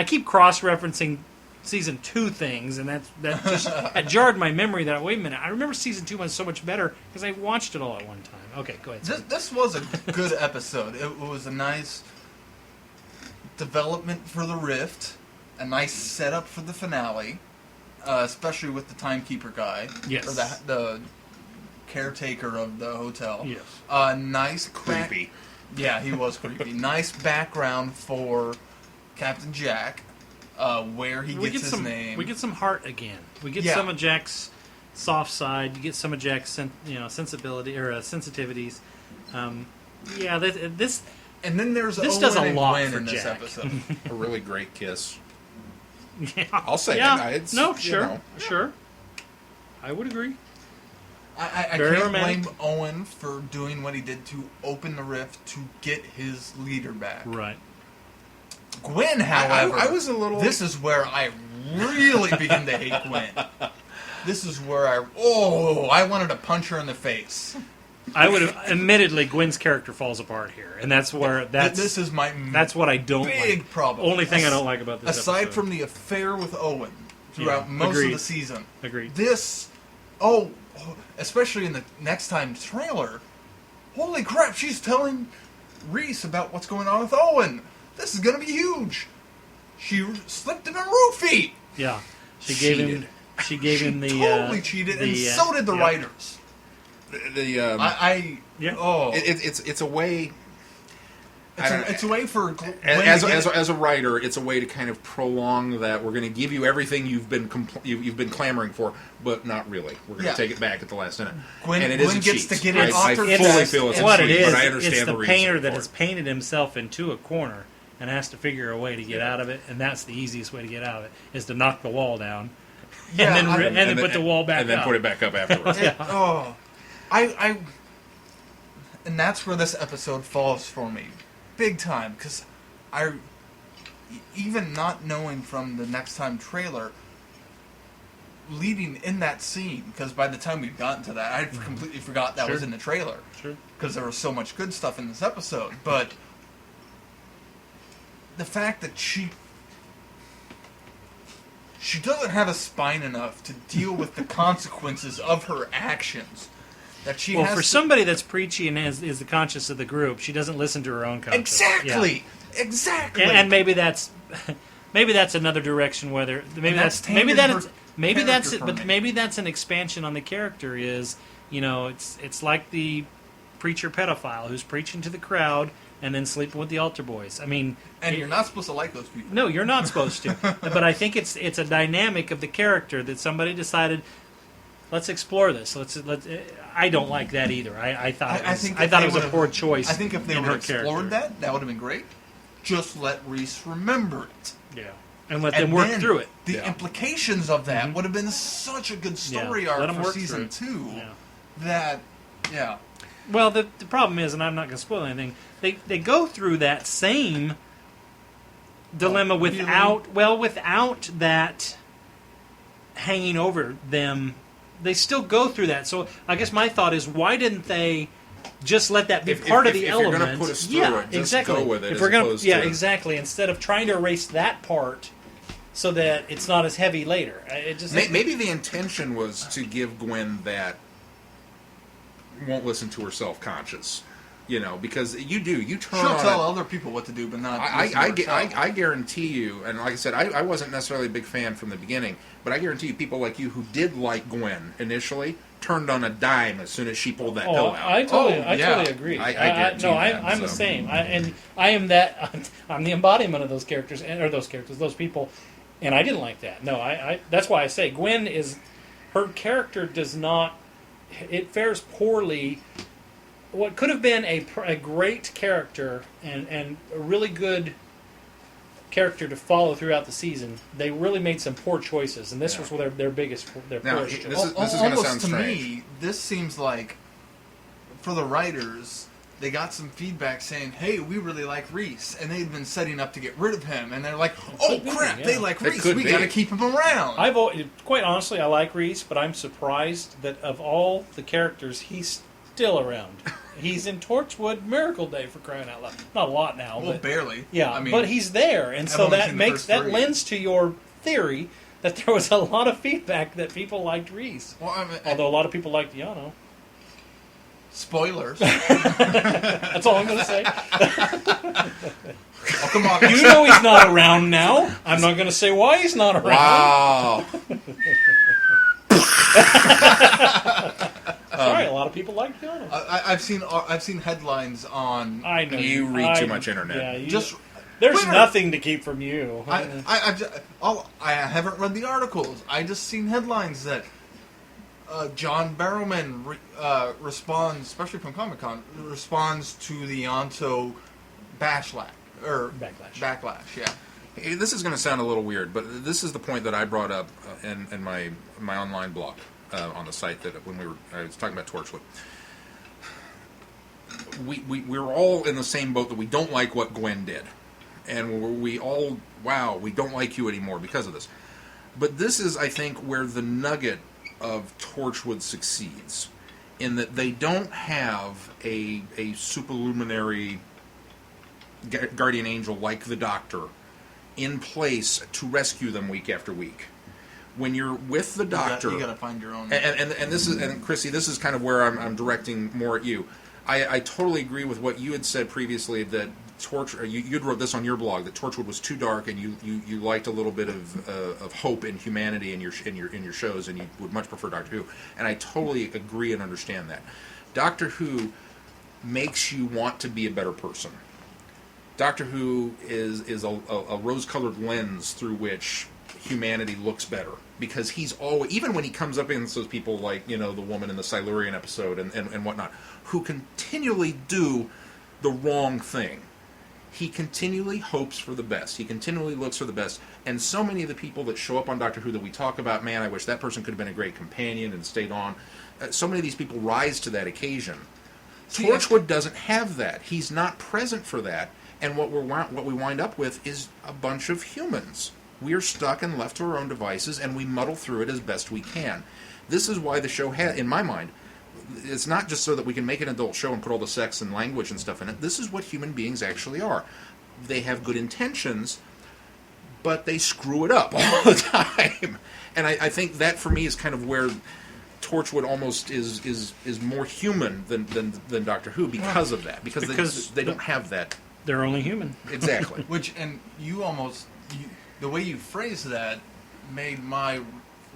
D: keep cross-referencing season 2 things, and that just jarred my memory. That wait a minute, I remember season 2 was so much better because I watched it all at one time. Okay, go ahead.
B: This was a good episode. It was a nice development for the Rift, a nice setup for the finale, especially with the timekeeper guy,
D: yes,
B: or the caretaker of the hotel.
D: Yes,
B: nice
C: creepy.
B: Yeah, he was creepy. Nice background for Captain Jack. Where he gets his name.
D: We get some heart again. We get some of Jack's soft side. You get some of Jack's sensibility or sensitivities. This
B: and then there's
D: this
B: Owen
D: does a
B: and
D: lot
B: Gwen
D: for
B: in this
D: Jack.
B: episode.
C: A really great kiss.
D: Yeah,
C: I'll say it.
D: Sure. I would agree.
B: I can't blame Owen for doing what he did to open the rift to get his leader back.
D: Right.
B: Gwen, however,
C: I was a little.
B: This is where I really begin to hate Gwen. This is where I wanted to punch her in the face.
D: I would have admittedly Gwen's character falls apart here, and that's where
B: this is my
D: that's what I don't
B: big
D: like.
B: problem.
D: Only thing I don't like about this
B: aside
D: episode.
B: from the affair with Owen, throughout
D: Yeah,
B: most
D: agreed.
B: of the season.
D: Agreed.
B: This, especially in the next time trailer, holy crap, she's telling Reese about what's going on with Owen. This is going to be huge. She slipped in a roofie.
D: Yeah. She gave him. She gave him the.
B: Totally cheated, and so did the writers.
D: Yeah.
B: Oh,
C: It's a way.
B: it's a way for
C: as a writer, it's a way to kind of prolong that we're going to give you everything you've been clamoring for, but not really. We're going to take it back at the last minute.
B: Gwen
C: and it is a
B: gets
C: cheat.
B: to get it
C: I
B: off her
C: fully
B: chest.
C: feel it's a
D: What
C: cheat,
D: it is,
C: but I understand
D: it's the
C: reason
D: painter
C: for
D: that
C: it.
D: has painted himself into a corner and has to figure a way to get out of it, and that's the easiest way to get out of it, is to knock the wall down,
B: Yeah,
D: and then put the wall back
C: and then
D: up.
C: put it back up afterwards.
B: And that's where this episode falls for me, big time, because even not knowing from the next time trailer, leading in that scene, because by the time we'd gotten to that, I completely forgot that was in the trailer.
D: Sure.
B: Because there was so much good stuff in this episode, but the fact that she doesn't have a spine enough to deal with the consequences of her actions. That she
D: Well,
B: has
D: for somebody that's preachy and is the conscience of the group, she doesn't listen to her own conscience.
B: Exactly.
D: Yeah.
B: Exactly.
D: And maybe that's another direction. Whether maybe that's an expansion on the character. Is it's like the preacher pedophile who's preaching to the crowd and then sleeping with the altar boys. I mean,
B: and you're not supposed to like those people.
D: No, you're not supposed to. But I think it's a dynamic of the character that somebody decided, let's explore this. I don't like that either. I thought it was a poor choice.
B: I think if they would have explored
D: character.
B: that would have been great. Just let Reese remember it.
D: Yeah. And let them work through it.
B: The implications of that would have been such a good story arc for season 2.
D: Yeah.
B: Yeah.
D: Well, the problem is, and I'm not going to spoil anything, they go through that same dilemma without that hanging over them. They still go through that. So I guess my thought is, why didn't they just let that be part of the element?
C: If you're going to put us through it, just
D: exactly.
C: go with it.
D: If we're going to, exactly. Instead of trying to erase that part so that it's not as heavy later.
C: Maybe the intention was to give Gwen that won't listen to her self-conscious. Because you turn on.
B: She'll tell other people what to do, but not.
C: I guarantee you, and like I said, I wasn't necessarily a big fan from the beginning, but I guarantee you, people like you who did like Gwen initially turned on a dime as soon as she pulled that pill out.
D: I totally agree.
C: I guarantee
D: I'm the same. I'm the embodiment of those characters, those people, and I didn't like that. No, that's why I say Gwen her character does not. It fares poorly. What could have been a great character and a really good character to follow throughout the season, they really made some poor choices, and this was their biggest push.
C: This is going to sound strange.
B: To me, this seems like, for the writers, they got some feedback saying, hey, we really like Reese, and they'd been setting up to get rid of him, and they're like, oh crap, they like Reese, we got to keep him around.
D: Quite honestly, I like Reese, but I'm surprised that of all the characters, he's still around. He's in Torchwood Miracle Day, for crying out loud. Not a lot now.
B: Well,
D: but,
B: barely.
D: Yeah,
B: I mean,
D: but he's there, and so that lends to your theory that there was a lot of feedback that people liked Reese.
B: Well,
D: although a lot of people liked Yano.
B: Spoilers.
D: That's all I'm going to say.
B: Oh, come on.
D: You know he's not around now. I'm not going to say why he's not around.
C: Wow.
D: Sorry, a lot of people like Yano.
B: I've seen headlines on.
D: I know
C: you read too much internet.
D: Yeah, there's nothing to keep from you.
B: I haven't read the articles. I just seen headlines that John Barrowman responds, especially from Comic-Con, responds to the Yonto backlash. Yeah.
C: Hey, this is going to sound a little weird, but this is the point that I brought up in my online blog on the site that I was talking about Torchwood. We're all in the same boat that we don't like what Gwen did, and we don't like you anymore because of this. But this is, I think, where the nugget of Torchwood succeeds, in that they don't have a superluminary guardian angel like the Doctor in place to rescue them week after week. when you're with the doctor,
B: you got to find your own.
C: And this is, and Chrissy, this is kind of where I'm directing more at you. I totally agree with what you had said previously, that you'd wrote this on your blog, that Torchwood was too dark, and you liked a little bit of hope and humanity in your shows, and you would much prefer Doctor Who. And I totally agree and understand that. Doctor Who makes you want to be a better person. Doctor Who is a rose-colored lens through which humanity looks better, because he's always, even when he comes up against those people like, the woman in the Silurian episode and whatnot, who continually do the wrong thing, he continually hopes for the best. He continually looks for the best. And so many of the people that show up on Doctor Who that we talk about, man, I wish that person could have been a great companion and stayed on. So many of these people rise to that occasion. Torchwood doesn't have that. He's not present for that. And what we wind up with is a bunch of humans. We are stuck and left to our own devices, and we muddle through it as best we can. This is why the show has, in my mind, it's not just so that we can make an adult show and put all the sex and language and stuff in it. This is what human beings actually are. They have good intentions, but they screw it up all the time. And I think that, for me, is kind of where Torchwood almost is more human than Doctor Who because of that. Because they don't have that.
D: They're only human.
C: Exactly.
B: And the way you phrase that made my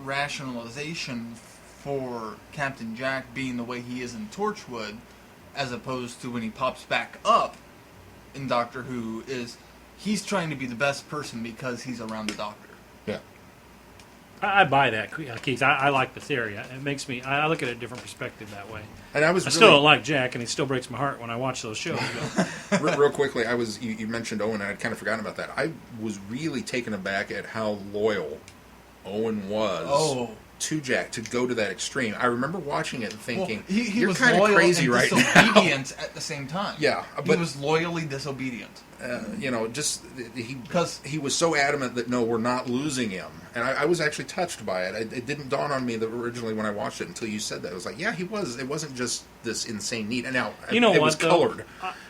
B: rationalization for Captain Jack being the way he is in Torchwood, as opposed to when he pops back up in Doctor Who, is he's trying to be the best person because he's around the Doctor.
C: Yeah.
D: I buy that, Keith. I like the theory. It makes me. I look at a different perspective that way.
C: And I
D: still don't like Jack, and he still breaks my heart when I watch those shows.
C: Real quickly, you mentioned Owen, and I'd kind of forgotten about that. I was really taken aback at how loyal Owen was to Jack, to go to that extreme. I remember watching it and thinking,
B: he was
C: kind of crazy right now.
B: Disobedient at the same time.
C: Yeah,
B: but he was loyally disobedient.
C: Because he was so adamant that, no, we're not losing him. And I was actually touched by it. It didn't dawn on me originally when I watched it until you said that. I was like, yeah, he was. It wasn't just this insane need. And now, it was colored.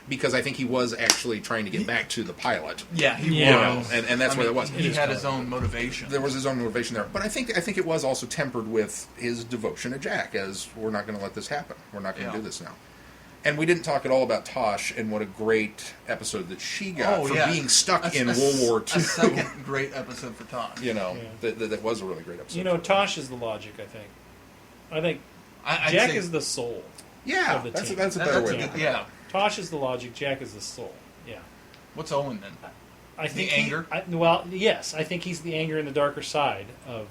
C: Because I think he was actually trying to get back to the pilot.
B: Yeah, he was.
C: And that's what it was.
B: He had his own motivation.
C: There was his own motivation there. But I think it was also tempered with his devotion to Jack, as we're not going to let this happen. We're not going to do this now. And we didn't talk at all about Tosh and what a great episode that she got for being stuck in World War II.
B: A second great episode for Tosh.
C: That was a really great episode.
D: Tosh is the logic, I think. Jack is the soul.
C: Yeah,
D: of the team.
C: that's a better way to put it.
B: Yeah.
D: Tosh is the logic, Jack is the soul. Yeah.
B: What's Owen then?
D: I think
B: the anger?
D: Yes. I think he's the anger in the darker side of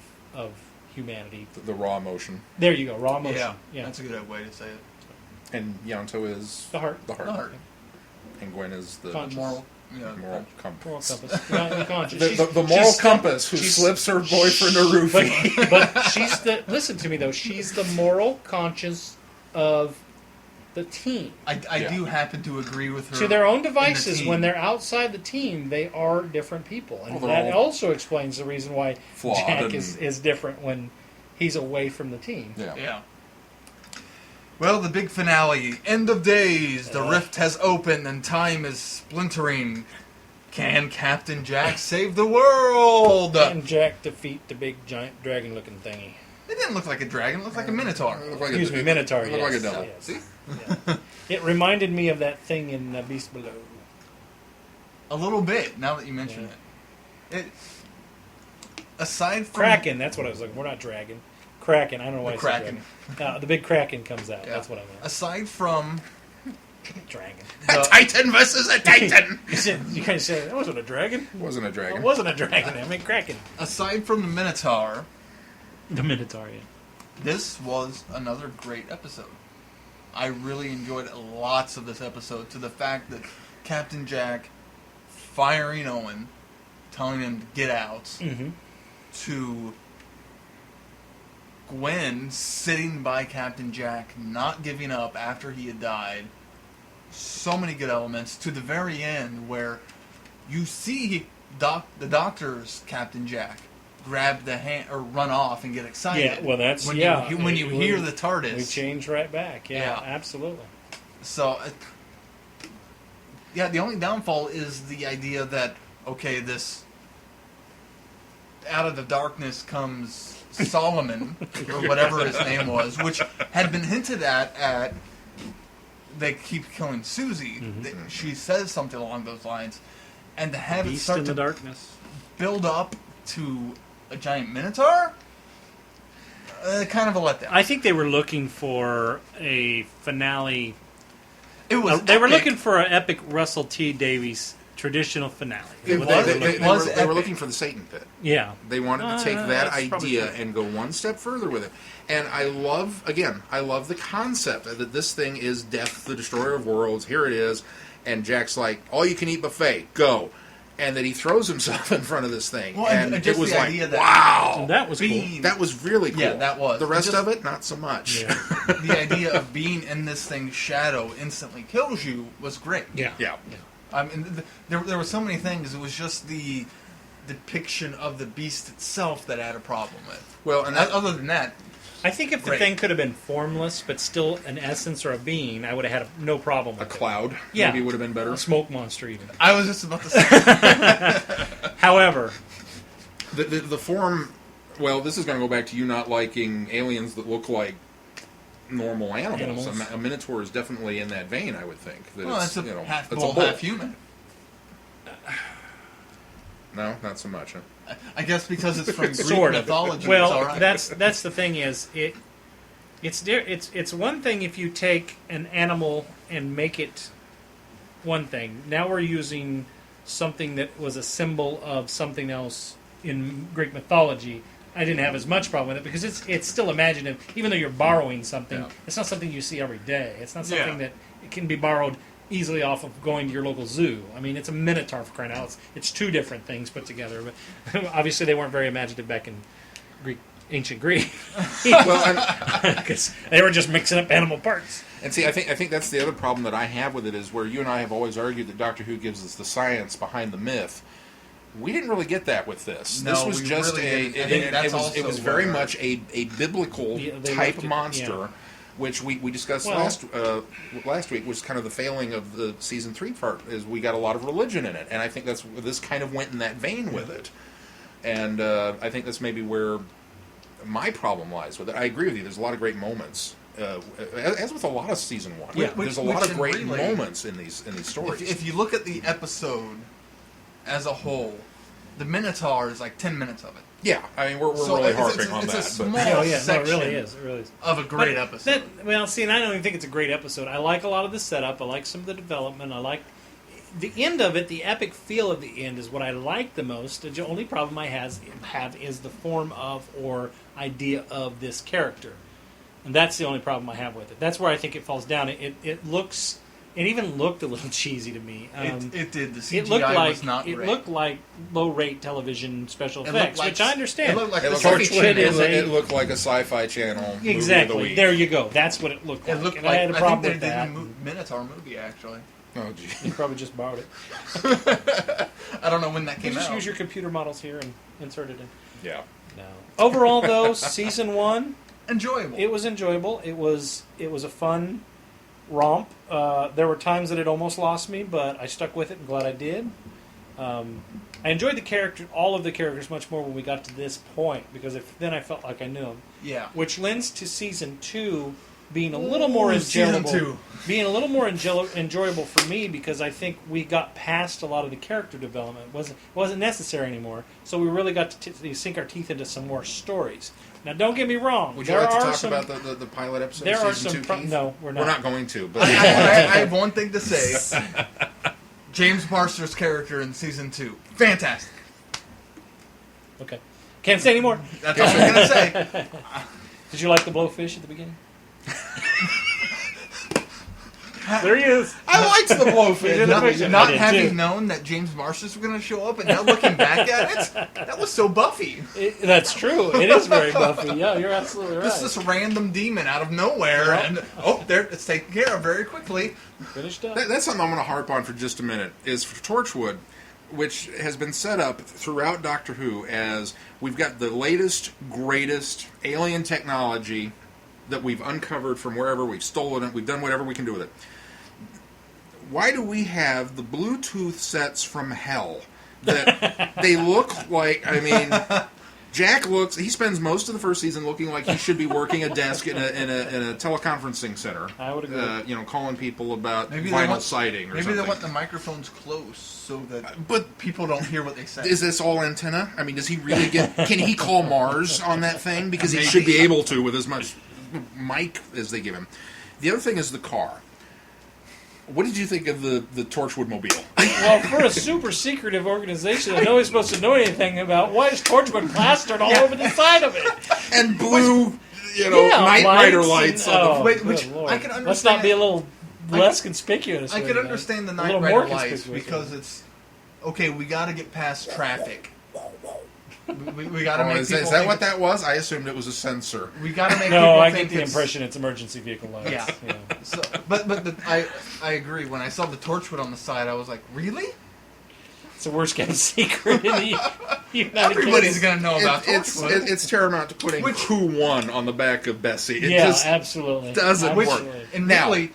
D: humanity.
C: The raw emotion.
D: There you go, raw emotion.
B: Yeah. That's a good way to say it.
C: And Yanto is
D: the heart.
C: The heart. And Gwen is the
B: moral
C: compass.
D: The
C: moral compass who slips her boyfriend a roofie.
D: But she's listen to me though, she's the moral conscience of the team.
B: I do happen to agree with her.
D: To their own devices, when they're outside the team, they are different people. And that also explains the reason why Jack is different when he's away from the team.
B: Yeah. Well, the big finale. End of days. The rift has opened and time is splintering. Can Captain Jack save the world?
D: Can Jack defeat the big, giant, dragon-looking thingy?
B: It didn't look like a dragon. It looked like a minotaur.
D: Excuse me, minotaur,
C: It looked like a devil.
D: Yes. See? Yeah. It reminded me of that thing in Beast Below.
B: A little bit, now that you mention it. Aside from...
D: Kraken, that's what I was looking for. We're not dragon. Kraken, I don't know why I said dragon. The big Kraken comes out. That's what I meant.
B: Aside from...
D: Dragon.
C: A Titan versus a Titan!
D: You kind of said, that wasn't a dragon?
C: It wasn't a dragon.
D: It wasn't a dragon. I mean, Kraken.
B: Aside from the Minotaur...
D: The Minotaur, yeah.
B: This was another great episode. I really enjoyed lots of this episode, to the fact that Captain Jack firing Owen, telling him to get out, to Gwen sitting by Captain Jack, not giving up after he had died. So many good elements, to the very end where you see the doctor's Captain Jack grab the hand or run off and get excited.
D: Yeah, well, that's
B: when you hear the TARDIS.
D: We change right back. Yeah, absolutely.
B: So, the only downfall is the idea that this out of the darkness comes Solomon, or whatever his name was, which had been hinted at they keep killing Susie. She says something along those lines. And to have
D: Beast
B: it start
D: in the
B: to
D: darkness.
B: build up to a giant minotaur, kind of a letdown.
D: I think they were looking for a finale.
B: It was
D: They were
B: epic.
D: looking for an epic Russell T. Davies traditional finale.
C: They
B: was
C: were
B: epic.
C: looking for the Satan pit.
D: Yeah.
C: They wanted to take that
D: that's probably
C: idea
D: true.
C: and go one step further with it. And I love the concept that this thing is Death, the Destroyer of Worlds. Here it is. And Jack's like, all you can eat buffet, go. And then he throws himself in front of this thing.
B: Well,
C: and
B: just
C: it was
B: the
C: like,
B: idea that
C: wow.
D: That was cool.
B: being,
C: That was really cool.
B: Yeah, that was.
C: The rest
B: Just-
C: of it, not so much.
D: Yeah.
B: the idea of being in this thing's shadow instantly kills you was great.
D: Yeah.
C: Yeah.
B: I mean, there were so many things. It was just the depiction of the beast itself that I had a problem with.
C: Well, and that,
B: Other than that,
D: I think if the
B: Great.
D: thing could have been formless, but still an essence or a being, I would have had no problem
C: a
D: with it.
C: cloud
D: Yeah.
C: maybe would have been better.
D: A smoke monster, even.
B: I was just about to say.
D: However,
C: The form, well, this is going to go back to you not liking aliens that look like normal animals.
D: Animals.
C: A minotaur is definitely in that vein, I would think. That
B: Well,
C: it's,
B: that's a
C: you know,
B: half
C: it's
B: bull,
C: a bull.
B: half human.
C: No, not so much. Huh?
B: I guess because it's from Greek
D: sort of.
B: mythology.
D: Well,
B: it's all right.
D: that's the thing is it's one thing if you take an animal and make it one thing. Now we're using something that was a symbol of something else in Greek mythology. I didn't have as much problem with it because it's still imaginative. Even though you're borrowing something,
B: Yeah.
D: it's not something you see every day. It's not something
B: Yeah.
D: that it can be borrowed easily off of going to your local zoo. I mean, it's a minotaur for crying out loud. It's two different things put together. But obviously, they weren't very imaginative back in ancient Greek, because they were just mixing up animal parts.
C: And see, I think that's the other problem that I have with it is where you and I have always argued that Doctor Who gives us the science behind the myth. We didn't really get that with this.
B: No,
C: this was
B: we
C: just
B: really didn't. I think that's
C: it was
B: also
C: very
B: where-
C: much a biblical
D: They
C: type
D: left it-
C: monster,
D: yeah.
C: which we discussed
D: Well-
C: last week was kind of the failing of the season 3 part is we got a lot of religion in it, and I think this kind of went in that vein with it, and I think that's maybe where my problem lies with it. I agree with you. There's a lot of great moments. As with a lot of season 1,
B: Yeah.
C: there's a
B: Which
C: lot of
B: in
C: great
B: relay-
C: moments in these stories.
B: If you look at the episode as a whole, the Minotaur is like 10 minutes of it.
C: Yeah, I mean we're
B: So
C: really
B: it's-
C: harping
B: it's
C: on
B: a
C: that.
B: small-
C: But
D: Oh yeah, no, it
B: section.
D: really is. It really is.
B: Of a great
D: But
B: episode.
D: well, see, and I don't even think it's a great episode. I like a lot of the setup. I like some of the development. I like the end of it. The epic feel of the end is what I like the most. The only problem I have is the form of or idea of this character, and that's the only problem I have with it. That's where I think it falls down. It looks. It even looked a little cheesy to me.
B: It did. The CGI
D: It looked like
B: was not great.
D: looked like low rate television special
B: It looked
D: effects,
B: like-
D: which I understand.
B: It looked like
C: it
B: the
C: looked like,
D: Torchwood is
C: it
D: a-
C: looked like a sci-fi channel movie of the
D: Exactly.
C: week.
D: There you go. That's what it looked like.
B: It looked
D: and
B: like
D: I had a problem with
B: they
D: that.
B: did a Minotaur movie actually.
C: Oh, gee.
D: You probably just borrowed it.
B: I don't know when that
D: You
B: came
D: just
B: out.
D: use your computer models here and insert it in.
C: Yeah.
D: No. Overall, though, season 1,
B: Enjoyable.
D: it was enjoyable. It was a fun romp. There were times that it almost lost me, but I stuck with it and glad I did. I enjoyed all of the characters much more when we got to this point because then I felt like I knew them,
B: yeah.
D: which lends to season 2 being a little more
B: Ooh, season
D: enjoyable.
B: 2.
D: Being a little more enjoyable for me because I think we got past a lot of the character development. It wasn't necessary anymore. So we really got to sink our teeth into some more stories. Now, don't get me wrong.
C: Would you like to talk about the pilot episode
D: There
C: of
D: are
C: season
D: some.
C: 2, Keith?
D: No, we're not.
C: We're not going to. But
B: I have one thing to say. James Marsters' character in season 2, fantastic.
D: Okay. Can't say anymore.
B: That's all I'm gonna say.
D: Did you like the blowfish at the beginning? There he is.
B: I liked the blowfish.
D: Not- I
B: Not
D: did
B: having
D: too.
B: known that James Marsters was going to show up, and now looking back at it, that was so Buffy.
D: That's true. It is very Buffy. Yeah, you're absolutely right.
B: Just this random demon out of nowhere,
D: Yeah.
B: and there it's taken care of very quickly.
D: Finished up.
C: that's something I'm going to harp on for just a minute, is for Torchwood, which has been set up throughout Doctor Who as we've got the latest, greatest alien technology that we've uncovered from wherever, we've stolen it, we've done whatever we can do with it. Why do we have the Bluetooth sets from hell that they look like. I mean, Jack looks. He spends most of the first season looking like he should be working a desk in a teleconferencing center.
D: I would agree.
C: Calling people about
B: Maybe
C: vinyl siding or
B: maybe
C: something.
B: they want the microphones close so that
C: But
B: people don't hear what they say.
C: is this all antenna? I mean, does he really get? Can he call Mars on that thing? Because he
B: Maybe.
C: should be able to with as much mic as they give him. The other thing is the car. What did you think of the Torchwood mobile?
D: Well, for a super secretive organization that nobody's supposed to know anything about, why is Torchwood plastered all over the side of it?
C: And blue, Knight Rider lights on the.
B: Wait, which
D: Good Lord.
B: I can understand.
D: Let's not be a little less conspicuous.
B: I
D: with
B: could
D: that.
B: understand the
D: A
B: Knight
D: little
B: Rider
D: more
B: lights
D: conspicuous.
B: because it's okay. We got to get past traffic. We got to make
C: Is
B: people
C: that, is that
B: think
C: what that was? I assumed it was a sensor.
B: We got to make
D: No,
B: people
D: I
B: think
D: get the
B: it's-
D: impression it's emergency vehicle lights.
B: Yeah. So, but I agree. When I saw the Torchwood on the side, I was like, really?
D: It's the worst kept secret in the United
B: Everybody's
D: Kingdom.
B: going to know about
C: It's
B: Torchwood.
C: it's tantamount to putting
B: Which-
C: Who Won on the back of Bessie. It
D: Yeah,
C: just
D: absolutely.
C: doesn't work.
D: Absolutely.
B: And
C: Now-
B: really,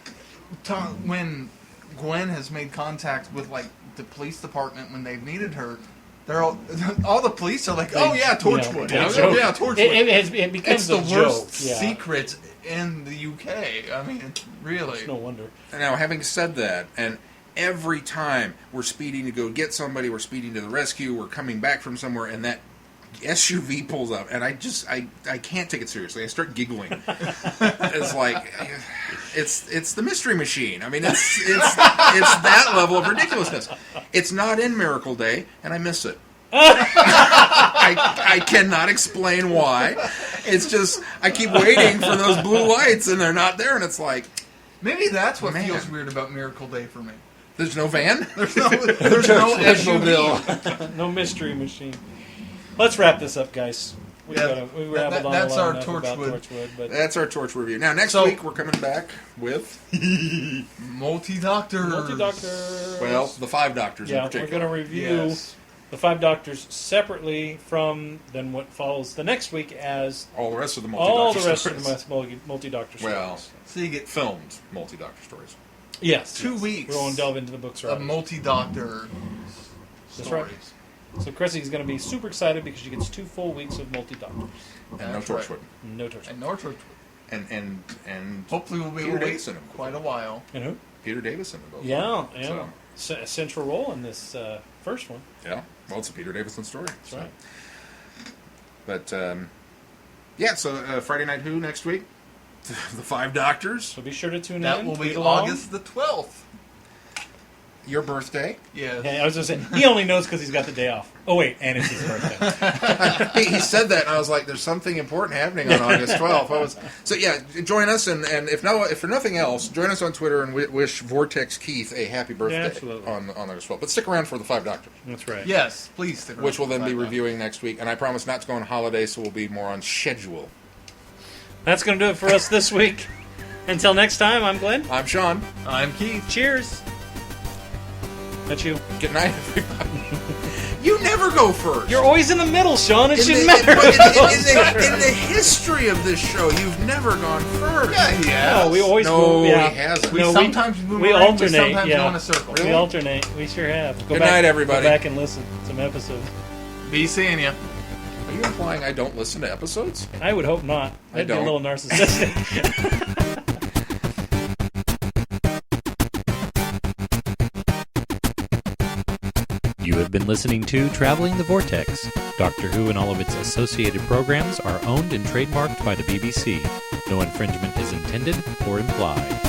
B: when Gwen has made contact with like the police department when they've needed her, they're all the police are like, "Oh yeah, Torchwood.
D: Yeah,
B: Oh, yeah, Torchwood."
D: It becomes
B: It's the
D: a
B: worst
D: joke. Yeah.
B: secret in the UK. I mean, it's really.
D: No wonder.
C: Now, having said that, and every time we're speeding to go get somebody, we're speeding to the rescue, we're coming back from somewhere, and that SUV pulls up, and I can't take it seriously. I start giggling. It's like it's the Mystery Machine. I mean, it's that level of ridiculousness. It's not in Miracle Day, and I miss it. I cannot explain why. It's just I keep waiting for those blue lights, and they're not there, and it's like
B: Maybe that's what
C: Man.
B: feels weird about Miracle Day for me.
C: there's no van.
B: There's no SUV.
D: No mystery machine. Let's wrap this up, guys. We rambled on
B: that's
D: long
B: our
D: enough about
B: Torchwood.
D: Torchwood, but
C: That's our Torch review. Now, next
B: So-
C: week we're coming back with
B: Multi-Doctors.
D: Multi-Doctors.
C: well, the 5 Doctors in
D: yeah, we're
C: particular.
D: going to review
B: Yes.
D: the 5 Doctors separately from then what follows the next week as
C: All the rest of the
D: all
C: multi-Doctor
D: the rest
C: stories.
D: of the multi-Doctor
C: Well,
D: stories.
B: So you get
C: filmed multi-Doctor stories.
D: Yes.
B: 2
D: yes.
B: weeks.
D: We're going to delve into the books
B: a
D: right.
B: multi-Doctor
D: That's right.
B: stories.
D: So Chrissy's going to be super excited because she gets 2 full weeks of multi-Doctors.
C: And no
B: That's right.
C: Torchwood.
D: No Torchwood.
B: And Torchwood.
C: And
B: Hopefully we'll be
C: Peter
B: able to wait
C: Davison.
B: quite a while.
D: And who?
C: Peter Davison in both.
D: Yeah,
C: of them.
D: yeah. A central role in this first one.
C: So, yeah. Well, it's a Peter Davison story.
D: That's right.
C: But, yeah, so Friday Night Who next week? The 5 Doctors.
D: So be sure to tune
B: That
D: in.
B: will be
D: tweet along.
B: August the 12th.
C: Your birthday.
B: Yes.
D: Yeah, I was just saying, he only knows because he's got the day off. Oh, wait, and it's his birthday.
C: He said that, and I was like, "There's something important happening on August 12th." So yeah, join us, and if for nothing else, join us on Twitter and wish Vortex Keith a happy birthday
D: absolutely.
C: on August 12th. But stick around for the 5 Doctors,
D: That's right.
B: Yes, please stick around.
C: which we'll then be
B: Bye-bye.
C: reviewing next week. And I promise not to go on holiday, so we'll be more on schedule.
D: That's going to do it for us this week. Until next time, I'm Glenn.
C: I'm Shaun.
B: I'm Keith.
D: Cheers. That's you.
C: Good night, everybody. You never go first.
D: You're always in the middle, Sean. It
C: in
D: shouldn't
C: the,
D: matter.
C: in the history of this show, you've never gone first.
B: Yeah.
D: No, we always
C: No,
D: move. Yeah.
C: he hasn't.
B: We
D: No,
B: sometimes move
D: we
B: around,
D: alternate.
B: we sometimes
D: Yeah.
B: go in a circle.
C: Really?
D: We alternate. We sure have.
C: Good night, everybody.
D: Go back and listen to some episodes.
B: Be seeing you.
C: Are you implying I don't listen to episodes?
D: I would hope not.
C: I
D: That'd be a
C: don't.
D: little narcissistic.
A: You have been listening to Traveling the Vortex. Doctor Who and all of its associated programs are owned and trademarked by the BBC. No infringement is intended or implied.